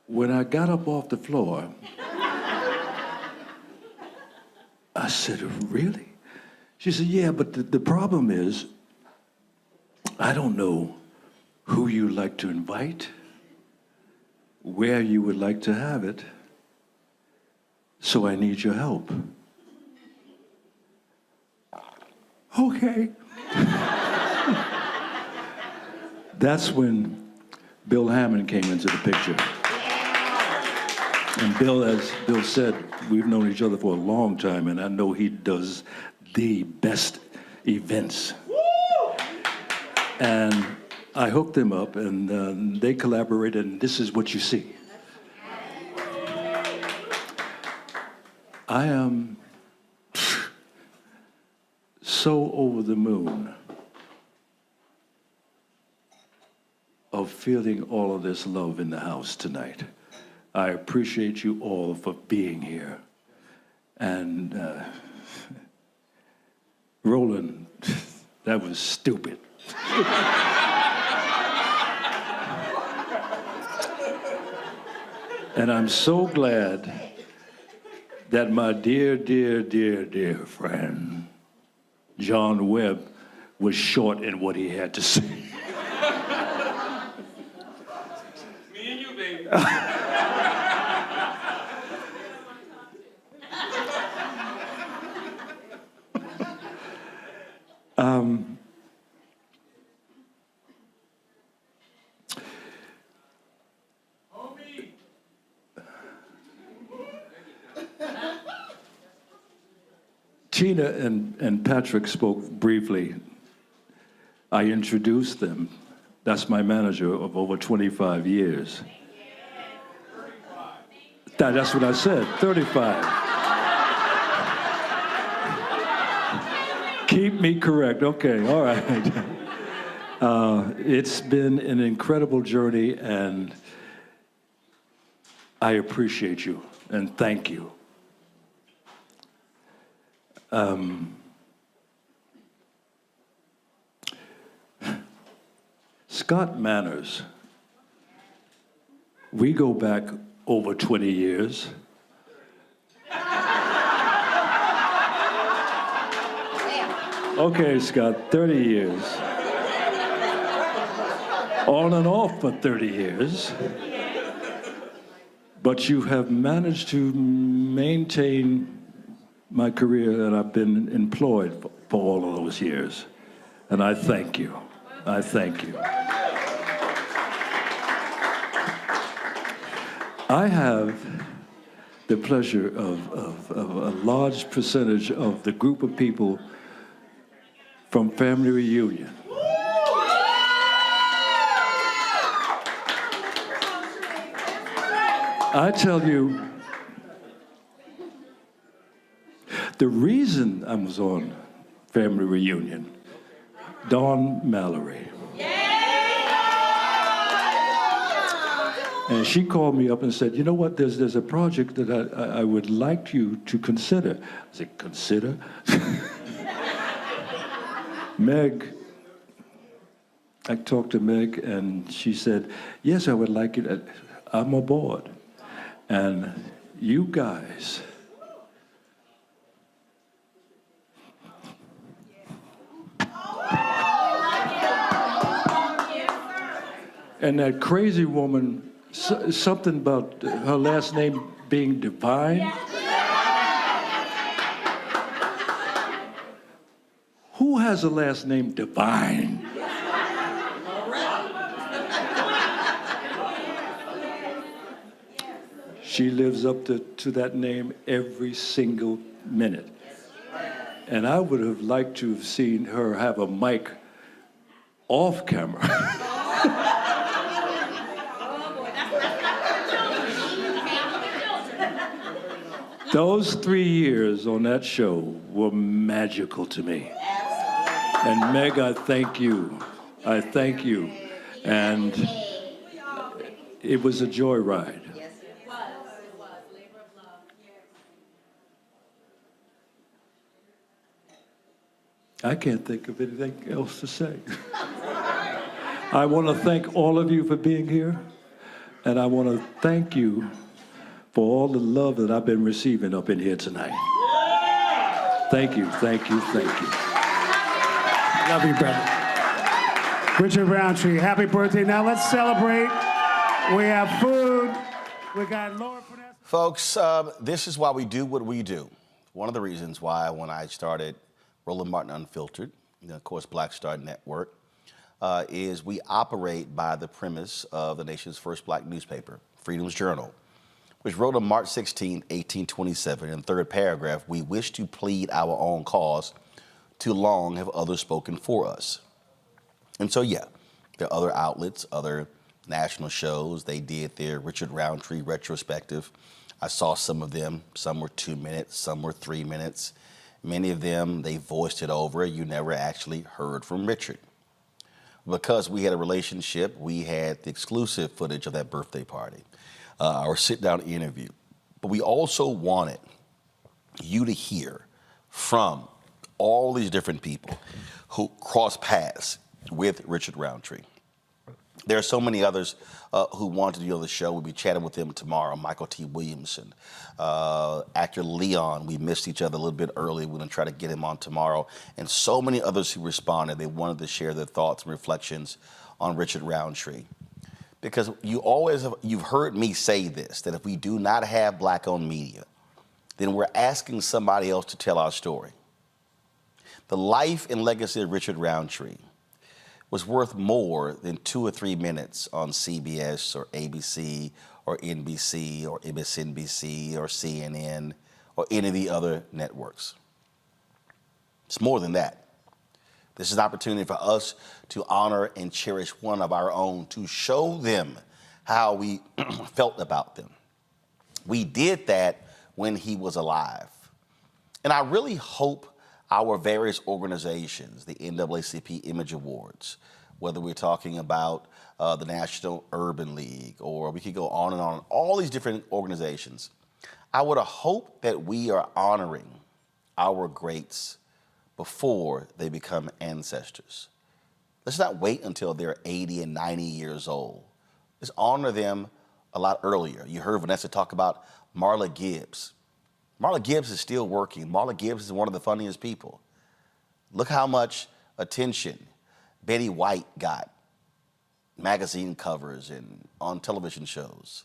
When I got up off the floor, I said, "Really?" She said, "Yeah, but the problem is, I don't know who you'd like to invite, where you would like to have it, so I need your help." Okay. That's when Bill Hammond came into the picture. And Bill, as Bill said, we've known each other for a long time, and I know he does the best events. And I hooked them up, and they collaborated, and this is what you see. I am so over the moon of feeling all of this love in the house tonight. I appreciate you all for being here. And Roland, that was stupid. And I'm so glad that my dear, dear, dear, dear friend, John Webb, was short in what he had to say. Me and you, baby. Tina and Patrick spoke briefly. I introduced them. That's my manager of over 25 years. That's what I said, 35. Keep me correct. Okay, all right. It's been an incredible journey, and I appreciate you, and thank you. Scott Manners, we go back over 20 years. Okay, Scott, 30 years. On and off for 30 years. But you have managed to maintain my career that I've been employed for all of those years. And I thank you. I thank you. I have the pleasure of a large percentage of the group of people from Family Reunion. I tell you, the reason I was on Family Reunion, Dawn Mallory. And she called me up and said, you know what, there's a project that I would like you to consider. I said, consider? Meg, I talked to Meg, and she said, yes, I would like it. I'm aboard. And you guys, and that crazy woman, something about her last name being Divine. Who has a last name Divine? She lives up to that name every single minute. And I would have liked to have seen her have a mic off camera. Those 3 years on that show were magical to me. And Meg, I thank you. I thank you. And it was a joyride. I can't think of anything else to say. I want to thank all of you for being here, and I want to thank you for all the love that I've been receiving up in here tonight. Thank you, thank you, thank you. Love you, brother. Richard Roundtree, happy birthday. Now let's celebrate. We have food. We got Laura Finesse. Folks, this is why we do what we do. One of the reasons why when I started Roland Martin Unfiltered, of course, Black Star Network, is we operate by the premise of the nation's first black newspaper, Freedom's Journal, which wrote on March 16, 1827, in the third paragraph, we wish to plead our own cause, too long have others spoken for us. And so, yeah, there are other outlets, other national shows. They did their Richard Roundtree retrospective. I saw some of them. Some were 2 minutes, some were 3 minutes. Many of them, they voiced it over. You never actually heard from Richard. Because we had a relationship, we had the exclusive footage of that birthday party, our sit-down interview. But we also wanted you to hear from all these different people who crossed paths with Richard Roundtree. There are so many others who want to be on the show. We'll be chatting with them tomorrow. Michael T. Williamson, actor Leon. We missed each other a little bit early. We're going to try to get him on tomorrow. And so many others who responded. They wanted to share their thoughts and reflections on Richard Roundtree. Because you've heard me say this, that if we do not have Black-owned media, then we're asking somebody else to tell our story. The life and legacy of Richard Roundtree was worth more than 2 or 3 minutes on CBS or ABC or NBC or MSNBC or CNN or any of the other networks. It's more than that. This is an opportunity for us to honor and cherish one of our own, to show them how we felt about them. We did that when he was alive. And I really hope our various organizations, the NAACP Image Awards, whether we're talking about the National Urban League, or we could go on and on, all these different organizations, I would hope that we are honoring our greats before they become ancestors. Let's not wait until they're 80 and 90 years old. Let's honor them a lot earlier. You heard Vanessa talk about Marla Gibbs. Marla Gibbs is still working. Marla Gibbs is one of the funniest people. Look how much attention Betty White got, magazine covers and on television shows.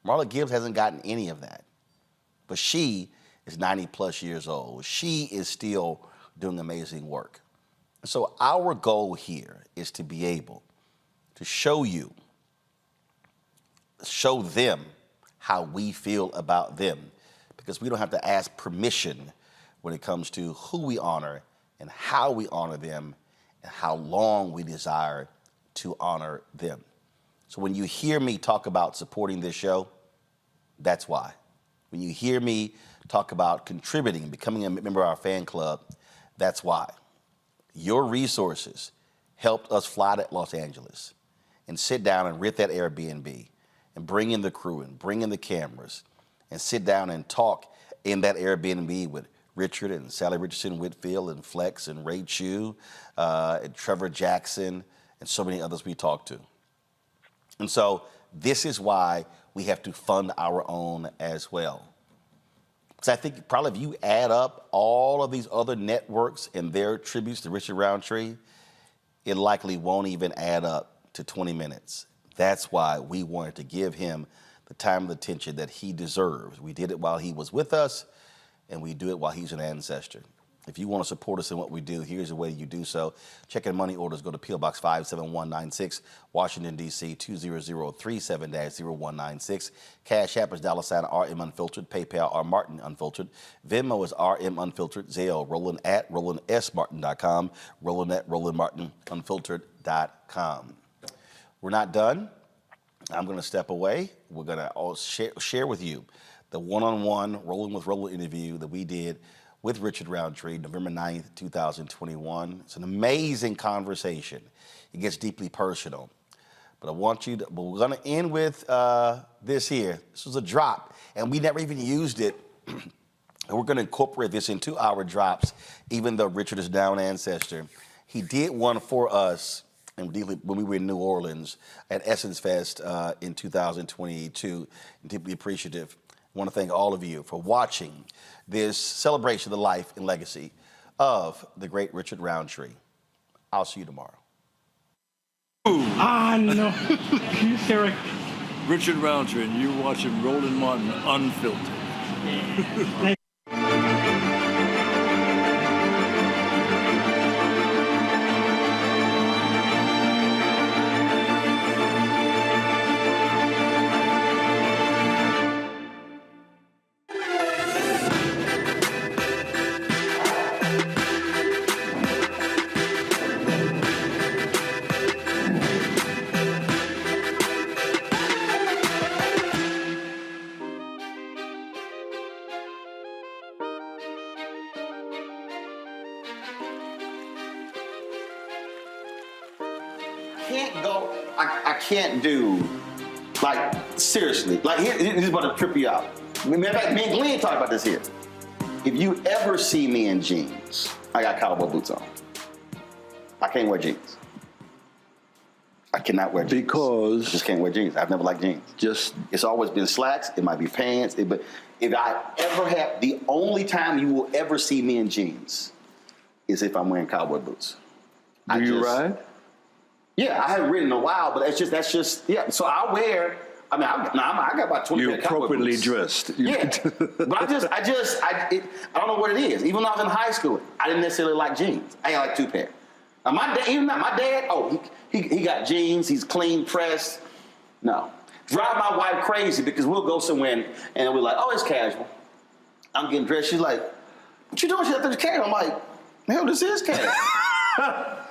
Marla Gibbs hasn't gotten any of that. But she is 90 plus years old. She is still doing amazing work. So our goal here is to be able to show them how we feel about them, because we don't have to ask permission when it comes to who we honor and how we honor them and how long we desire to honor them. So when you hear me talk about supporting this show, that's why. When you hear me talk about contributing, becoming a member of our fan club, that's why. Your resources helped us fly to Los Angeles and sit down and rent that Airbnb and bring in the crew and bring in the cameras and sit down and talk in that Airbnb with Richard and Sally Richardson Whitfield and Flex and Ray Chu and Trevor Jackson and so many others we talked to. And so this is why we have to fund our own as well. Because I think probably if you add up all of these other networks and their tributes to Richard Roundtree, it likely won't even add up to 20 minutes. That's why we wanted to give him the time and attention that he deserves. We did it while he was with us, and we do it while he's an ancestor. If you want to support us in what we do, here's the way you do so. Check in money orders. Go to P.O. Box 57196, Washington, D.C. 20037-0196. Cash App is $RM Unfiltered. PayPal, R Martin Unfiltered. Venmo is RM Unfiltered. Zelle, Roland at RolandSMartin.com. Roland at RolandMartinUnfiltered.com. We're not done. I'm going to step away. We're going to share with you the one-on-one Rolling with Roland interview that we did with Richard Roundtree, November 9th, 2021. It's an amazing conversation. It gets deeply personal. But we're going to end with this here. This was a drop, and we never even used it. And we're going to incorporate this into our drops, even though Richard is now an ancestor. He did one for us and when we were in New Orleans at Essence Fest in 2022. Deeply appreciative. I want to thank all of you for watching this celebration of the life and legacy of the great Richard Roundtree. I'll see you tomorrow. No. Eric. Richard Roundtree, and you're watching Roland Martin Unfiltered. I can't do, like, seriously. Like, here's about to trip you out. Matter of fact, me and Glenn talked about this here. If you ever see me in jeans, I got cowboy boots on. I can't wear jeans. I cannot wear jeans. Because? I just can't wear jeans. I've never liked jeans. It's always been slacks. It might be pants. But if I ever have, the only time you will ever see me in jeans is if I'm wearing cowboy boots. Do you ride? Yeah, I haven't ridden in a while, but that's just, yeah. So I wear, I got about 20 You're pair of cowboy appropriately boots. dressed. Yeah, but I don't know what it is. Even when I was in high school, I didn't necessarily like jeans. I got like 2 pair. Now my dad, he got jeans. He's clean pressed. No, drive my wife crazy because we'll go somewhere and we're like, oh, it's casual. I'm getting dressed. She's like, what you doing? She's like, it's casual. I'm like, hell, this is casual.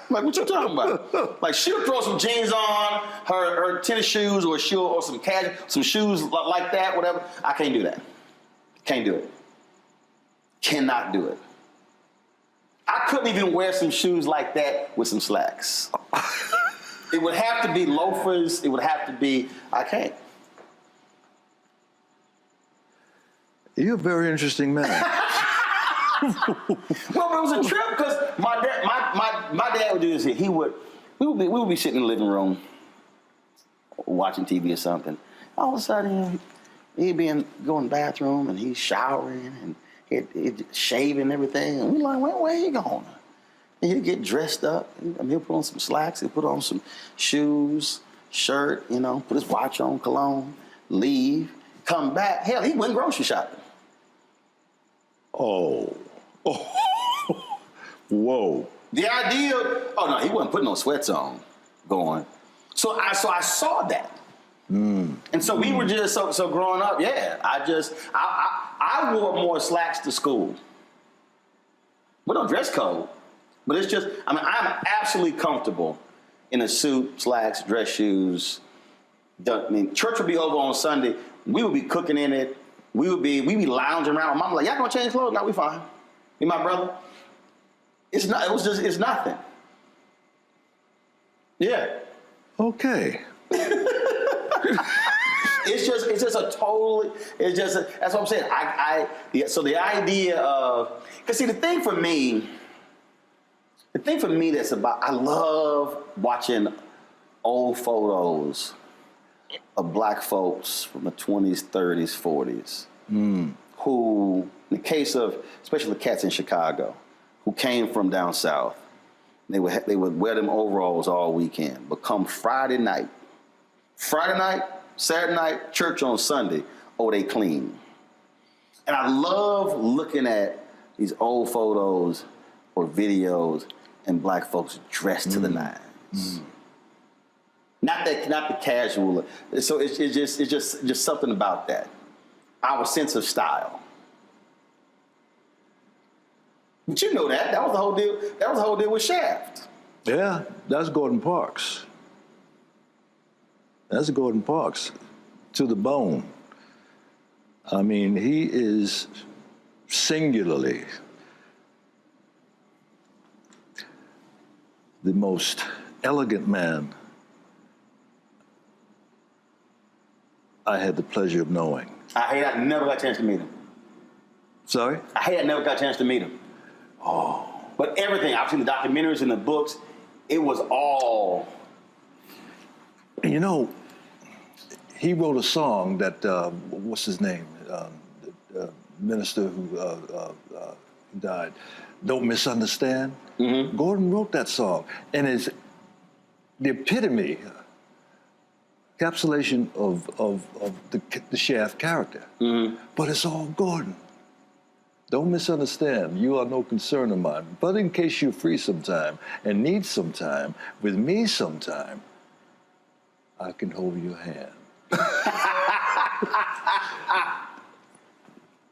Like, what you talking about? Like, she'll throw some jeans on, her tennis shoes, or some shoes like that, whatever. I can't do that. Can't do it. Cannot do it. I couldn't even wear some shoes like that with some slacks. It would have to be loafers. It would have to be, I can't. You're a very interesting man. Well, it was a trip because my dad would do this here. We would be sitting in the living room watching TV or something. All of a sudden, he'd be going to the bathroom and he's showering and he'd shaving and everything. And we're like, where he going? And he'd get dressed up. And he'll put on some slacks. He'll put on some shoes, shirt, put his watch on, cologne, leave, come back. Hell, he went grocery shopping. Oh. Whoa. The idea, no, he wasn't putting no sweats on going. So I saw that. And so we were just, so growing up, yeah, I wore more slacks to school. We don't dress code, but it's just, I'm absolutely comfortable in a suit, slacks, dress shoes. Church would be over on Sunday. We would be cooking in it. We'd be lounging around. Mama like, y'all gonna change clothes? No, we fine. Me and my brother. It's nothing. Yeah. Okay. That's what I'm saying. So the idea of, because see, the thing for me that's about, I love watching old photos of black folks from the 20s, 30s, 40s, who, in the case of, especially the cats in Chicago, who came from down south, they would wear them overalls all weekend, but come Friday night, Saturday night, church on Sunday, they clean. And I love looking at these old photos or videos and black folks dressed to the nines. Not the casual. So it's just something about that. Our sense of style. But you know that was the whole deal. That was the whole deal with Shaft. Yeah, that's Gordon Parks. That's Gordon Parks, to the bone. I mean, he is singularly the most elegant man I had the pleasure of knowing. I never got a chance to meet him. Sorry? I never got a chance to meet him. Oh. But everything, I've seen the documentaries and the books, it was all. You know, he wrote a song that, what's his name? The minister who died, Don't Misunderstand. Mm-hmm. Gordon wrote that song. And it's the epitome, encapsulation of the Shaft character. Mm-hmm. But it's all Gordon. Don't misunderstand, you are no concern of mine. But in case you're free sometime and need some time, with me sometime, I can hold your hand.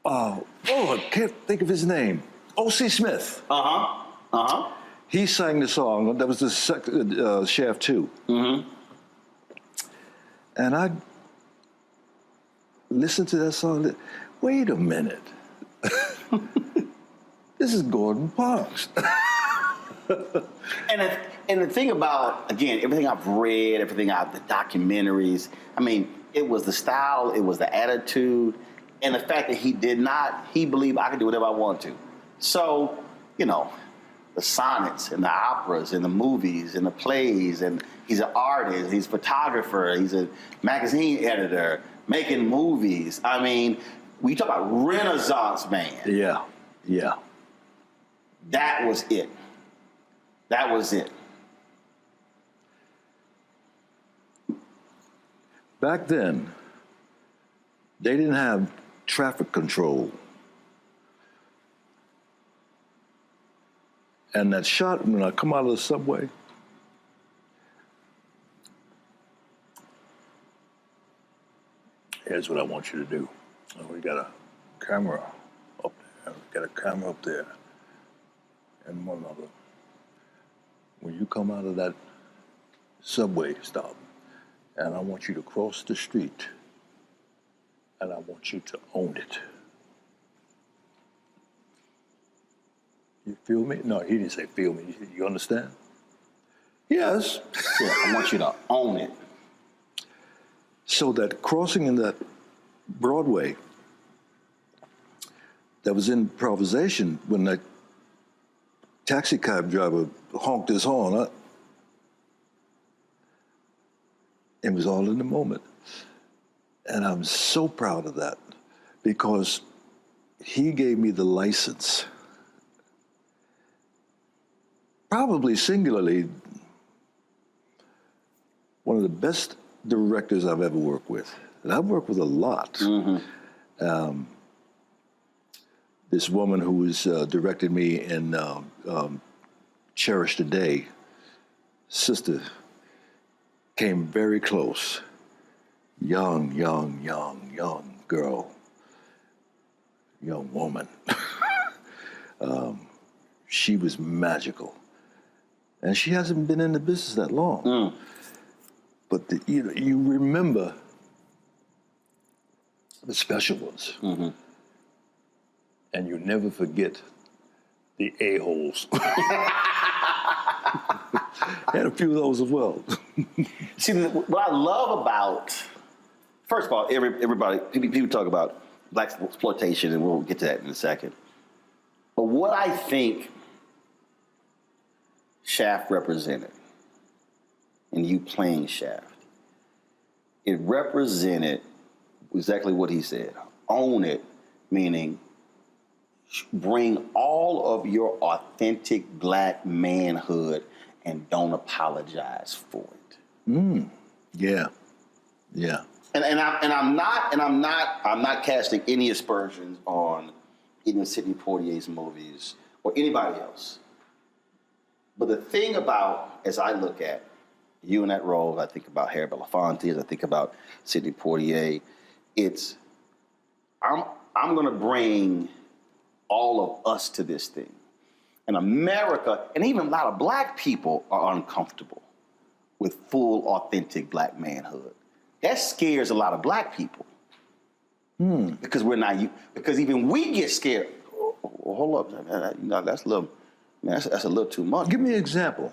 I can't think of his name. O.C. Smith. He sang the song, that was the Shaft 2. Mm-hmm. And I listened to that song, wait a minute. This is Gordon Parks. And the thing about, again, everything I've read, the documentaries, I mean, it was the style, it was the attitude, and the fact that he believed I could do whatever I want to. So, the sonnets and the operas and the movies and the plays and He's an artist, he's a photographer, he's a magazine editor, making movies. I mean, we talk about Renaissance man. Yeah, yeah. That was it. That was it. Back then, they didn't have traffic control. And that shot, when I come out of the subway, here's what I want you to do. We got a camera up there. We got a camera up there. And one other. When you come out of that subway stop, and I want you to cross the street, and I want you to own it. You feel me? No, he didn't say feel me. You understand? Yes. Yeah, I want you to own it. So that crossing in that Broadway, that was improvisation when that taxi cab driver honked his horn. It was all in the moment. And I'm so proud of that because he gave me the license. Probably singularly, one of the best directors I've ever worked with. And I've worked with a lot. This woman who has directed me in Cherish the Day, sister, came very close. Young girl, young woman. She was magical. And she hasn't been in the business that long. But you remember the special ones. And you never forget the a-holes. Had a few of those as well. See, what I love about, first of all, everybody, people talk about black exploitation, and we'll get to that in a second. But what I think Shaft represented, and you playing Shaft, it represented exactly what he said. Own it, meaning bring all of your authentic black manhood and don't apologize for it. Yeah. And I'm not casting any aspersions on even Sidney Poitier's movies or anybody else. But the thing about, as I look at you in that role, I think about Harry Belafonte, as I think about Sidney Poitier, it's I'm gonna bring all of us to this thing. And America, and even a lot of black people are uncomfortable with full, authentic black manhood. That scares a lot of black people. Because we're not, because even we get scared. Oh, hold up, man, that's a little, man, that's a little too much. Give me an example.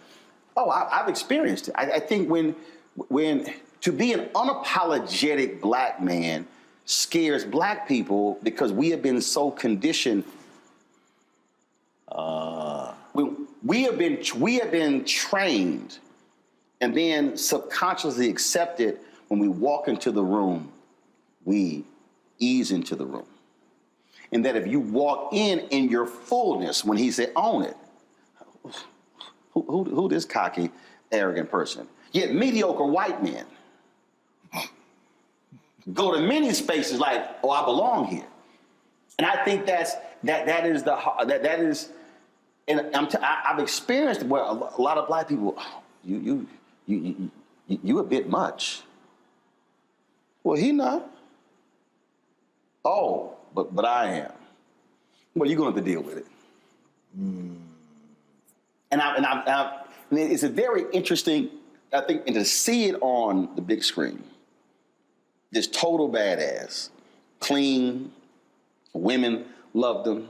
Oh, I've experienced it. I think when to be an unapologetic black man scares black people because we have been so conditioned. We have been trained and then subconsciously accepted when we walk into the room, we ease into the room. And that if you walk in your fullness, when he said, own it, who this cocky, arrogant person? Yet mediocre white men go to many spaces like, oh, I belong here. And I think that is, and I've experienced where a lot of black people, oh, you a bit much. Well, he not. Oh, but I am. Well, you're going to have to deal with it. And it's a very interesting, I think, and to see it on the big screen, this total badass, clean, women loved him,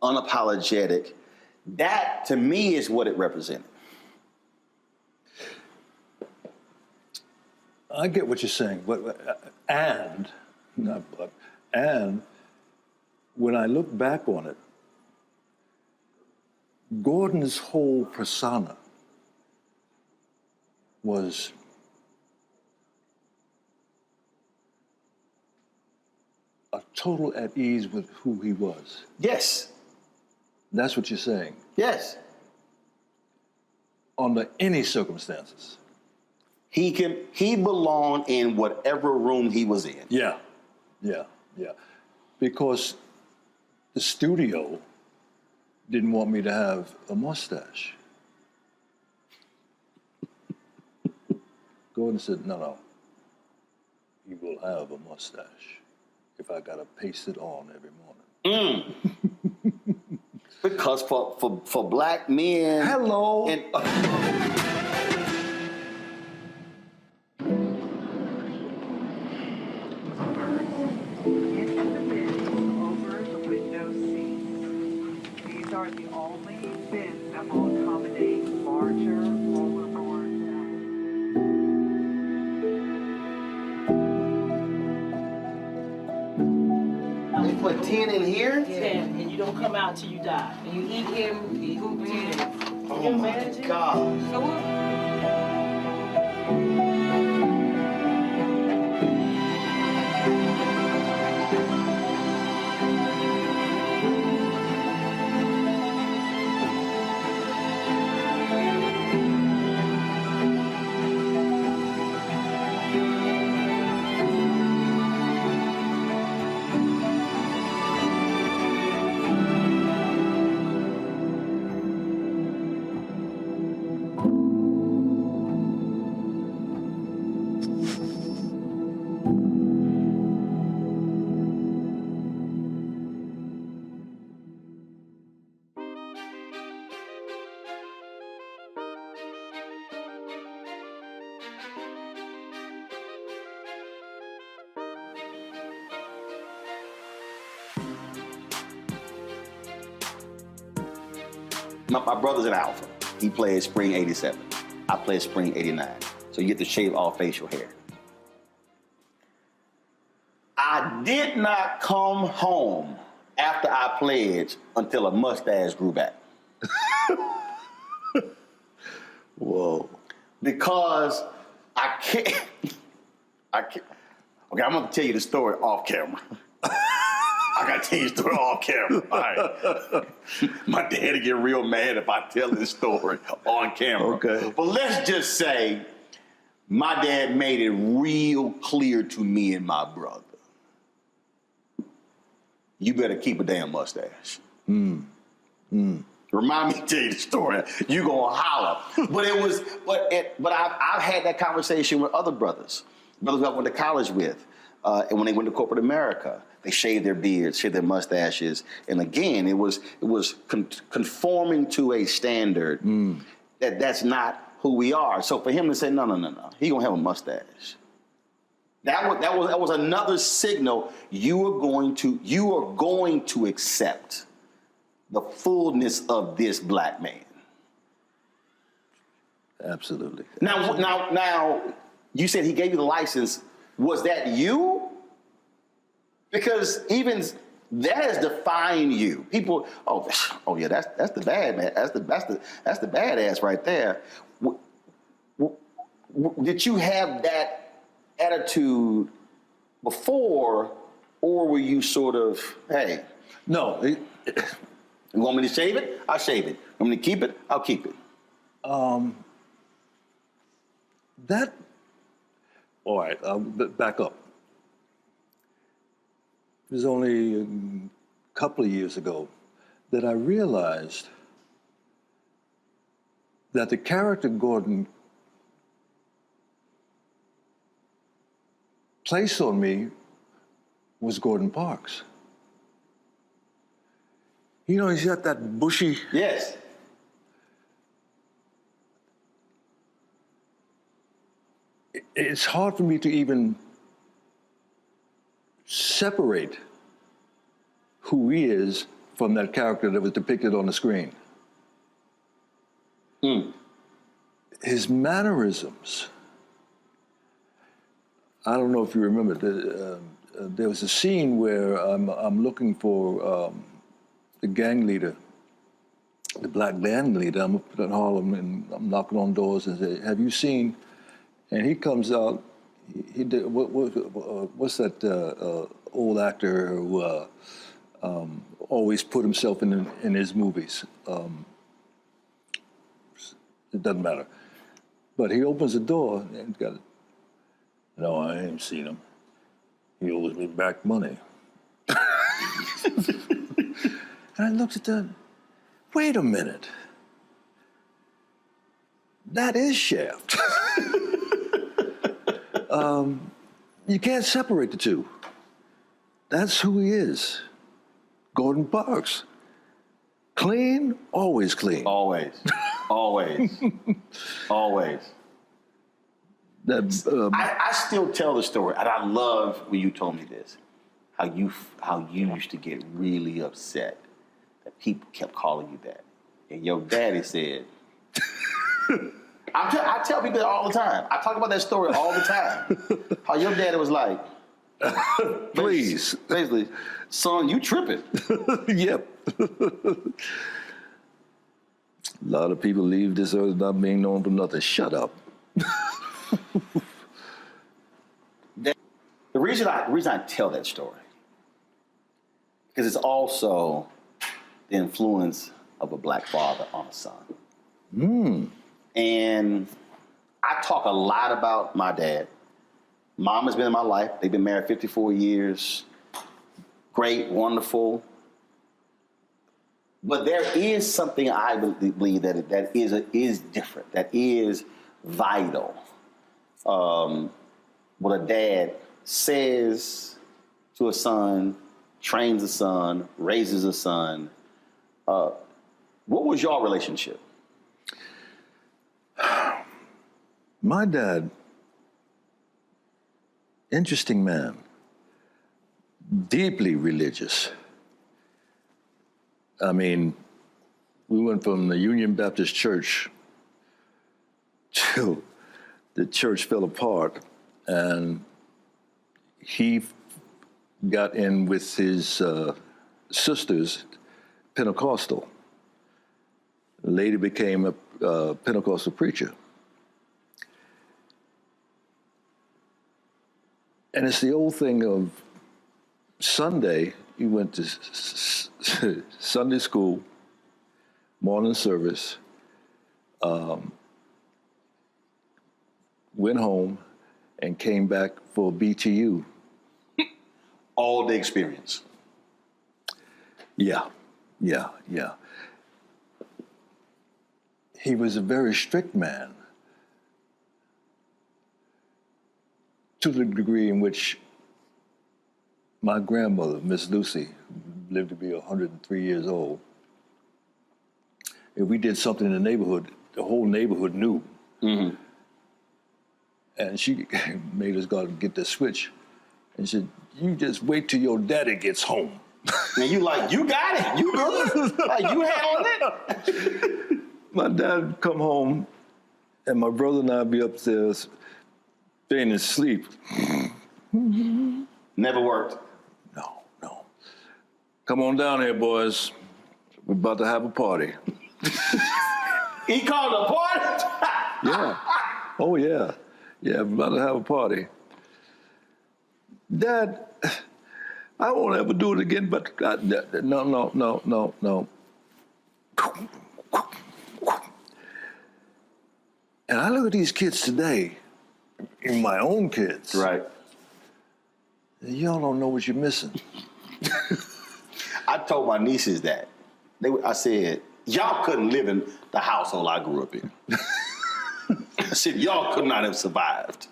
unapologetic. That, to me, is what it represented. I get what you're saying, and when I look back on it, Gordon's whole persona was a total at ease with who he was. Yes. That's what you're saying. Yes. Under any circumstances. He belonged in whatever room he was in. Yeah. Because the studio didn't want me to have a mustache. Gordon said, no, you will have a mustache if I gotta paste it on every morning. Because for black men. Hello. And, These are the only bins that will accommodate larger rollerboards. They put 10 in here? 10, and you don't come out till you die. And you eat him, you eat 10. Oh my God. So My brother's an alpha. He played spring 87. I played spring 89. So you get to shave all facial hair. I did not come home after I pledged until a mustache grew back. Whoa. Because I can't. Okay, I'm gonna tell you the story off camera. I gotta tell you the story off camera. All right. My dad will get real mad if I tell this story on camera. Okay. But let's just say my dad made it real clear to me and my brother. You better keep a damn mustache. Remind me to tell you the story. You gonna holler. But I've had that conversation with other brothers who I went to college with. And when they went to corporate America, they shaved their beards, shaved their mustaches. And again, it was conforming to a standard that's not who we are. So for him to say, no, he gonna have a mustache. That was another signal you are going to accept the fullness of this black man. Absolutely. Now, you said he gave you the license. Was that you? Because even that has defined you. People, oh yeah, that's the bad man. That's the badass right there. Did you have that attitude before, or were you sort of, hey? No. You want me to shave it? I'll shave it. You want me to keep it? I'll keep it. All right, I'll back up. It was only a couple of years ago that I realized that the character Gordon placed on me was Gordon Parks. You know, he's got that bushy... Yes. It's hard for me to even separate who he is from that character that was depicted on the screen. His mannerisms. I don't know if you remember, there was a scene where I'm looking for the gang leader, the black gang leader. I'm up in Harlem and I'm knocking on doors and say, have you seen And he comes out, he did, what's that old actor who always put himself in his movies? It doesn't matter. But he opens the door and got it. No, I ain't seen him. He owes me back money. And I looked at that. Wait a minute. That is Shaft. You can't separate the two. That's who he is. Gordon Parks. Clean, always clean. Always. Always. Always. I still tell the story, and I love when you told me this, how you used to get really upset that people kept calling you that. And your daddy said, I tell people that all the time. I talk about that story all the time. How your daddy was like, please. Basically, son, you tripping. Yep. A lot of people leave this earth not being known for nothing. Shut up. The reason I tell that story, because it's also the influence of a black father on a son. And I talk a lot about my dad. Mom has been in my life. They've been married 54 years. Great, wonderful. But there is something I believe that is different, that is vital. What a dad says to a son, trains a son, raises a son. What was your relationship? My dad, interesting man, deeply religious. I mean, we went from the Union Baptist Church till the church fell apart, and he got in with his sisters, Pentecostal. Later became a Pentecostal preacher. And it's the old thing of Sunday, you went to Sunday school, morning service, went home, and came back for BTU. All day experience. Yeah. He was a very strict man, to the degree in which my grandmother, Miss Lucy, lived to be 103 years old. If we did something in the neighborhood, the whole neighborhood knew. Mm-hmm. And she made us go out and get the switch. And she said, you just wait till your daddy gets home. And you like, you got it, you good? Like, you handled it? My dad would come home, and my brother and I'd be upstairs, feigning sleep. Never worked. No. Come on down here, boys. We're about to have a party. He called a party? Yeah. Oh, yeah. Yeah, we're about to have a party. Dad, I won't ever do it again, but no. And I look at these kids today, and my own kids. Right. Y'all don't know what you're missing. I told my nieces that. I said, y'all couldn't live in the household I grew up in. I said, y'all could not have survived.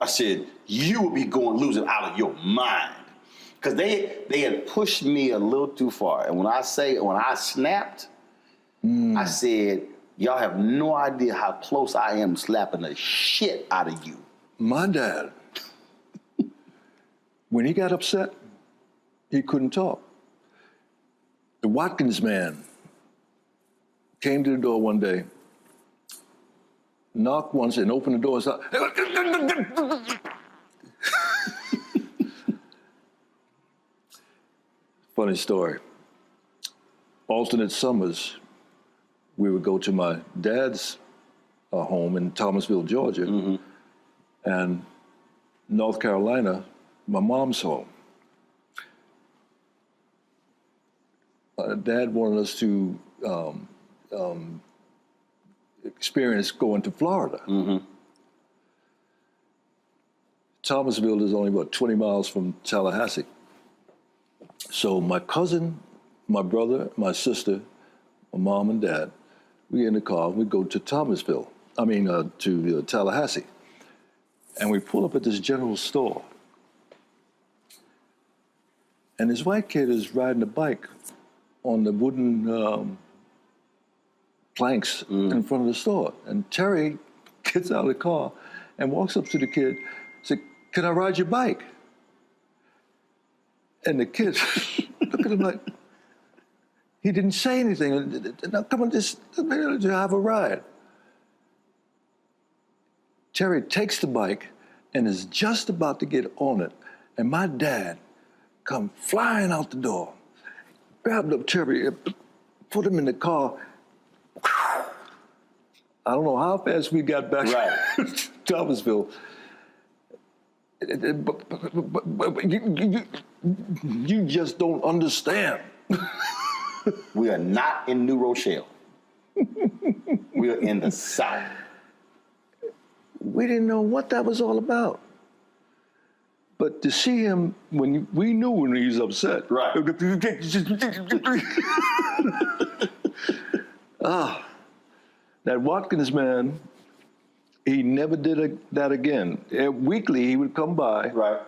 I said, you would be losing out of your mind. Because they had pushed me a little too far. And when I snapped, I said, y'all have no idea how close I am to slapping the shit out of you. My dad, when he got upset, he couldn't talk. The Watkins man came to the door one day, knocked once and opened the door. Funny story. Alternate summers, we would go to my dad's home in Thomasville, Georgia, And North Carolina, my mom's home. Dad wanted us to experience going to Florida. Thomasville is only about 20 miles from Tallahassee. So my cousin, my brother, my sister, my mom and dad, we get in the car, we go to Thomasville, to Tallahassee. And we pull up at this general store. And this white kid is riding a bike on the wooden planks in front of the store. And Terry gets out of the car and walks up to the kid, said, "Can I ride your bike?" And the kid looked at him like, he didn't say anything. "Now, come on, just have a ride." Terry takes the bike and is just about to get on it. And my dad come flying out the door, grabbed up Terry, put him in the car. I don't know how fast we got back to Thomasville. But you just don't understand. We are not in New Rochelle. We are in the South. We didn't know what that was all about. But to see him, we knew when he was upset. Right. That Watkins man, he never did that again. Weekly, he would come by. Right.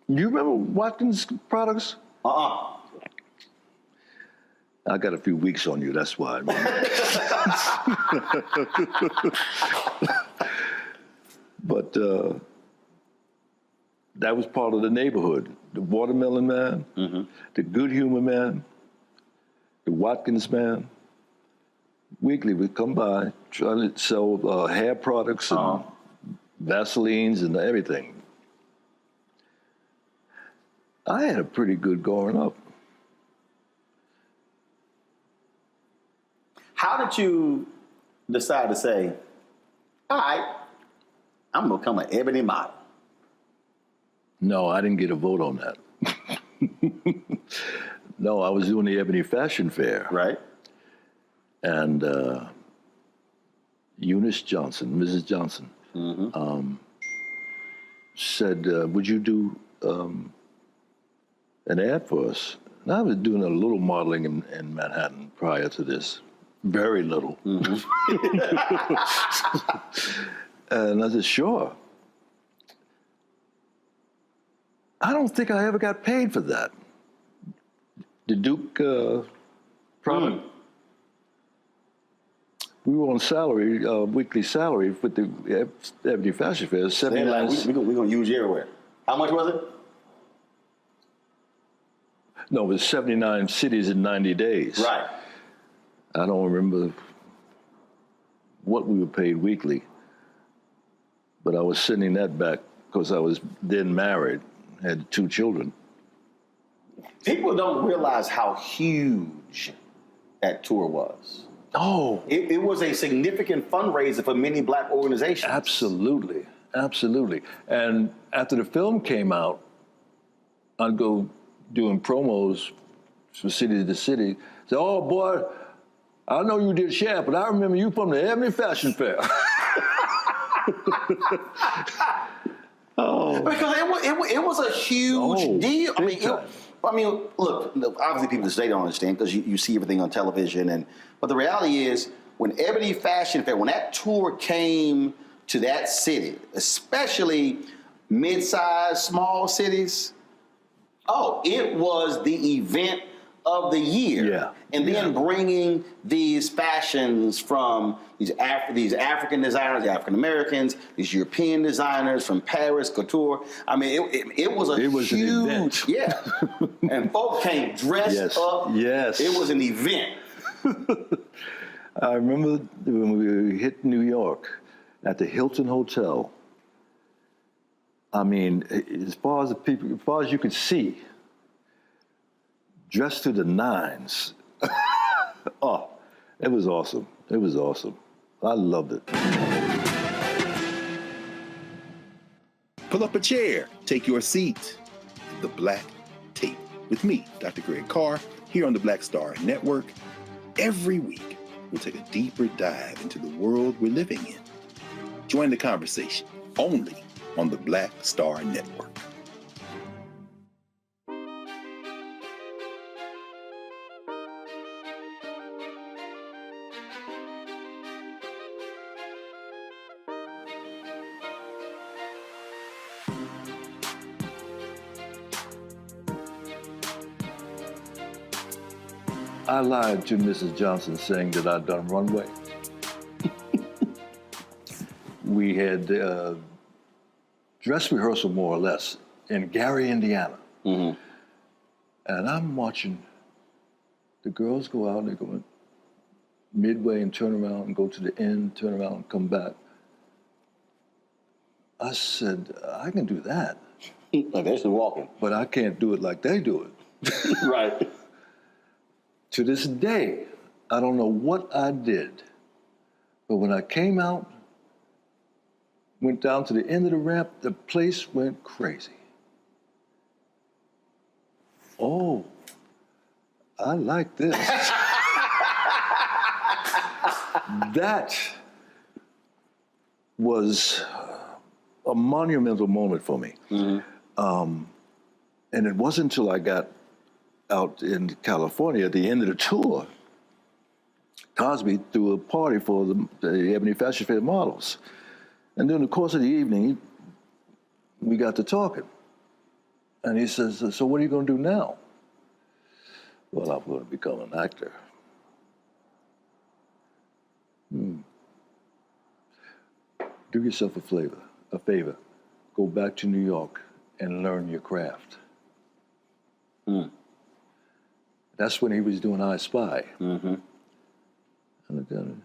You remember Watkins products? I got a few weeks on you, that's why. But that was part of the neighborhood. The Watermelon Man, the Good Humor Man, the Watkins Man. Weekly would come by trying to sell hair products and Vaselines and everything. I had a pretty good growing up. How did you decide to say, all right, I'm gonna become an ebony model? No, I didn't get a vote on that. No, I was doing the Ebony Fashion Fair. Right. And Eunice Johnson, Mrs. Johnson, said, would you do an ad for us? And I was doing a little modeling in Manhattan prior to this. Very little. And I said, sure. I don't think I ever got paid for that. The Duke product. We were on salary, weekly salary for the Ebony Fashion Fair. 79. We're going to use you everywhere. How much was it? No, it was 79 cities in 90 days. Right. I don't remember what we were paid weekly, but I was sending that back because I was then married, had 2 children. People don't realize how huge that tour was. Oh. It was a significant fundraiser for many black organizations. Absolutely, absolutely. And after the film came out, I'd go doing promos from city to city. Say, oh boy, I know you did Shaft, but I remember you from the Ebony Fashion Fair. Because it was a huge deal. I mean, look, obviously people today don't understand because you see everything on television. But the reality is, when Ebony Fashion Fair, when that tour came to that city, especially mid-sized, small cities, it was the event of the year. Yeah. And then bringing these fashions from these African designers, the African Americans, these European designers from Paris, couture. I mean, it was a huge, an event. Yeah. And folks came dressed up. Yes. It was an event. I remember when we hit New York at the Hilton Hotel. I mean, as far as you could see, dressed to the nines. It was awesome. It was awesome. I loved it. Pull up a chair, take your seat. The Black Tape with me, Dr. Greg Carr, here on the Black Star Network. Every week, we'll take a deeper dive into the world we're living in. Join the conversation only on the Black Star Network. I lied to Mrs. Johnson saying that I'd done runway. We had dress rehearsal, more or less, in Gary, Indiana. Mm-hmm. And I'm watching the girls go out and they go midway and turn around and go to the end, turn around and come back. I said, I can do that. Like they're still walking. But I can't do it like they do it. Right. To this day, I don't know what I did, but when I came out, went down to the end of the ramp, the place went crazy. Oh, I like this. That was a monumental moment for me. Mm-hmm. And it wasn't until I got out in California at the end of the tour, Cosby threw a party for the Ebony Fashion Fair models. And during the course of the evening, we got to talking. And he says, so what are you going to do now? Well, I'm going to become an actor. Do yourself a favor. Go back to New York and learn your craft. That's when he was doing I Spy. Mm-hmm. I looked at him.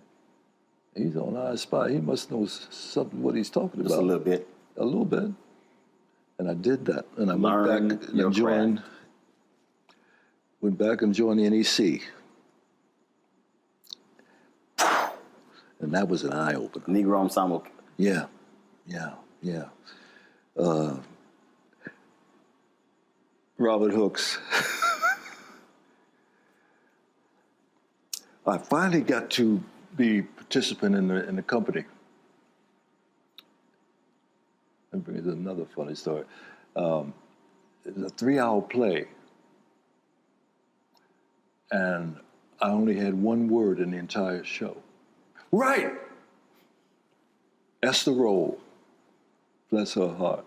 He's on I Spy. He must know something what he's talking about. Just a little bit. A little bit. And I did that. And I Learn went back your and joined. Went back and joined the NEC. And that was an eye opener. Negro Ensemble. Yeah. Robert Hooks. I finally got to be participant in the company. That brings another funny story. It was a 3-hour play, and I only had one word in the entire show. Right! Esther Roll, bless her heart.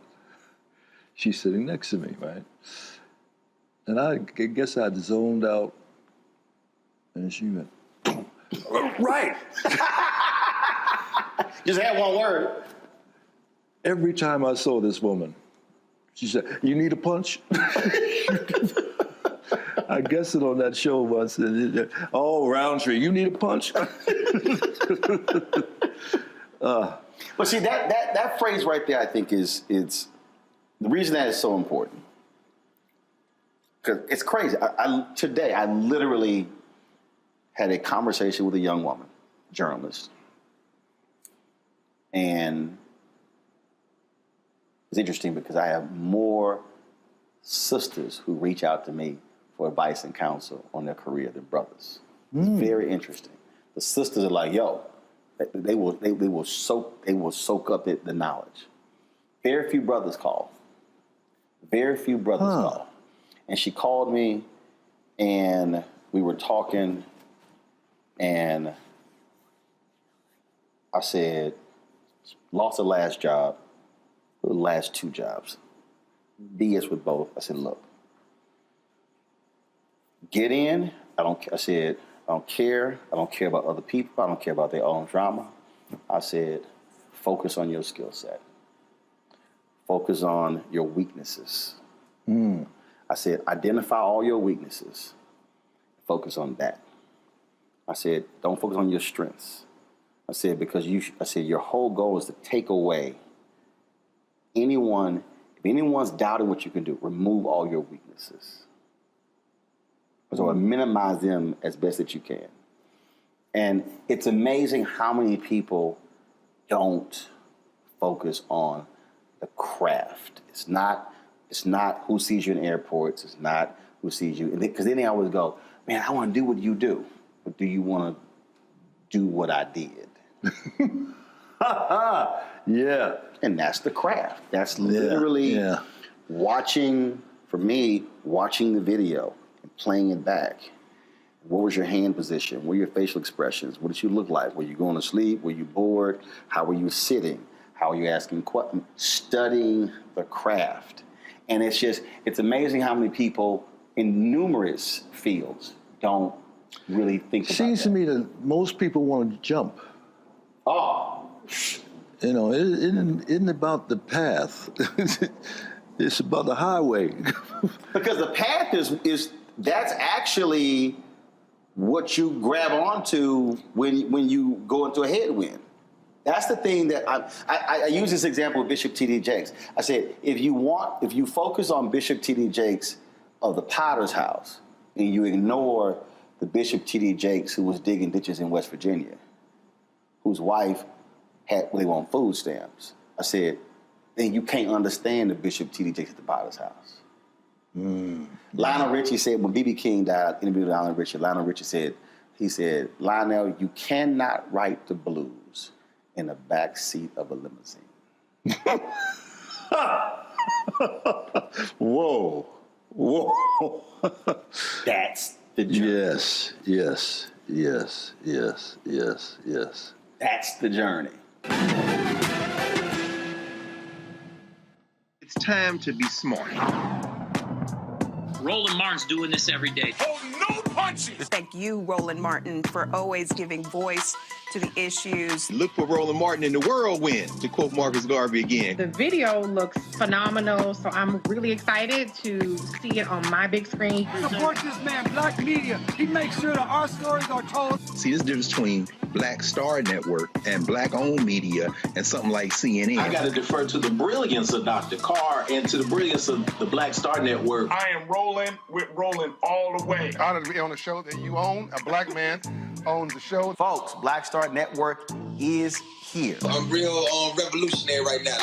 She's sitting next to me, right? And I guess I'd zoned out, and she went, right! Just had one word. Every time I saw this woman, she said, you need a punch? I guessed it on that show once. Oh, Roundtree, you need a punch? But see, that phrase right there, I think, is the reason that is so important. Because it's crazy. Today, I literally had a conversation with a young woman, journalist. And it's interesting because I have more sisters who reach out to me for advice and counsel on their career than brothers. It's very interesting. The sisters are like, yo, they will soak up the knowledge. Very few brothers call. And she called me, and we were talking, and I said, lost the last job, the last 2 jobs. BS with both. I said, look, get in. I don't care. I don't care about other people. I don't care about their own drama. I said, focus on your skill set. Focus on your weaknesses. I said, identify all your weaknesses. Focus on that. I said, don't focus on your strengths. I said, because your whole goal is to take away if anyone's doubting what you can do, remove all your weaknesses. So minimize them as best that you can. And it's amazing how many people don't focus on the craft. It's not who sees you in airports. It's not who sees you. Because then they always go, man, I want to do what you do. But do you want to do what I did? Yeah. And that's the craft. That's literally watching, for me, watching the video and playing it back. What was your hand position? What were your facial expressions? What did you look like? Were you going to sleep? Were you bored? How were you sitting? How were you asking questions? Studying the craft. And it's amazing how many people in numerous fields don't really think about that. Seems to me that most people want to jump. Oh. You know, it isn't about the path. It's about the highway. Because the path that's actually what you grab onto when you go into a headwind. That's the thing that I use this example with Bishop T.D. Jakes. I said, if you focus on Bishop T.D. Jakes of the Potter's House, and you ignore the Bishop T.D. Jakes who was digging ditches in West Virginia, whose wife had really on food stamps, I said, then you can't understand the Bishop T.D. Jakes at the Potter's House. Lionel Richie said, when B.B. King died, interviewed with Lionel Richie said, Lionel, you cannot write the blues in the back seat of a limousine. Whoa. That's the journey. Yes. That's the journey. It's time to be smart. Roland Martin's doing this every day. Oh, no punches! Thank you, Roland Martin, for always giving voice to the issues. Look for Roland Martin in the whirlwind, to quote Marcus Garvey again. The video looks phenomenal, so I'm really excited to see it on my big screen. Support this man, Black Media. He makes sure that our stories are told. See, there's a difference between Black Star Network and Black-owned media and something like CNN. I got to defer to the brilliance of Dr. Carr and to the brilliance of the Black Star Network. I am rolling with Roland all the way. Honored to be on a show that you own. A black man owns the show. Folks, Black Star Network is here. I'm real revolutionary right now.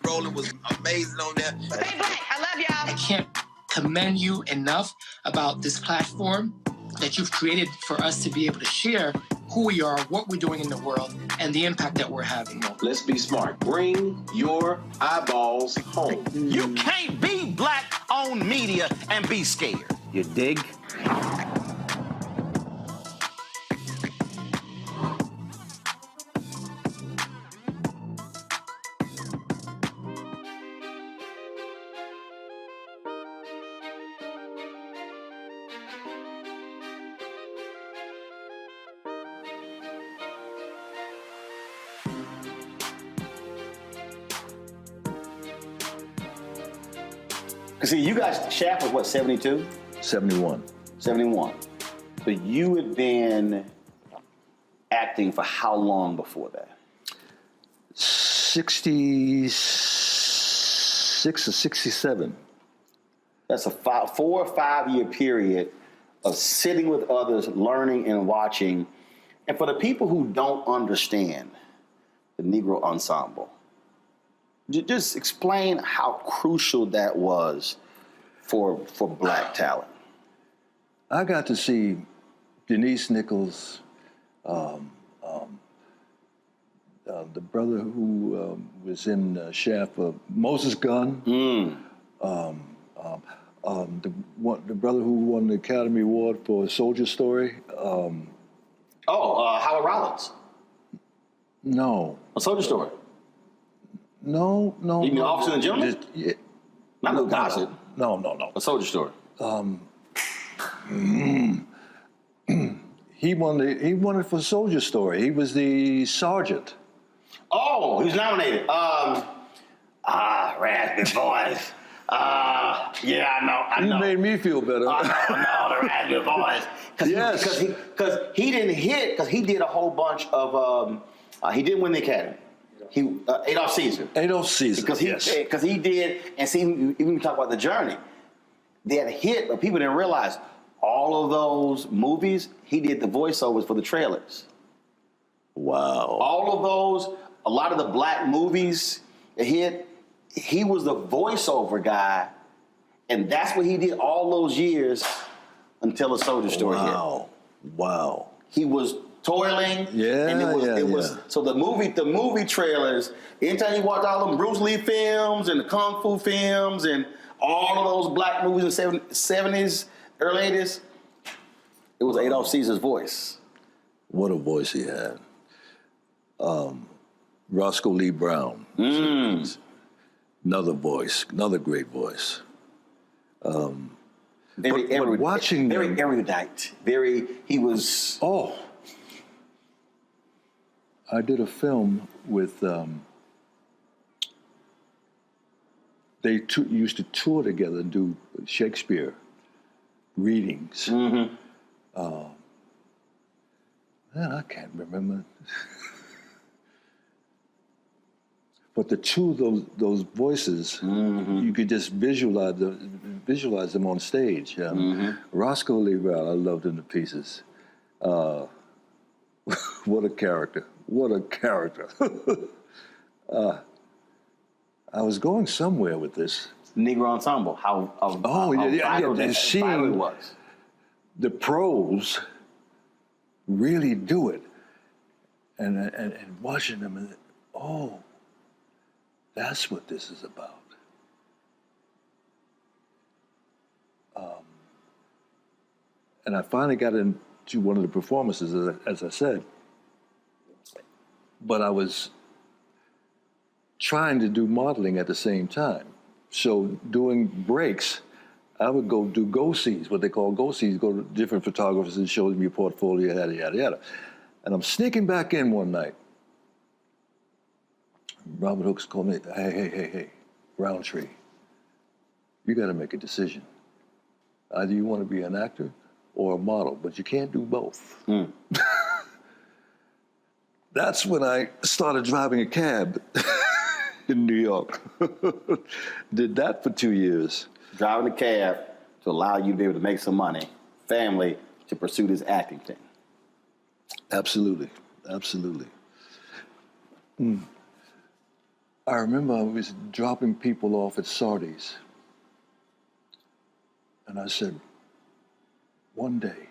Roland was amazing on that. Stay black. I love y'all. I can't commend you enough about this platform that you've created for us to be able to share who we are, what we're doing in the world, and the impact that we're having. Let's be smart. Bring your eyeballs home. You can't be Black-owned media and be scared. You dig? See, you guys, Shaft was what, 72? 71. 71. So you had been acting for how long before that? 66 or 67. That's a 4 or 5 year period of sitting with others, learning and watching. And for the people who don't understand the Negro Ensemble, just explain how crucial that was for Black talent. I got to see Denise Nichols, the brother who was in Shaft, Moses Gunn, the brother who won the Academy Award for Soldier Story. Howard Rollins. No. A Soldier Story. No. You mean Officer and Gentleman? Yeah. Not Luke Gossett. No. A Soldier Story. He won it for Soldier Story. He was the sergeant. Oh, he was nominated. Raspy Boys. Yeah, I know. You made me feel better. I know, the Raspy Boys. Because he didn't hit, because he did a whole bunch of, he didn't win the Academy. Adolph Caesar. Because he did, and see, even when we talk about the journey, they had a hit, but people didn't realize all of those movies, he did the voiceovers for the trailers. Wow. All of those, a lot of the Black movies that hit, he was the voiceover guy, and that's what he did all those years until A Soldier Story hit. Wow. He was toiling. Yeah, and it was so the movie trailers, anytime you watch all them Bruce Lee films and the Kung Fu films and all of those black movies in the 70s, early 80s, it was Adolph Caesar's voice. What a voice he had. Roscoe Lee Brown. Another voice, another great voice. Very erudite. He was. Oh. I did a film with, they used to tour together and do Shakespeare readings. Mm-hmm. Man, I can't remember. But the two of those voices, you could just visualize them on stage. Roscoe Lee Brown, I loved him to pieces. What a character. What a character. I was going somewhere with this. Negro Ensemble, how seeing it was. The pros really do it. And watching them, and that's what this is about. And I finally got into one of the performances, as I said, but I was trying to do modeling at the same time. So doing breaks, I would go do go-sees, what they call go-sees, go to different photographers and show them your portfolio, yada, yada, yada. And I'm sneaking back in one night. Robert Hooks called me, hey, Roundtree, you got to make a decision. Either you want to be an actor or a model, but you can't do both. That's when I started driving a cab in New York. Did that for 2 years. Driving a cab to allow you to be able to make some money, family to pursue this acting thing. Absolutely. I remember I was dropping people off at Sardi's. And I said, one day,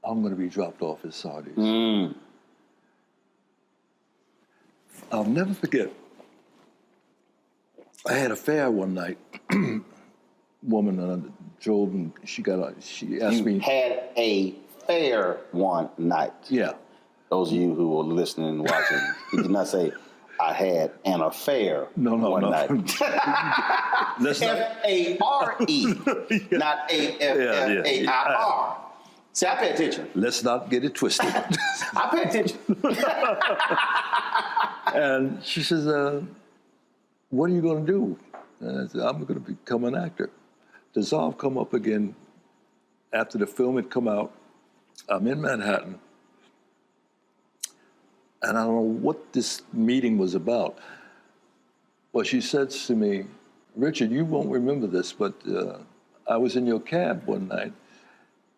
I'm going to be dropped off at Sardi's. I'll never forget. I had a fare one night. Woman drove and she asked me. You had a fare one night. Yeah. Those of you who are listening and watching, he did not say, I had an affair one night. F-A-R-E, not A-F-F-A-I-R. See, I pay attention. Let's not get it twisted. I pay attention. And she says, what are you going to do? And I said, I'm going to become an actor. Dissolve come up again after the film had come out. I'm in Manhattan. And I don't know what this meeting was about. Well, she said to me, Richard, you won't remember this, but I was in your cab one night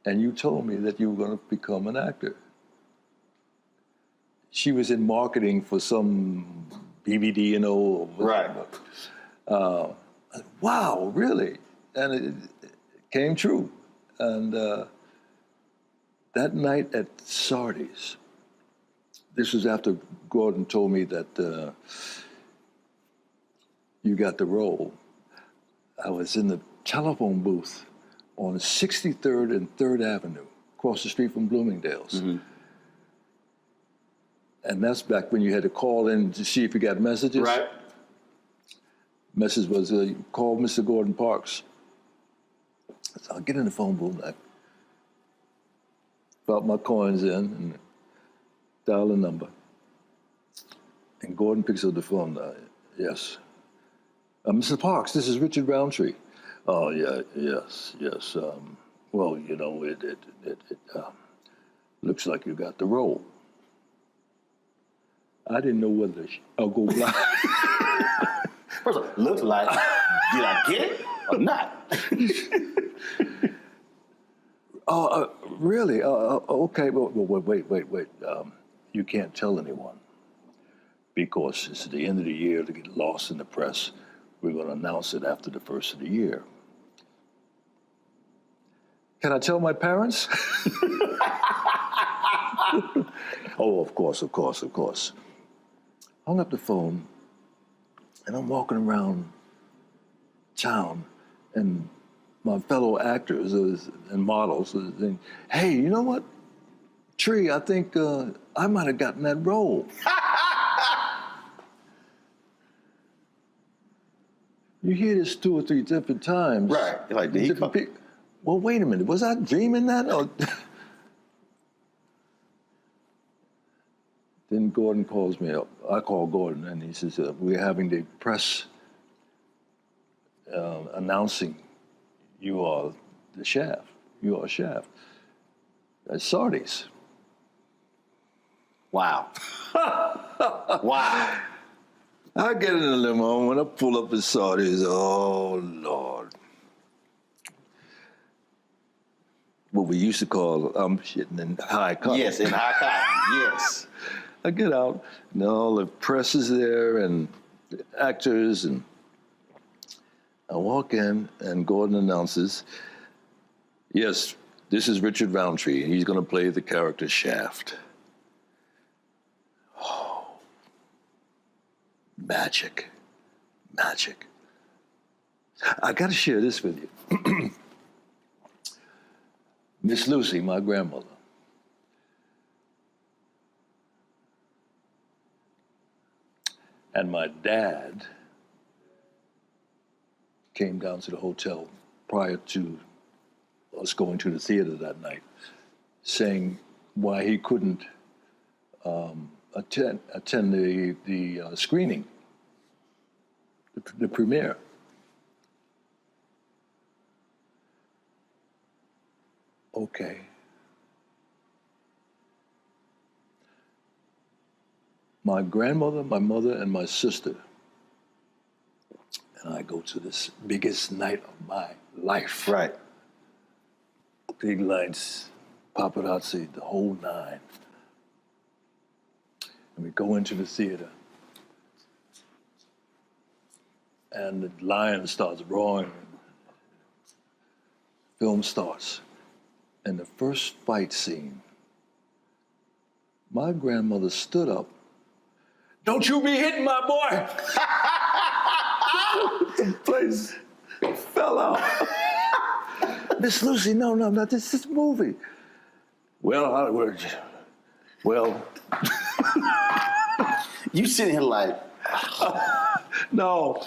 and you told me that you were going to become an actor. She was in marketing for some BBD, Right. Wow, really? And it came true. And that night at Sardi's, this was after Gordon told me that you got the role. I was in the telephone booth on 63rd and 3rd Avenue, across the street from Bloomingdale's. And that's back when you had to call in to see if you got messages. Right. Message was, call Mr. Gordon Parks. So I'll get in the phone booth. I brought my coins in and dial a number. And Gordon picks up the phone. Yes. Mr. Parks, this is Richard Roundtree. Oh, yeah, yes. Well, you know, it looks like you got the role. I didn't know whether I'll go blind. First of all, looks like, did I get it or not? Really? Okay, well, wait. You can't tell anyone. because it's the end of the year to get lost in the press. We're going to announce it after the first of the year. Can I tell my parents? Oh, of course. Hung up the phone, and I'm walking around town, and my fellow actors and models are saying, hey, you know what? Tree, I think I might have gotten that role. You hear this 2 or 3 different times. Right. You're like, did he come? Well, wait a minute. Was I dreaming that? Or then Gordon calls me up. I call Gordon, and he says, we're having the press announcing you are the Shaft. You are Shaft. That's Sardis. Wow. Wow. I get in the limo, when I pull up at Sardis, oh, Lord. What we used to call, I'm shitting in high cotton. Yes, in high cotton, yes. I get out, and all the press is there, and the actors, and I walk in, and Gordon announces, yes, this is Richard Roundtree, and he's going to play the character Shaft. Oh, magic. I got to share this with you. Miss Lucy, my grandmother, and my dad came down to the hotel prior to us going to the theater that night, saying why he couldn't attend the screening, the premiere. Okay. My grandmother, my mother, and my sister and I go to this biggest night of my life. Right. Big lights, paparazzi, the whole 9. And we go into the theater. And the lion starts roaring. Film starts. And the first fight scene, my grandmother stood up. Don't you be hitting my boy! The place fell out. Miss Lucy, no, this is a movie. Well, You sitting here like, no,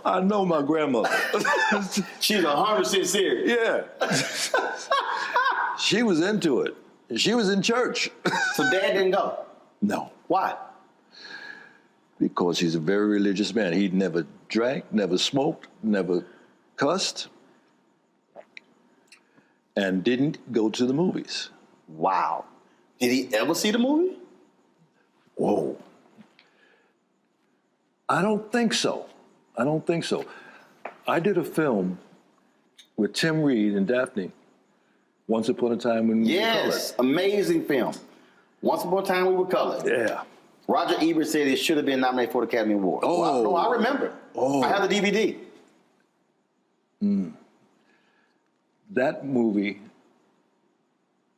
I know my grandmother. she's 100% serious. Yeah. She was into it. She was in church. So Dad didn't go? No. Why? Because he's a very religious man. He never drank, never smoked, never cussed, and didn't go to the movies. Wow. Did he ever see the movie? Whoa. I don't think so. I did a film with Tim Reed and Daphne, Once Upon a Time When We Were Colored. Yes, amazing film. Once Upon a Time We Were Colored. Yeah. Roger Ebert said it should have been nominated for the Academy Award. Oh. Well, no, I remember. Oh. I have the DVD. That movie,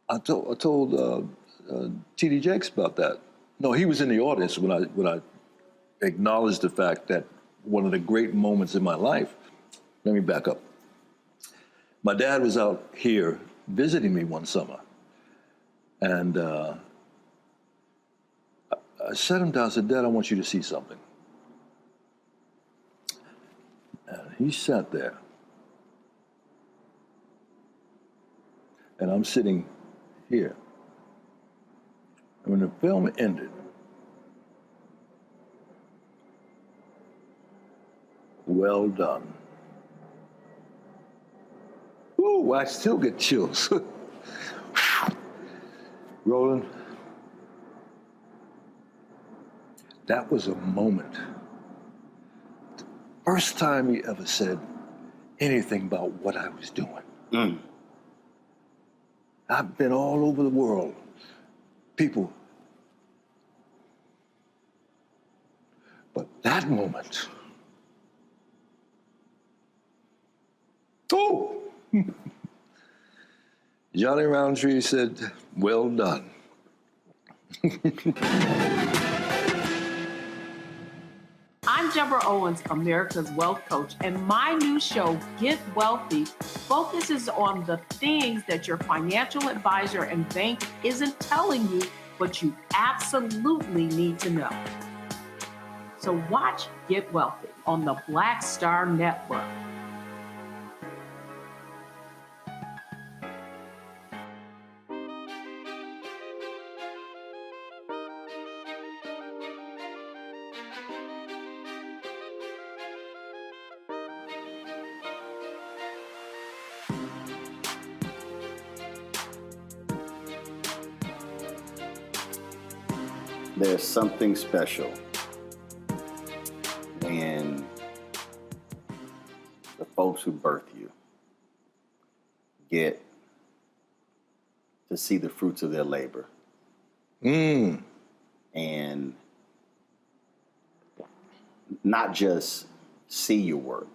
I told T.D. Jakes about that. No, he was in the audience when I acknowledged the fact that one of the great moments in my life. Let me back up. My dad was out here visiting me one summer, and I sat him down and said, Dad, I want you to see something. And he sat there. And I'm sitting here. And when the film ended, well done. Ooh, I still get chills. Roland, that was a moment. The first time he ever said anything about what I was doing. I've been all over the world. People, But that moment, oh, Johnny Roundtree said, well done. I'm Deborah Owens, America's Wealth Coach, and my new show, Get Wealthy, focuses on the things that your financial advisor and bank isn't telling you, but you absolutely need to know. So watch Get Wealthy on the Black Star Network. There's something special when the folks who birth you get to see the fruits of their labor. And not just see your work,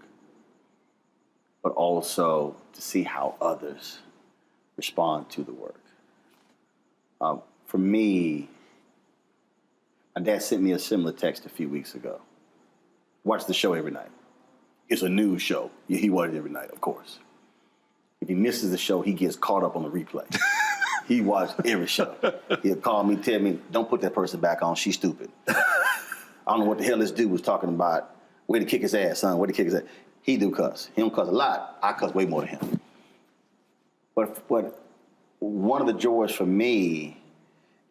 but also to see how others respond to the work. For me, my dad sent me a similar text a few weeks ago. Watch the show every night. It's a news show. He watches it every night, of course. If he misses the show, he gets caught up on the replay. He watched every show. He'll call me, tell me, don't put that person back on, she's stupid. I don't know what the hell this dude was talking about. Way to kick his ass, son, way to kick his ass. He do cuss. He don't cuss a lot. I cuss way more than him. But one of the joys for me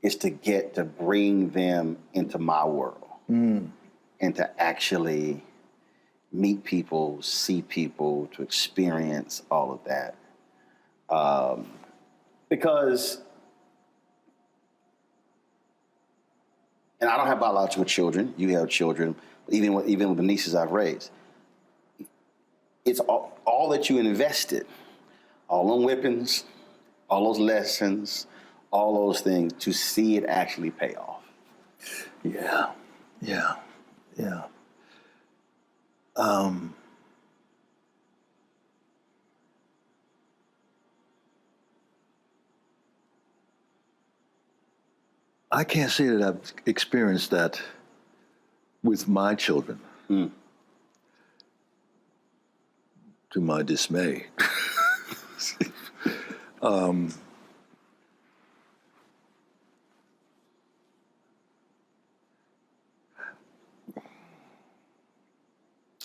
is to get to bring them into my world and to actually meet people, see people, to experience all of that. Because, and I don't have biological children, you have children, even with the nieces I've raised. It's all that you invested, all them whippings, all those lessons, all those things, to see it actually pay off. Yeah. I can't say that I've experienced that with my children. To my dismay.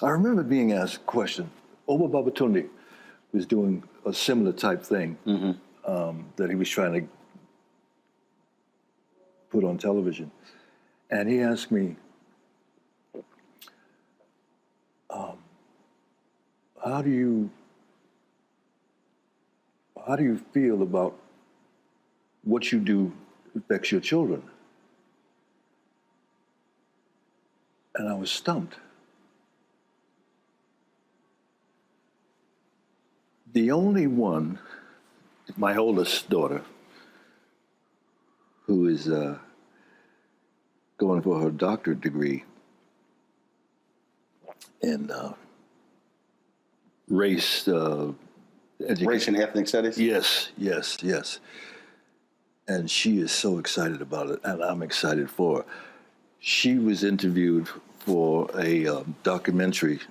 I remember being asked a question. Oba Babatunde was doing a similar type thing that he was trying to put on television. And he asked me, how do you feel about what you do affects your children? And I was stumped. The only one, my oldest daughter, who is going for her doctorate degree in race and ethnic studies? Yes. And she is so excited about it, and I'm excited for her. She was interviewed for a documentary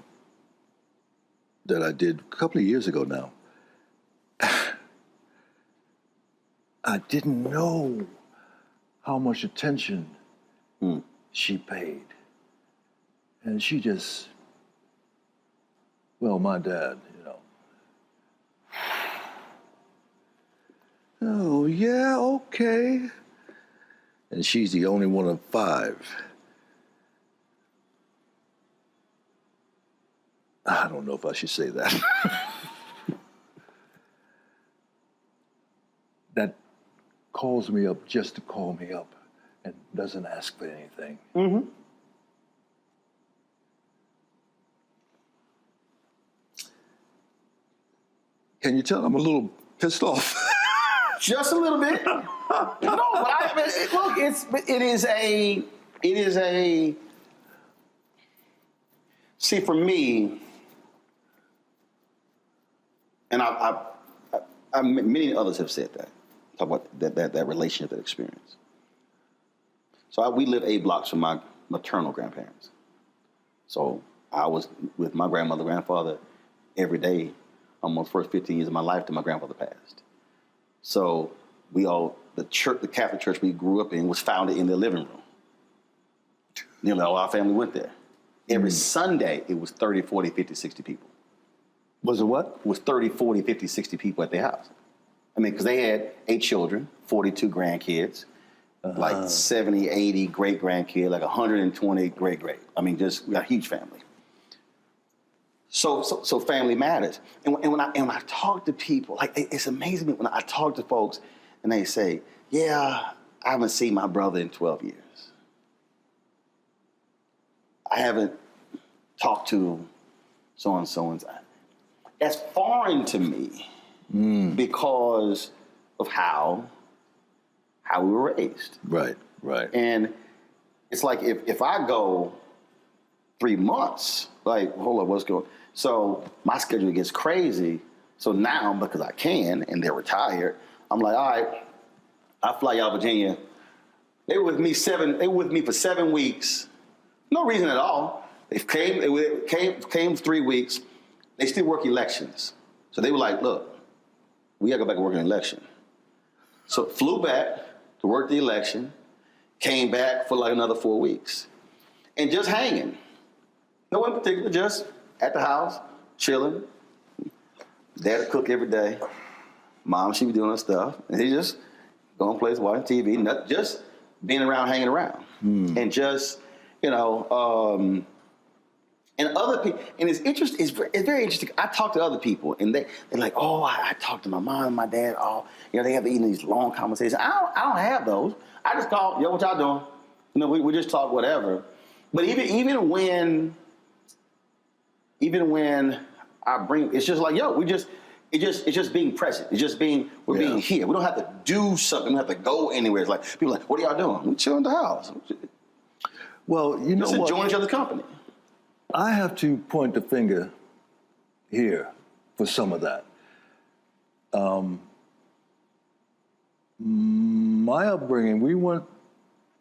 that I did a couple of years ago now. I didn't know how much attention she paid. And she just, well, my dad, oh, yeah, okay. And she's the only one of 5. I don't know if I should say that. That calls me up just to call me up and doesn't ask for anything. Can you tell I'm a little pissed off? Just a little bit. No, but look, it is a See, for me, and many others have said that, talk about that relationship, that experience. So we lived 8 blocks from my maternal grandparents. So I was with my grandmother, grandfather every day, almost first 15 years of my life till my grandfather passed. So the Catholic church we grew up in was founded in their living room. Nearly all our family went there. Every Sunday, it was 30, 40, 50, 60 people. Was it what? It was 30, 40, 50, 60 people at their house. I mean, because they had 8 children, 42 grandkids, like 70, 80 great-grandkids, like 120 great-great. I mean, just we got a huge family. So family matters. And when I talk to people, like it's amazing when I talk to folks and they say, yeah, I haven't seen my brother in 12 years. I haven't talked to so-and-so. That's foreign to me because of how we were raised. Right. And it's like if I go 3 months, like, hold on, what's going on? So my schedule gets crazy. So now, because I can and they're retired, I'm like, all right, I fly y'all Virginia. They were with me for 7 weeks. No reason at all. They came 3 weeks. They still work elections. So they were like, look, we gotta go back and work an election. So flew back to work the election, came back for like another 4 weeks. And just hanging. No one in particular, just at the house, chilling. Dad would cook every day. Mom, she was doing her stuff. And he just going places, watching TV, just being around, hanging around. And just, and other people, and it's interesting, it's very interesting. I talk to other people, and they're like, oh, I talk to my mom and my dad. Oh, they have these long conversations. I don't have those. I just call, yo, what y'all doing? We just talk whatever. But even when I bring, it's just like, yo, it's just being present. It's just being here. We don't have to do something. We don't have to go anywhere. It's like, people are like, what are y'all doing? We chill in the house. Well, you know just what? enjoying each other's company. I have to point the finger here for some of that. My upbringing, we weren't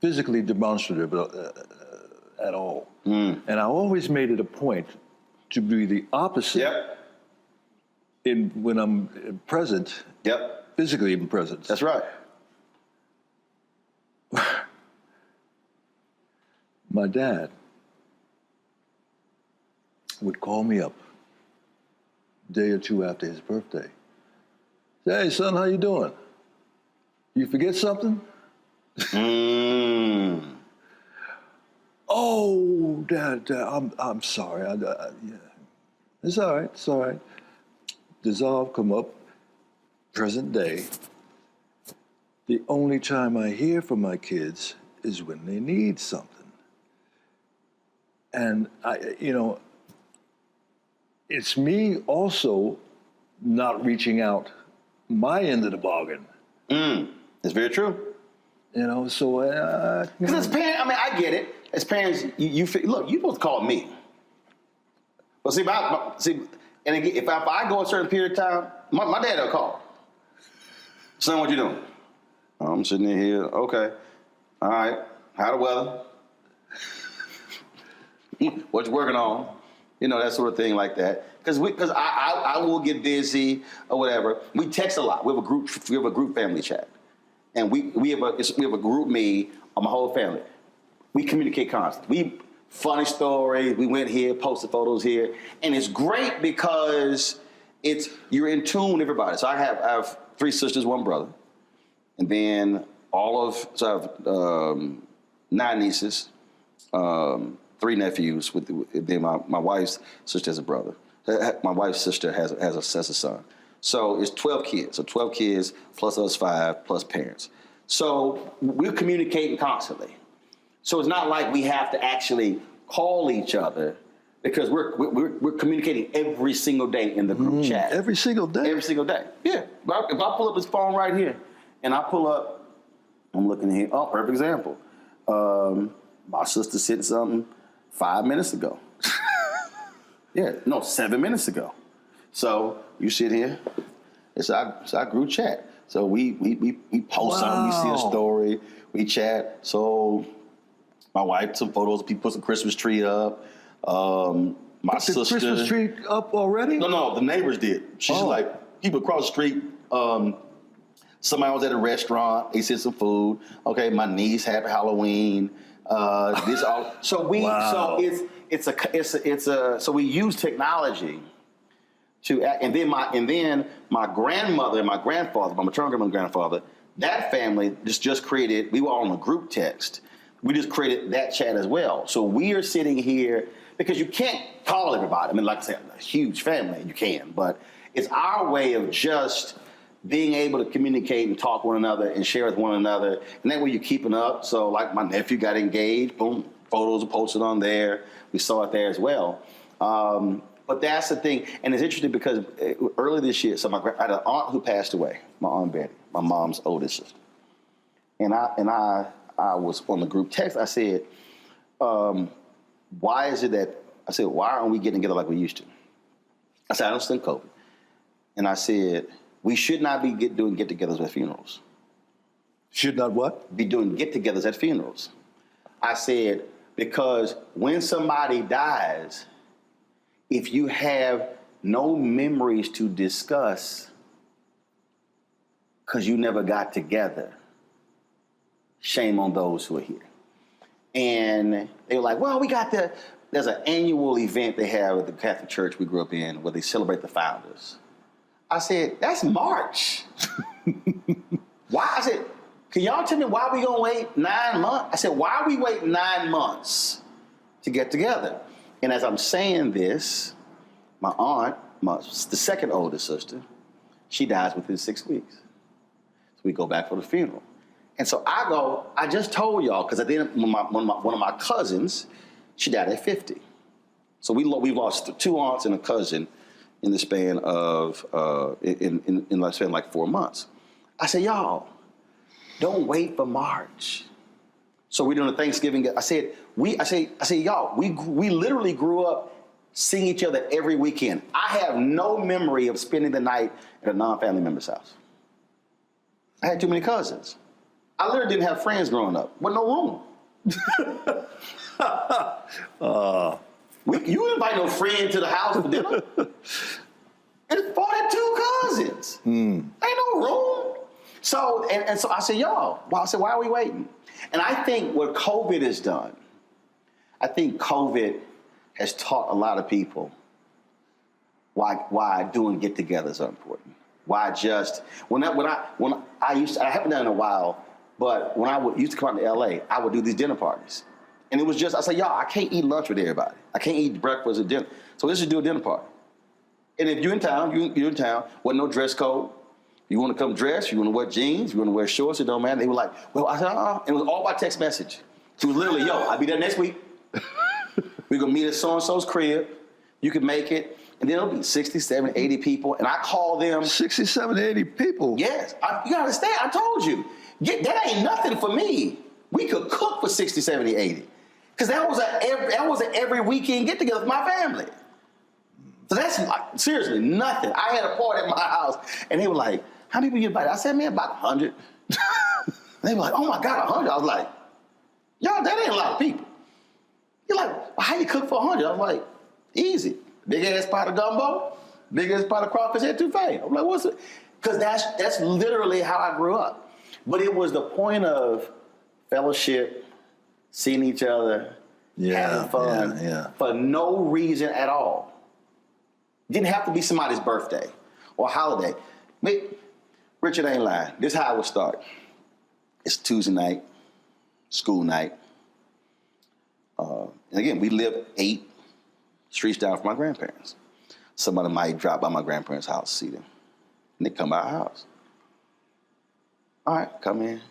physically demonstrative at all. And I always made it a point to be the opposite when I'm present, physically even present. That's right. My dad would call me up a day or two after his birthday. Say, hey, son, how you doing? You forget something? Oh, Dad, I'm sorry. Yeah. It's all right, it's all right. Dissolve, come up, present day. The only time I hear from my kids is when they need something. And it's me also not reaching out my end of the bargain. It's very true. So because as parents, I mean, I get it. As parents, you look, you're supposed to call me. But and again, if I go a certain period of time, my dad will call. Son, what you doing? I'm sitting in here. Okay. All right. How the weather? What you working on? That sort of thing like that. Because I will get busy or whatever. We text a lot. We have a group family chat, and we have a group me on my whole family. We communicate constantly. Funny stories. We went here, posted photos here, and it's great because you're in tune with everybody. So I have 3 sisters, 1 brother, and then I have 9 nieces. 3 nephews. Then my wife's sister has a brother. My wife's sister has a son. So it's 12 kids. So 12 kids plus us 5 plus parents. So we're communicating constantly. So it's not like we have to actually call each other because we're communicating every single day in the group chat. Every single day? Every single day. Yeah. If I pull up this phone right here and I pull up, I'm looking here. Oh, perfect example. My sister sent something 5 minutes ago. Yeah, no, 7 minutes ago. So you sit here. It's our group chat. So we post something, we see a story, we chat. So my wife took some photos, people put some Christmas tree up. My sister. The Christmas tree up already? No, the neighbors did. She's like, people across the street, somebody was at a restaurant, they sent some food. Okay, my niece, happy Halloween. This all. So so we use technology to, and then my grandmother and my grandfather, my maternal grandmother and grandfather, that family just created, we were all on a group text. We just created that chat as well. So we are sitting here, because you can't call everybody. I mean, like I said, a huge family, you can, but it's our way of just being able to communicate and talk with one another and share with one another. And that way you're keeping up. So like my nephew got engaged, boom, photos are posted on there. We saw it there as well. But that's the thing. And it's interesting because earlier this year, so I had an aunt who passed away, my Aunt Betty, my mom's oldest sister. And I was on the group text. I said, why aren't we getting together like we used to? I said, I understand COVID. And I said, we should not be doing get-togethers at funerals. Should not what? Be doing get-togethers at funerals. I said, because when somebody dies, if you have no memories to discuss because you never got together, shame on those who are here. And they were like, well, there's an annual event they have at the Catholic Church we grew up in where they celebrate the founders. I said, that's March. Why? I said, can y'all tell me why we gonna wait 9 months? I said, why are we waiting 9 months to get together? And as I'm saying this, my aunt, the second oldest sister, she dies within 6 weeks. So we go back for the funeral. And so I just told y'all, because one of my cousins, she died at 50. So we've lost 2 aunts and a cousin in the span of, in the span of like 4 months. I said, y'all, don't wait for March. So we're doing a Thanksgiving. I said, y'all, we literally grew up seeing each other every weekend. I have no memory of spending the night at a non-family member's house. I had too many cousins. I literally didn't have friends growing up. Wasn't no room. You invite no friend to the house for dinner. It's 42 cousins. Ain't no room. So, and so I said, y'all, why are we waiting? And I think what COVID has done, I think COVID has taught a lot of people why doing get-togethers are important. Why just, I haven't done it in a while, but when I used to come out to LA, I would do these dinner parties. And it was just, I said, y'all, I can't eat lunch with everybody. I can't eat breakfast or dinner. So let's just do a dinner party. And if you're in town, wasn't no dress code. You want to come dress, you want to wear jeans, you want to wear shorts, it don't matter. They were like, well, I said, It was all by text message. So it was literally, yo, I'll be there next week. We're going to meet at so-and-so's crib. You can make it. And then it'll be 60, 70, 80 people. And I call them. 60, 70, 80 people? Yes. You got to understand, I told you. That ain't nothing for me. We could cook for 60, 70, 80. Because that was an every weekend get-together with my family. So that's like, seriously, nothing. I had a party at my house, and they were like, how many people you invited? I said, man, about 100. They were like, oh my God, 100. I was like, y'all, that ain't a lot of people. You're like, well, how you cook for 100? I was like, easy. Big ass pot of gumbo, big ass pot of crawfish etouffee. I'm like, what's it? Because that's literally how I grew up. But it was the point of fellowship, seeing each other, having fun, for no reason at all. It didn't have to be somebody's birthday or holiday. Richard ain't lying. This is how it would start. It's Tuesday night, school night. And again, we live 8 streets down from my grandparents. Somebody might drop by my grandparents' house, see them. And they come by our house. All right, come in.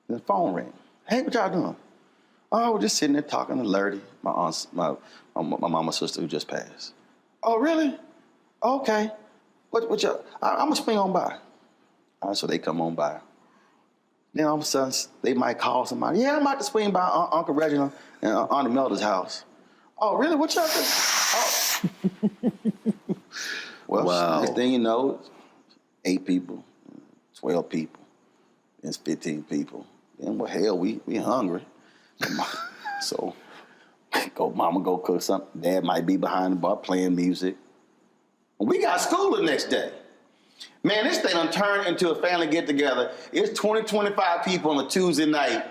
The phone ring. Hey, what y'all doing? Oh, we're just sitting there talking to Lurdy, my aunt's, my mama's sister who just passed. Oh, really? Okay. What y'all? I'm gonna swing on by. All right, so they come on by. Then all of a sudden, they might call somebody. Yeah, I'm about to swing by Uncle Reginald and Aunt Imelda's house. Oh, really? What y'all do? Oh, Well, Wow. next thing you know, 8 people, 12 people, it's 15 people. And well, hell, we hungry. So, mama go cook something. Dad might be behind the bar playing music. We got school the next day. Man, this thing done turned into a family get-together. It's 20, 25 people on a Tuesday night.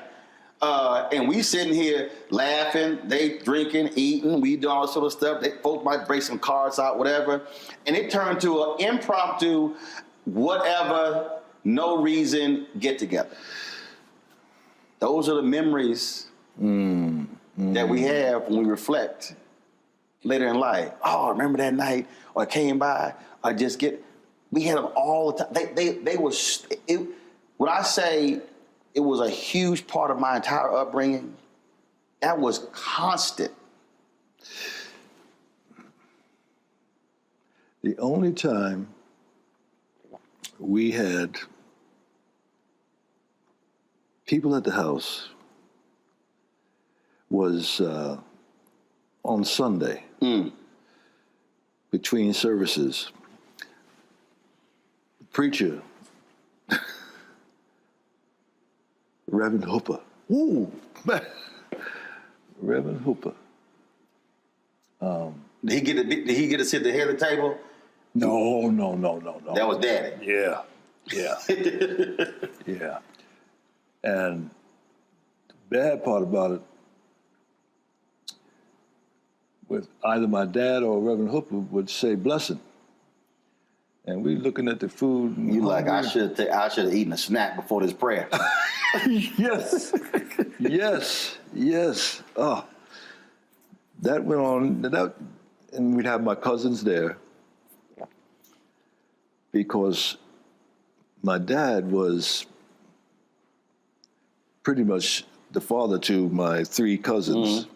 And we sitting here laughing, they drinking, eating, we do all this sort of stuff. Folks might break some cards out, whatever. And it turned to an impromptu, whatever, no reason get-together. Those are the memories that we have when we reflect later in life. Oh, remember that night? Or I came by, or we had them all the time. They was, when I say it was a huge part of my entire upbringing, that was constant. The only time we had people at the house was on Sunday between services. The preacher, Reverend Hooper. Ooh, Reverend Hooper. Did he get to sit at the head of the table? No. That was Daddy. Yeah. Yeah. And the bad part about it, with either my dad or Reverend Hooper would say blessing. And we looking at the food. And you like, I should have eaten a snack before this prayer. Yes. Yes. Oh, that went on. And we'd have my cousins there because my dad was pretty much the father to my 3 cousins. Mm-hmm.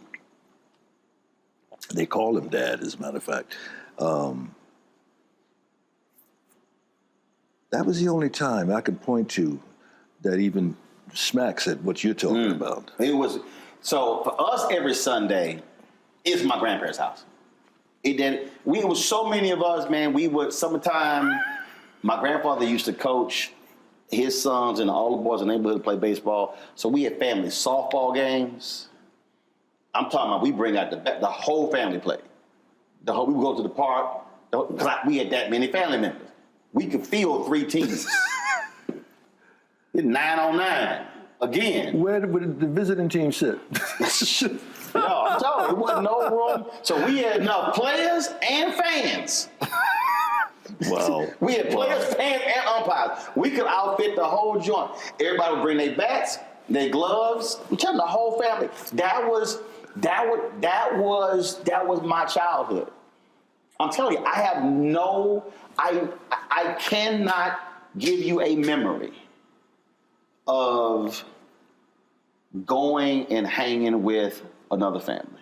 They call him Dad, as a matter of fact. That was the only time I could point to that even smacks at what you're talking about. It was, so for us every Sunday, it's my grandparents' house. It was so many of us, man, summertime, my grandfather used to coach his sons and all the boys in the neighborhood to play baseball. So we had family softball games. I'm talking about we bring out the whole family play. We would go to the park, because we had that many family members. We could field 3 teams. It's 9 on 9 again. Where did the visiting team sit? No, I'm telling you, there wasn't no room. So we had enough players and fans. Wow. We had players, fans, and umpires. We could outfit the whole joint. Everybody would bring their bats, their gloves. I'm telling you, the whole family. That was my childhood. I'm telling you, I cannot give you a memory of going and hanging with another family.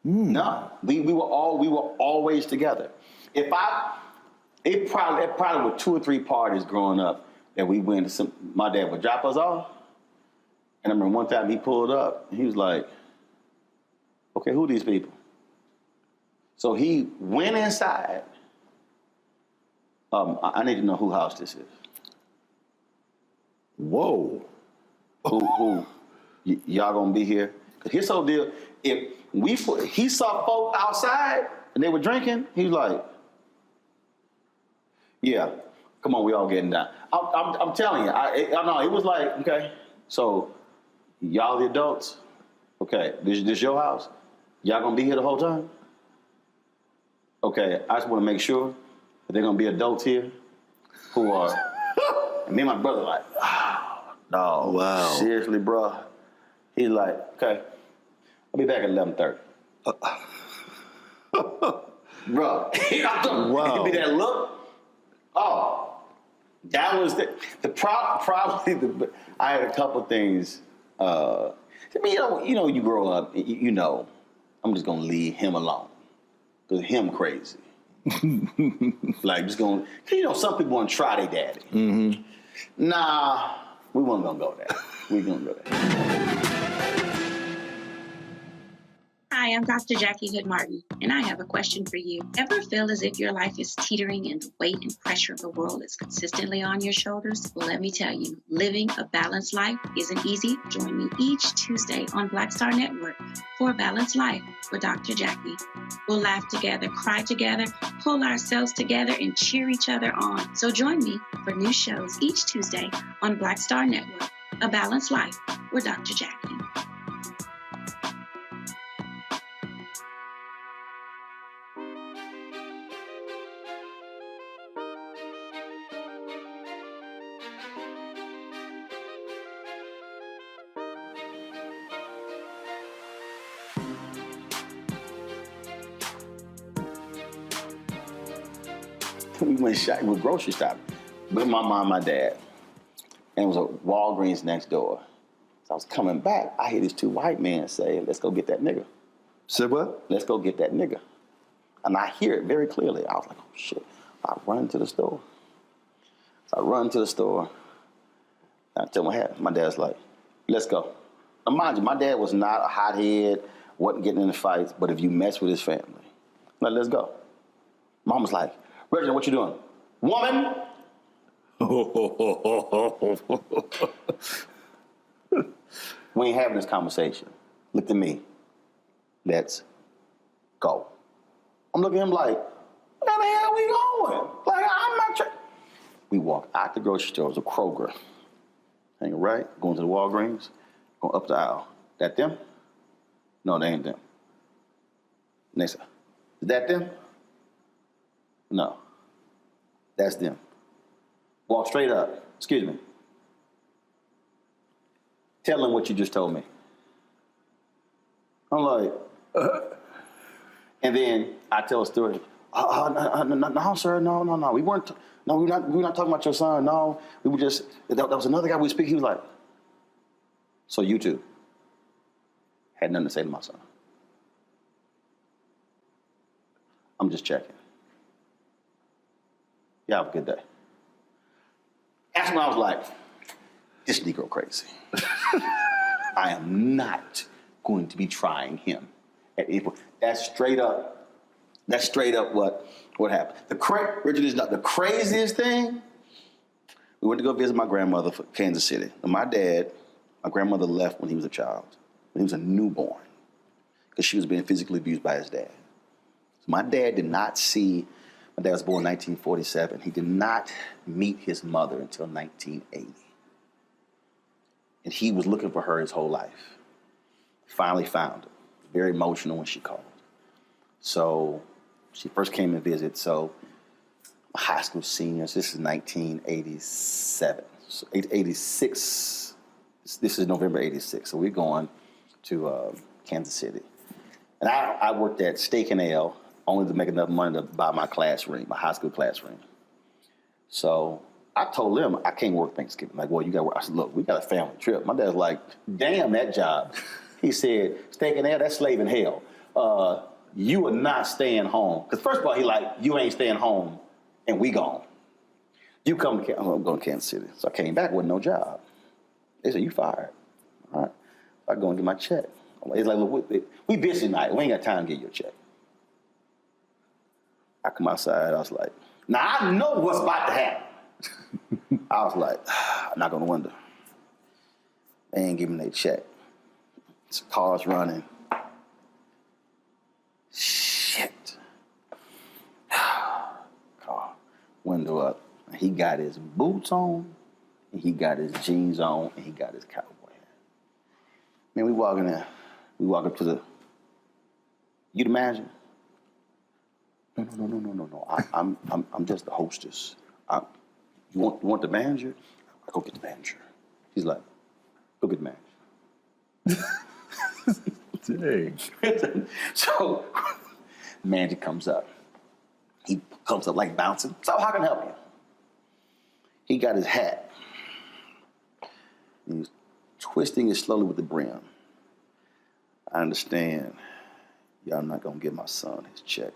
No, we were always together. It probably were 2 or 3 parties growing up that we went to. My dad would drop us off, and I remember one time he pulled up. And he was like, "Okay, who are these people?" So he went inside. I need to know whose house this is. Whoa. Who? Y'all gonna be here? Cause here's the whole deal. He saw folk outside and they were drinking, he was like, "Yeah, come on, we all getting down." I'm telling you, I know it was like, okay, so y'all the adults, okay, this your house? Y'all gonna be here the whole time? Okay, I just want to make sure that they're gonna be adults here who are. And me and my brother like, oh, no, wow, seriously, bro. He's like, okay, I'll be back at 11:30. Bro, wow. Give me that look. Oh, that was probably I had a couple things. I mean, you grow up, I'm just gonna leave him alone. Cause him crazy. Like just going, some people want to try their daddy. Mm-hmm. Nah, we weren't gonna go there. We gonna go there. Hi, I'm Dr. Jackie Hood Martin, and I have a question for you. Ever feel as if your life is teetering and the weight and pressure of the world is consistently on your shoulders? Well, let me tell you, living a balanced life isn't easy. Join me each Tuesday on Black Star Network for A Balanced Life with Dr. Jackie. We'll laugh together, cry together, pull ourselves together, and cheer each other on. So join me for new shows each Tuesday on Black Star Network, A Balanced Life with Dr. Jackie. We were grocery shopping with my mom and my dad. And it was a Walgreens next door. So I was coming back. I hear these two white men say, let's go get that nigga. Said what? Let's go get that nigga. And I hear it very clearly. I was like, oh shit. I run to the store. So I run to the store. I tell my dad's like, let's go. Now mind you, my dad was not a hothead, wasn't getting into fights, but if you mess with his family, like, let's go. Mom was like, Reginald, what you doing? Woman! We ain't having this conversation. Look at me. Let's go. I'm looking at him like, where the hell we going? Like, I'm not trying. We walk out the grocery store. It was a Kroger. Hanging right, going to the Walgreens, going up the aisle. That them? No, they ain't them. Next, is that them? No. That's them. Walk straight up. Excuse me. Tell them what you just told me. I'm like, And then I tell a story. No, sir, no. We we're not talking about your son. No, we were just, that was another guy we speak. He was like, so you two had nothing to say to my son. I'm just checking. Yeah, have a good day. That's when I was like, this Negro crazy. I am not going to be trying him at April. That's straight up what happened. Richard is not the craziest thing. We went to go visit my grandmother for Kansas City. And my grandmother left when he was a child, when he was a newborn, because she was being physically abused by his dad. So my dad was born in 1947. He did not meet his mother until 1980. And he was looking for her his whole life. Finally found her. Very emotional when she called. So she first came to visit. So high school seniors, this is 1987. So 86, this is November 86. So we're going to Kansas City. And I worked at Steak and Ale, only to make enough money to buy my class ring, my high school class ring. So I told them I can't work Thanksgiving. Like, well, you got to work. I said, look, we got a family trip. My dad's like, damn that job. He said, Steak and Ale, that's slave in hell. You are not staying home. Because first of all, he like, you ain't staying home and we gone. You come to I'm going to Kansas City. So I came back with no job. They said, you fired. All right. I go and get my check. It's like, look, we busy tonight. We ain't got time to get your check. I come outside, I was like, now I know what's about to happen. I was like, I knock on the window. They ain't giving me their check. Cars running. Shit. Car, window up. He got his boots on, and he got his jeans on, and he got his cowboy hat. Man, we walk in there. We walk up to the, you the manager? No. I'm just the hostess. You want the manager? I go get the manager. He's like, go get the manager. Dang. So, manager comes up. He comes up like bouncing. So how can I help you? He got his hat. He's twisting it slowly with the brim. I understand. Y'all not gonna give my son his check.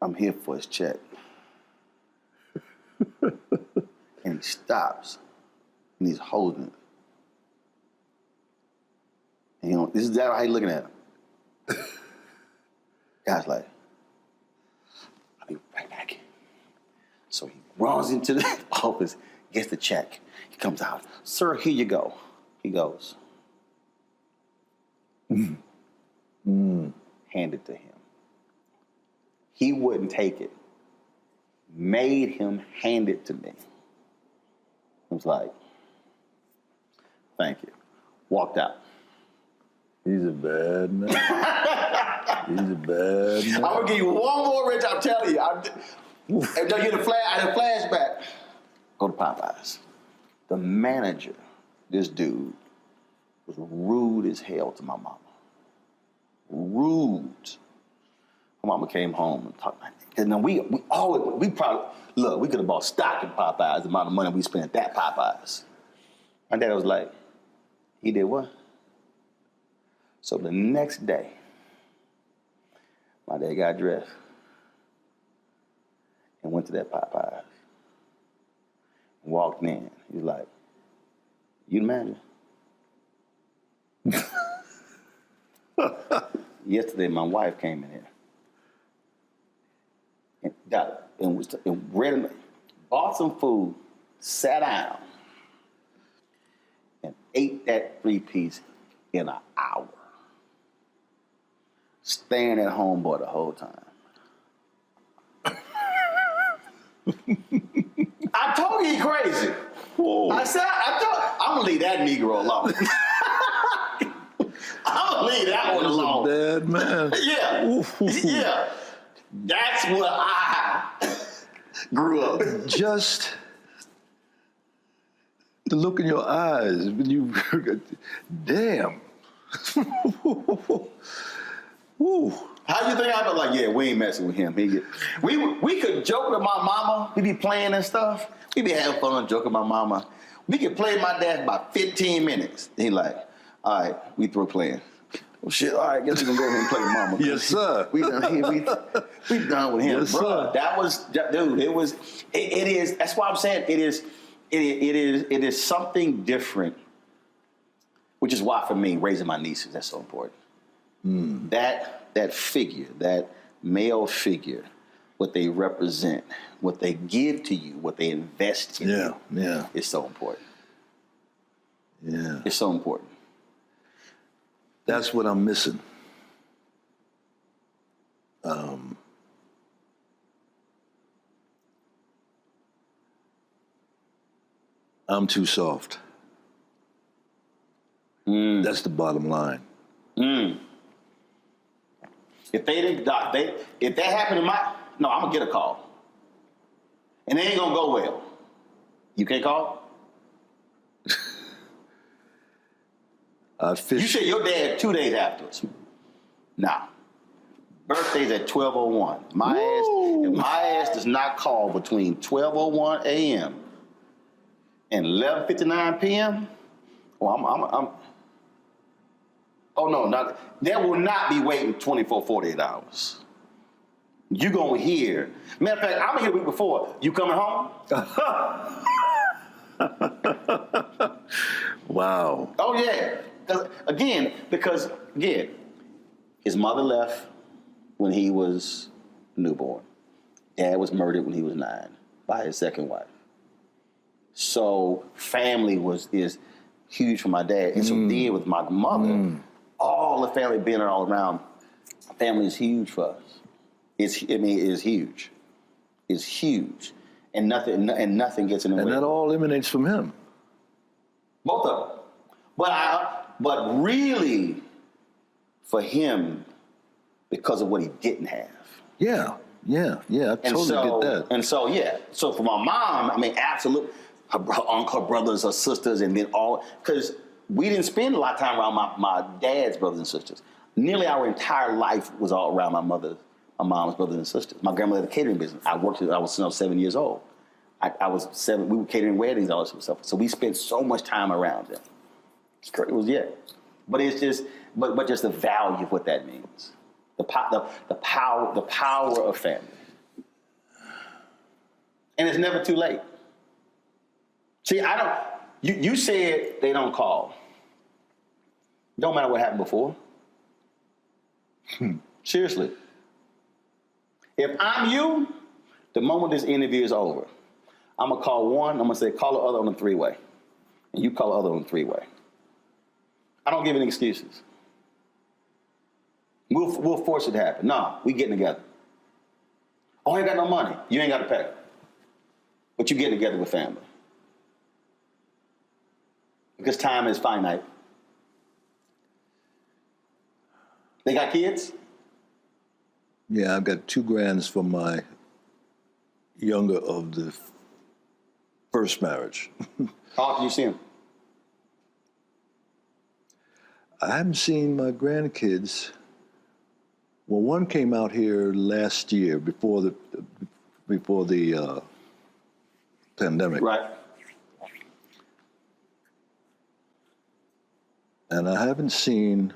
I'm here for his check. And stops and he's holding it. And this is how he's looking at him. Guy's like, I'll be right back. So he runs into the office, gets the check. He comes out, sir, here you go. He goes, hand it to him. He wouldn't take it. Made him hand it to me. I was like, thank you. Walked out. He's a bad man. He's a bad man. I'm gonna give you one more, Rich. I'm telling you. And no, I had a flashback. Go to Popeyes. The manager, this dude, was rude as hell to my mama. Rude. My mama came home and talked like that. And then we probably, look, we could have bought stock in Popeyes, the amount of money we spent at that Popeyes. My dad was like, he did what? So the next day, my dad got dressed and went to that Popeyes. Walked in. He was like, you the manager? Yesterday, my wife came in here and bought some food, sat down, and ate that 3-piece in an hour. Staying at homeboy the whole time. I told you he crazy. Whoa. I said, I'm gonna leave that Negro alone. I'm gonna leave that one alone. Bad man. Yeah. Yeah. That's what I grew up. Just the look in your eyes when you, damn. Woo. How you think I felt like, yeah, we ain't messing with him. We could joke with my mama. We be playing and stuff. We be having fun joking with my mama. We could play my dad for about 15 minutes. He like, all right, we through playing. Well, shit, all right, guess we gonna go ahead and play with mama. Yes, sir. We done with him. Yes, Bruh, sir. that was, dude, it is, that's why I'm saying it is something different, which is why for me, raising my nieces, that's so important. That figure, that male figure, what they represent, what they give to you, what they invest in you, is so important. Yeah. It's so important. That's what I'm missing. I'm too soft. That's the bottom line. If they didn't, if that happened to I'm gonna get a call, and it ain't gonna go well. You can't call. You said your dad 2 days afterwards. Nah. Birthday's at 12:01. If my ass does not call between 12:01 a.m. and 11:59 p.m., that will not be waiting 24, 48 hours. You gonna hear. Matter of fact, I'm here the week before. You coming home? Wow. Oh yeah. Because his mother left when he was newborn. Dad was murdered when he was 9 by his second wife. So family is huge for my dad. And so then with my mother, all the family being all around, family is huge for us. It is huge. It's huge. And nothing gets in the way. And that all emanates from him. Both of them. But really for him, because of what he didn't have. Yeah. I totally get that. And so for my mom, absolutely, her brothers, her sisters, and then because we didn't spend a lot of time around my dad's brothers and sisters. Nearly our entire life was all around my mom's brothers and sisters. My grandmother had a catering business. I was 7 years old. I was 7. We were catering weddings, all this stuff. So we spent so much time around them. It was but it's just just the value of what that means. The power of family. And it's never too late. See, I don't. You said they don't call. Don't matter what happened before. Seriously. If I'm you, the moment this interview is over, I'm gonna call one. I'm gonna say call the other on the three-way, and you call the other on the three-way. I don't give any excuses. We'll force it to happen. No, we getting together. Oh, I ain't got no money. You ain't got to pay. But you getting together with family. Because time is finite. They got kids? Yeah, I've got 2 grands from my younger of the first marriage. How often you see them? I haven't seen my grandkids. Well, one came out here last year before the pandemic. Right. And I haven't seen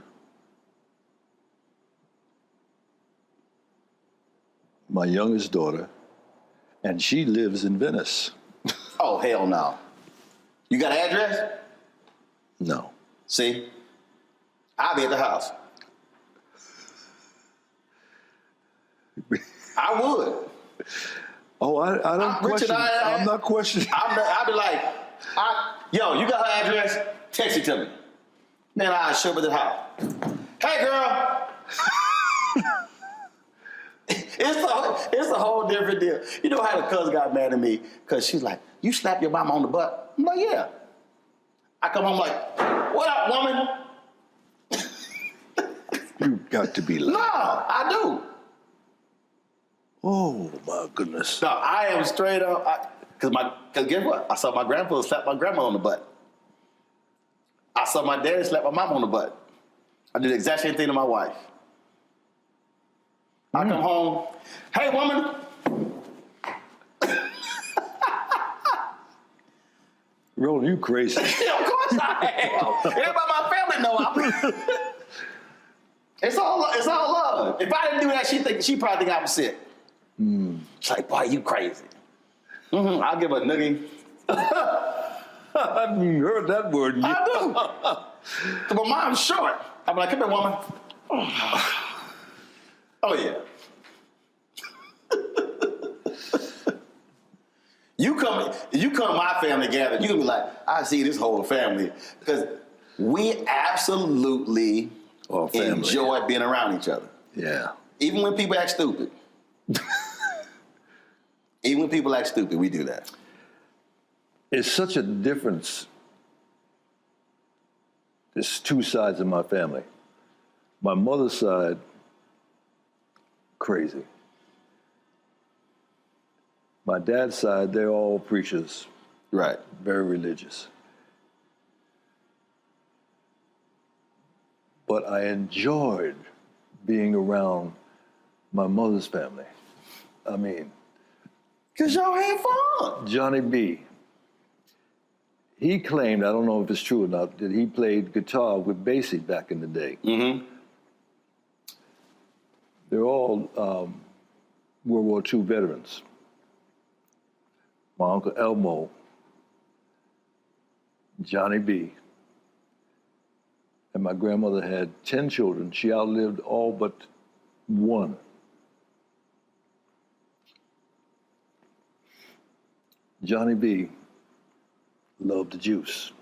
my youngest daughter, and she lives in Venice. Oh, hell no. You got an address? No. See? I'll be at the house. I would. Oh, I don't question. Richard, I'm not questioning. I'll be like, yo, you got her address? Text it to me. Then I'll show up at the house. Hey, girl. It's a whole different deal. You know how the cousin got mad at me? Because she's like, you slapped your mama on the butt? I'm like, yeah. I come home like, what up, woman? You got to be lying. No, I do. Oh, my goodness. No, I am straight up. Because guess what? I saw my grandfather slap my grandma on the butt. I saw my daddy slap my mom on the butt. I did the exact same thing to my wife. I come home, hey, woman. Roland, you crazy. Of course I am. Everybody in my family know I'm. It's all love. If I didn't do that, she probably think I was sick. She's like, boy, you crazy. I'll give her a noogie. I haven't heard that word yet. I do. But my mom's short. I'm like, come here, woman. Oh, yeah. You come my family together, you can be like, I see this whole family. Because we absolutely enjoy being around each other. Yeah. Even when people act stupid. Even when people act stupid, we do that. It's such a difference. There's 2 sides of my family. My mother's side, crazy. My dad's side, they're all preachers. Right. Very religious. But I enjoyed being around my mother's family. I mean, because y'all had fun. Johnny B. He claimed, I don't know if it's true or not, that he played guitar with Basie back in the day. They're all World War II veterans. My Uncle Elmo, Johnny B. And my grandmother had 10 children. She outlived all but 1. Johnny B. loved the juice.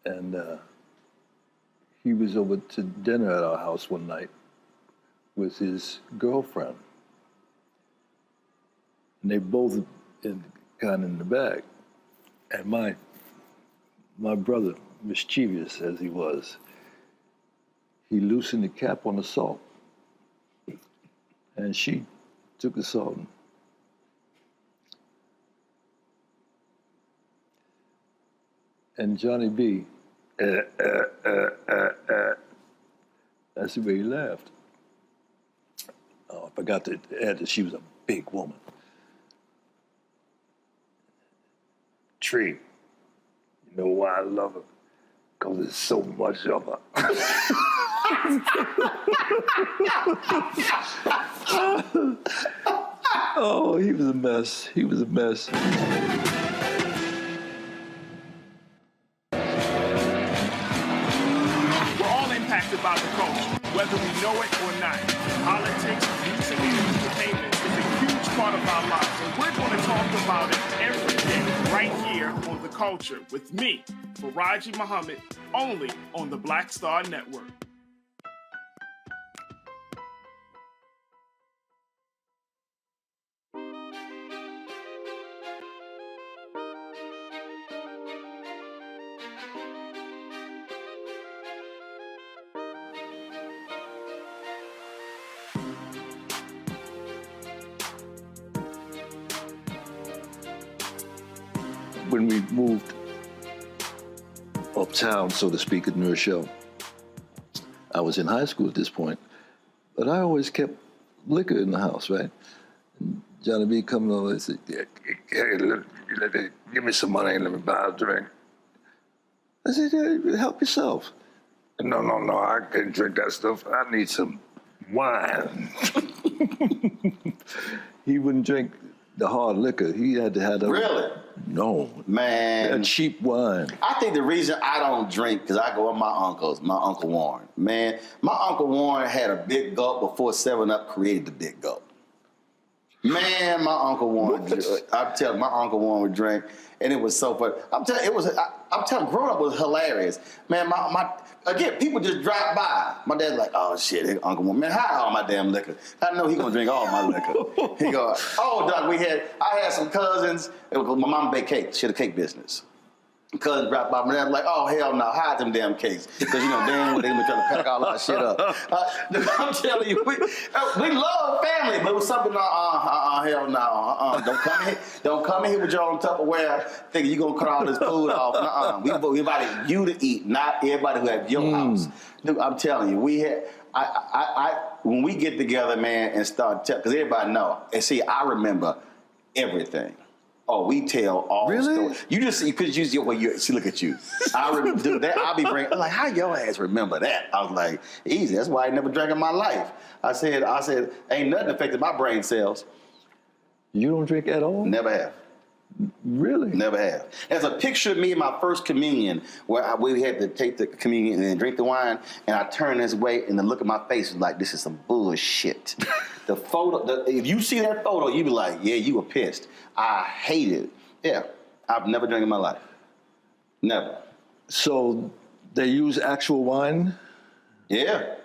And he was over to dinner at our house one night with his girlfriend. And they both kind of in the bag. And my brother, mischievous as he was, he loosened the cap on the salt. And she took the salt and Johnny B, that's the way he laughed. Oh, I forgot to add that she was a big woman. Tree, you know why I love her? Because there's so much of her. Oh, he was a mess. He was a mess. We're all impacted by the culture, whether we know it or not. Politics, music, and entertainment is a huge part of our lives, and we're going to talk about it every day, right here on The Culture, with me, Faraji Muhammad, only on the Black Star Network. When we moved uptown, so to speak, at New Rochelle, I was in high school at this point, but I always kept liquor in the house, right? And Johnny B coming over and said, hey, give me some money and let me buy a drink. I said, yeah, help yourself. No, I can't drink that stuff. I need some wine. He wouldn't drink the hard liquor. He had to have the... Really? No. Man. That cheap wine. I think the reason I don't drink, because I go with my uncles, my Uncle Warren. Man, my Uncle Warren had a big gulp before 7-Up created the big gulp. Man, my Uncle Warren, I'm telling you, my Uncle Warren would drink, and it was so funny. I'm telling you, growing up was hilarious. Man, again, people just drive by. My dad's like, oh shit, Uncle Warren, man, hide all my damn liquor. I know he gonna drink all my liquor. He go, oh, Doc, I had some cousins. My mom baked cakes. She had a cake business. Cousin dropped by, my dad was like, oh, hell no, hide them damn cakes. Because, damn, they been trying to pack all our shit up. I'm telling you, we love family, but it was something, hell no, don't come in here with your own Tupperware thinking you're going to cut all this food off. We invited you to eat, not everybody who at your house. Dude, I'm telling you, when we get together, man, and start, because everybody know, and see, I remember everything. Oh, we tell all stories. You just see, because you see, look at you. I remember, dude, that I'll be bringing, I'm like, how your ass remember that? I was like, easy. That's why I never drank in my life. I said, ain't nothing affected my brain cells. You don't drink at all? Never have. Really? Never have. There's a picture of me in my first communion where we had to take the communion and drink the wine, and I turned this way, and the look at my face was like, this is some bullshit. The photo, if you see that photo, you be like, yeah, you were pissed. I hate it. Yeah, I've never drank in my life. Never. So they use actual wine? Yeah.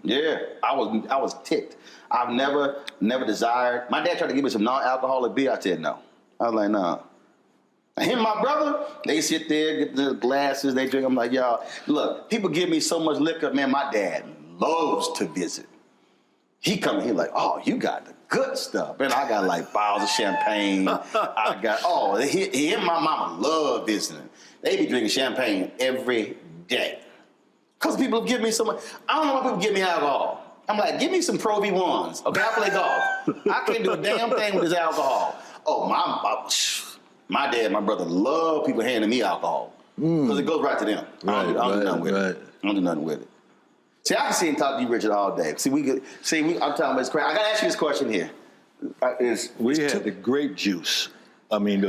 Yeah, I was ticked. I've never desired. My dad tried to give me some non-alcoholic beer. I said no. I was like, nah. Him and my brother, they sit there, get the glasses, they drink. I'm like, y'all, look, people give me so much liquor. Man, my dad loves to visit. He come in, he like, oh, you got the good stuff. And I got like bottles of champagne. I got, he and my mama love visiting. They be drinking champagne every day. Because people give me so much. I don't know why people give me alcohol. I'm like, give me some Pro V1s. Okay, I play golf. I can't do a damn thing with this alcohol. Oh, my dad, my brother love people handing me alcohol. Because it goes right to them. I don't do nothing with it. I don't do nothing with it. See, I can see and talk to you, Richard, all day. I'm talking about this crap. I got to ask you this question here. We had the grape juice. I mean,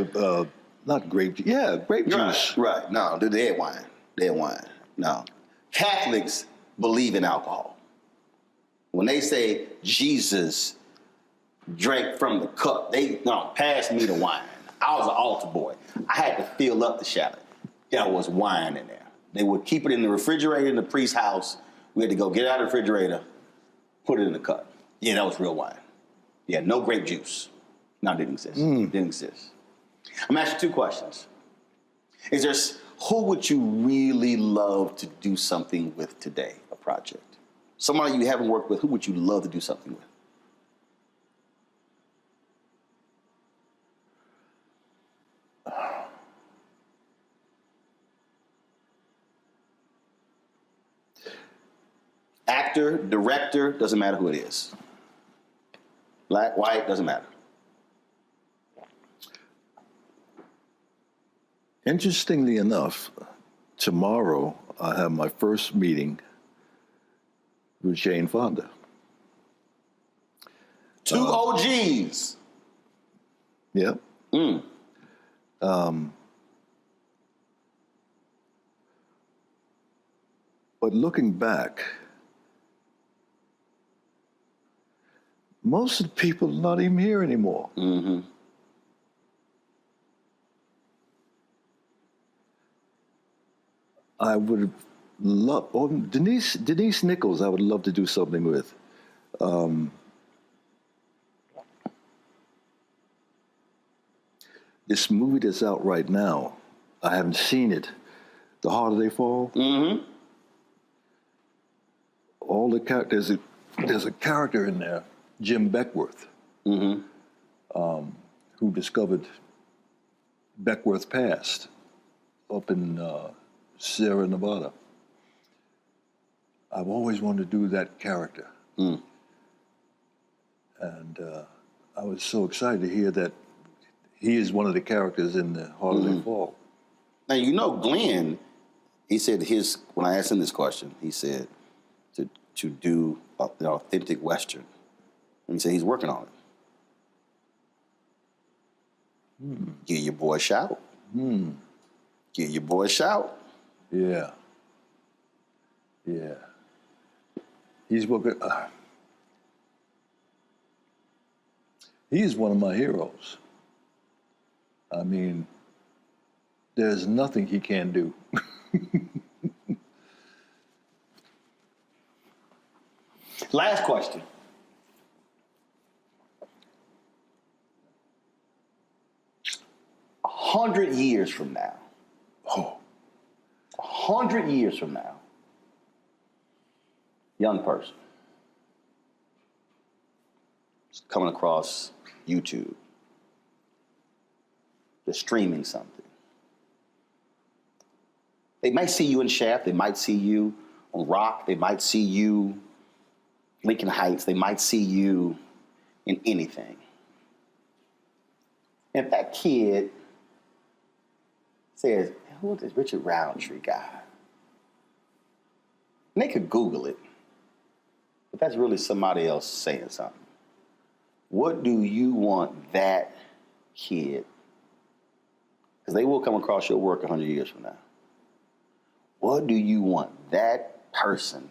not grape juice. Yeah, grape juice. Right. No, the dead wine. Dead wine. No. Catholics believe in alcohol. When they say Jesus drank from the cup, pass me the wine. I was an altar boy. I had to fill up the shallot. There was wine in there. They would keep it in the refrigerator in the priest's house. We had to go get it out of the refrigerator, put it in the cup. Yeah, that was real wine. Yeah, no grape juice. No, it didn't exist. Didn't exist. I'm going to ask you two questions. Who would you really love to do something with today, a project? Somebody you haven't worked with, who would you love to do something with? Actor, director, doesn't matter who it is. Black, white, doesn't matter. Interestingly enough, tomorrow I have my first meeting with Jane Fonda. Two OGs. Yeah. But looking back, most of the people are not even here anymore. I would have loved, or Denise Nichols, I would love to do something with. This movie that's out right now, I haven't seen it, The Harder They Fall. All the characters, there's a character in there, Jim Beckworth, who discovered Beckworth Pass up in Sierra Nevada. I've always wanted to do that character. And I was so excited to hear that he is one of the characters in The Harder They Fall. Now, you know, Glenn, he said when I asked him this question, he said to do an authentic Western. And he said he's working on it. Give your boy a shout. Give your boy a shout. Yeah. Yeah. He's working. He is one of my heroes. I mean, there's nothing he can't do. Last question. A 100 years from now. 100 years from now. Young person. Is coming across YouTube. They're streaming something. They might see you in Shaft. They might see you on Rock. They might see you Lincoln Heights. They might see you in anything. And if that kid says, who is this Richard Roundtree guy? And they could Google it. But that's really somebody else saying something. What do you want that kid, because they will come across your work 100 years from now. What do you want that person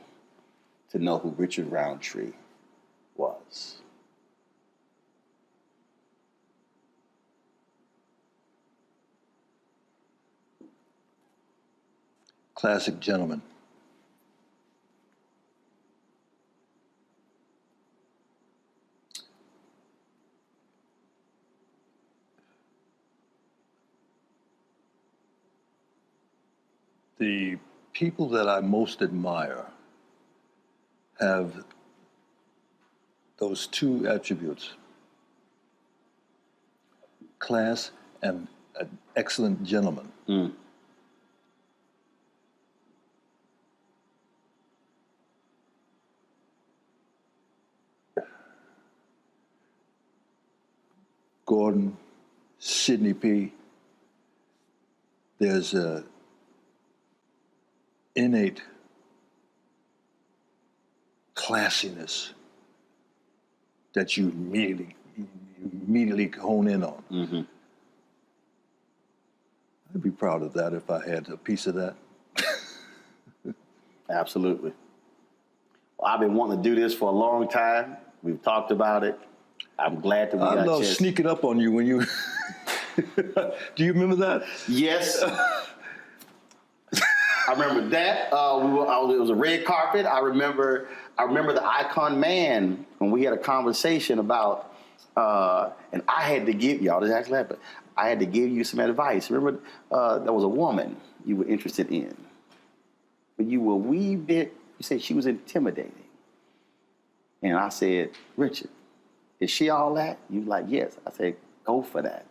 to know who Richard Roundtree was? Classic gentleman. The people that I most admire have those two attributes: class and an excellent gentleman. Gordon, Sidney P. There's a innate classiness that you immediately hone in on. I'd be proud of that if I had a piece of that. Absolutely. Well, I've been wanting to do this for a long time. We've talked about it. I'm glad that we got a love chance. sneaking up on you when you... Do you remember that? Yes. I remember that. It was a red carpet. I remember the Icon Man when we had a conversation about, and I had to give y'all this actually happened. I had to give you some advice. Remember, there was a woman you were interested in, but you were a wee bit. You said she was intimidating, and I said, Richard, is she all that? You were like, yes. I said, go for that.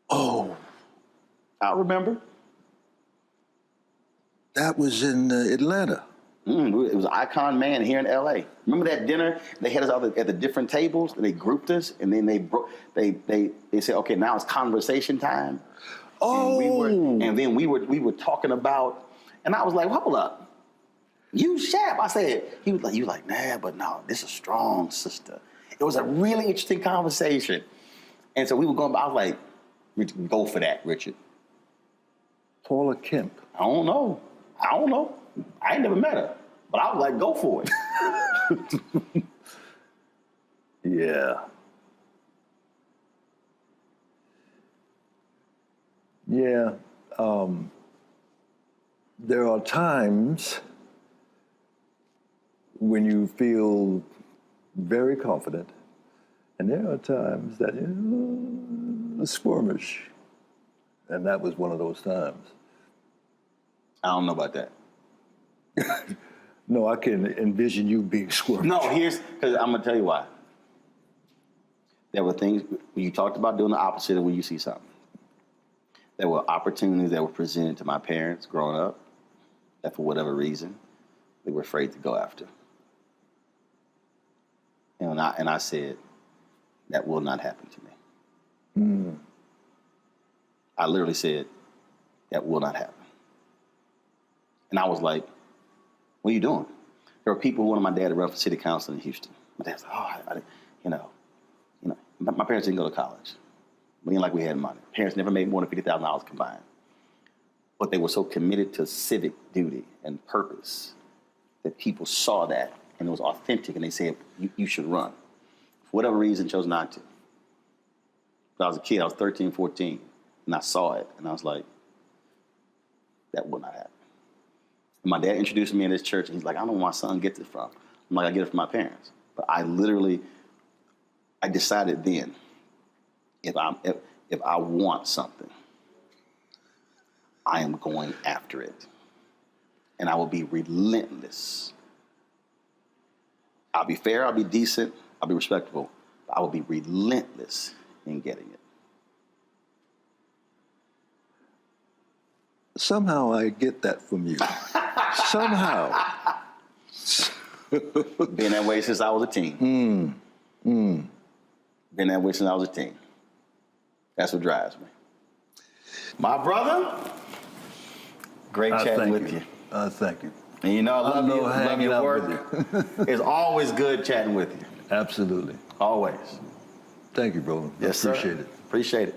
Oh, I remember. That was in Atlanta. It was Icon Man here in L.A. Remember that dinner? They had us all at the different tables, and they grouped us, and then they said, okay, now it's conversation time. Oh. And then we were talking about, and I was like, hold up. You Shap. I said, he was like, nah, but no, this is a strong sister. It was a really interesting conversation. And so we were going, I was like, Richard, go for that, Richard. Paula Kemp. I don't know. I ain't never met her. But I was like, go for it. Yeah. Yeah. There are times when you feel very confident, and there are times that you're squirmish. And that was one of those times. I don't know about that. No, I can envision you being squirmish. No, because I'm going to tell you why. There were things, when you talked about doing the opposite of when you see something. There were opportunities that were presented to my parents growing up that for whatever reason, they were afraid to go after. And I said, that will not happen to me. Mm. I literally said, that will not happen. And I was like, what are you doing? There were people who wanted my dad to run for city council in Houston. My dad was like, my parents didn't go to college. We didn't like we had money. Parents never made more than $50,000 combined. But they were so committed to civic duty and purpose that people saw that and it was authentic and they said, you should run. For whatever reason, chose not to. When I was a kid, I was 13, 14, and I saw it and I was like, that will not happen. And my dad introduced me in this church and he's like, I don't know where my son gets it from. I'm like, I get it from my parents. But I decided then, if I want something, I am going after it. And I will be relentless. I'll be fair, I'll be decent, I'll be respectable, but I will be relentless in getting it. Somehow I get that from you. Somehow. Been that way since I was a teen. Been that way since I was a teen. That's what drives me. My brother, great chatting with you. Thank you. And you know, I love your work. It's always good chatting with you. Absolutely. Always. Thank you, brother. Yes, Appreciate sir. it. Appreciate it.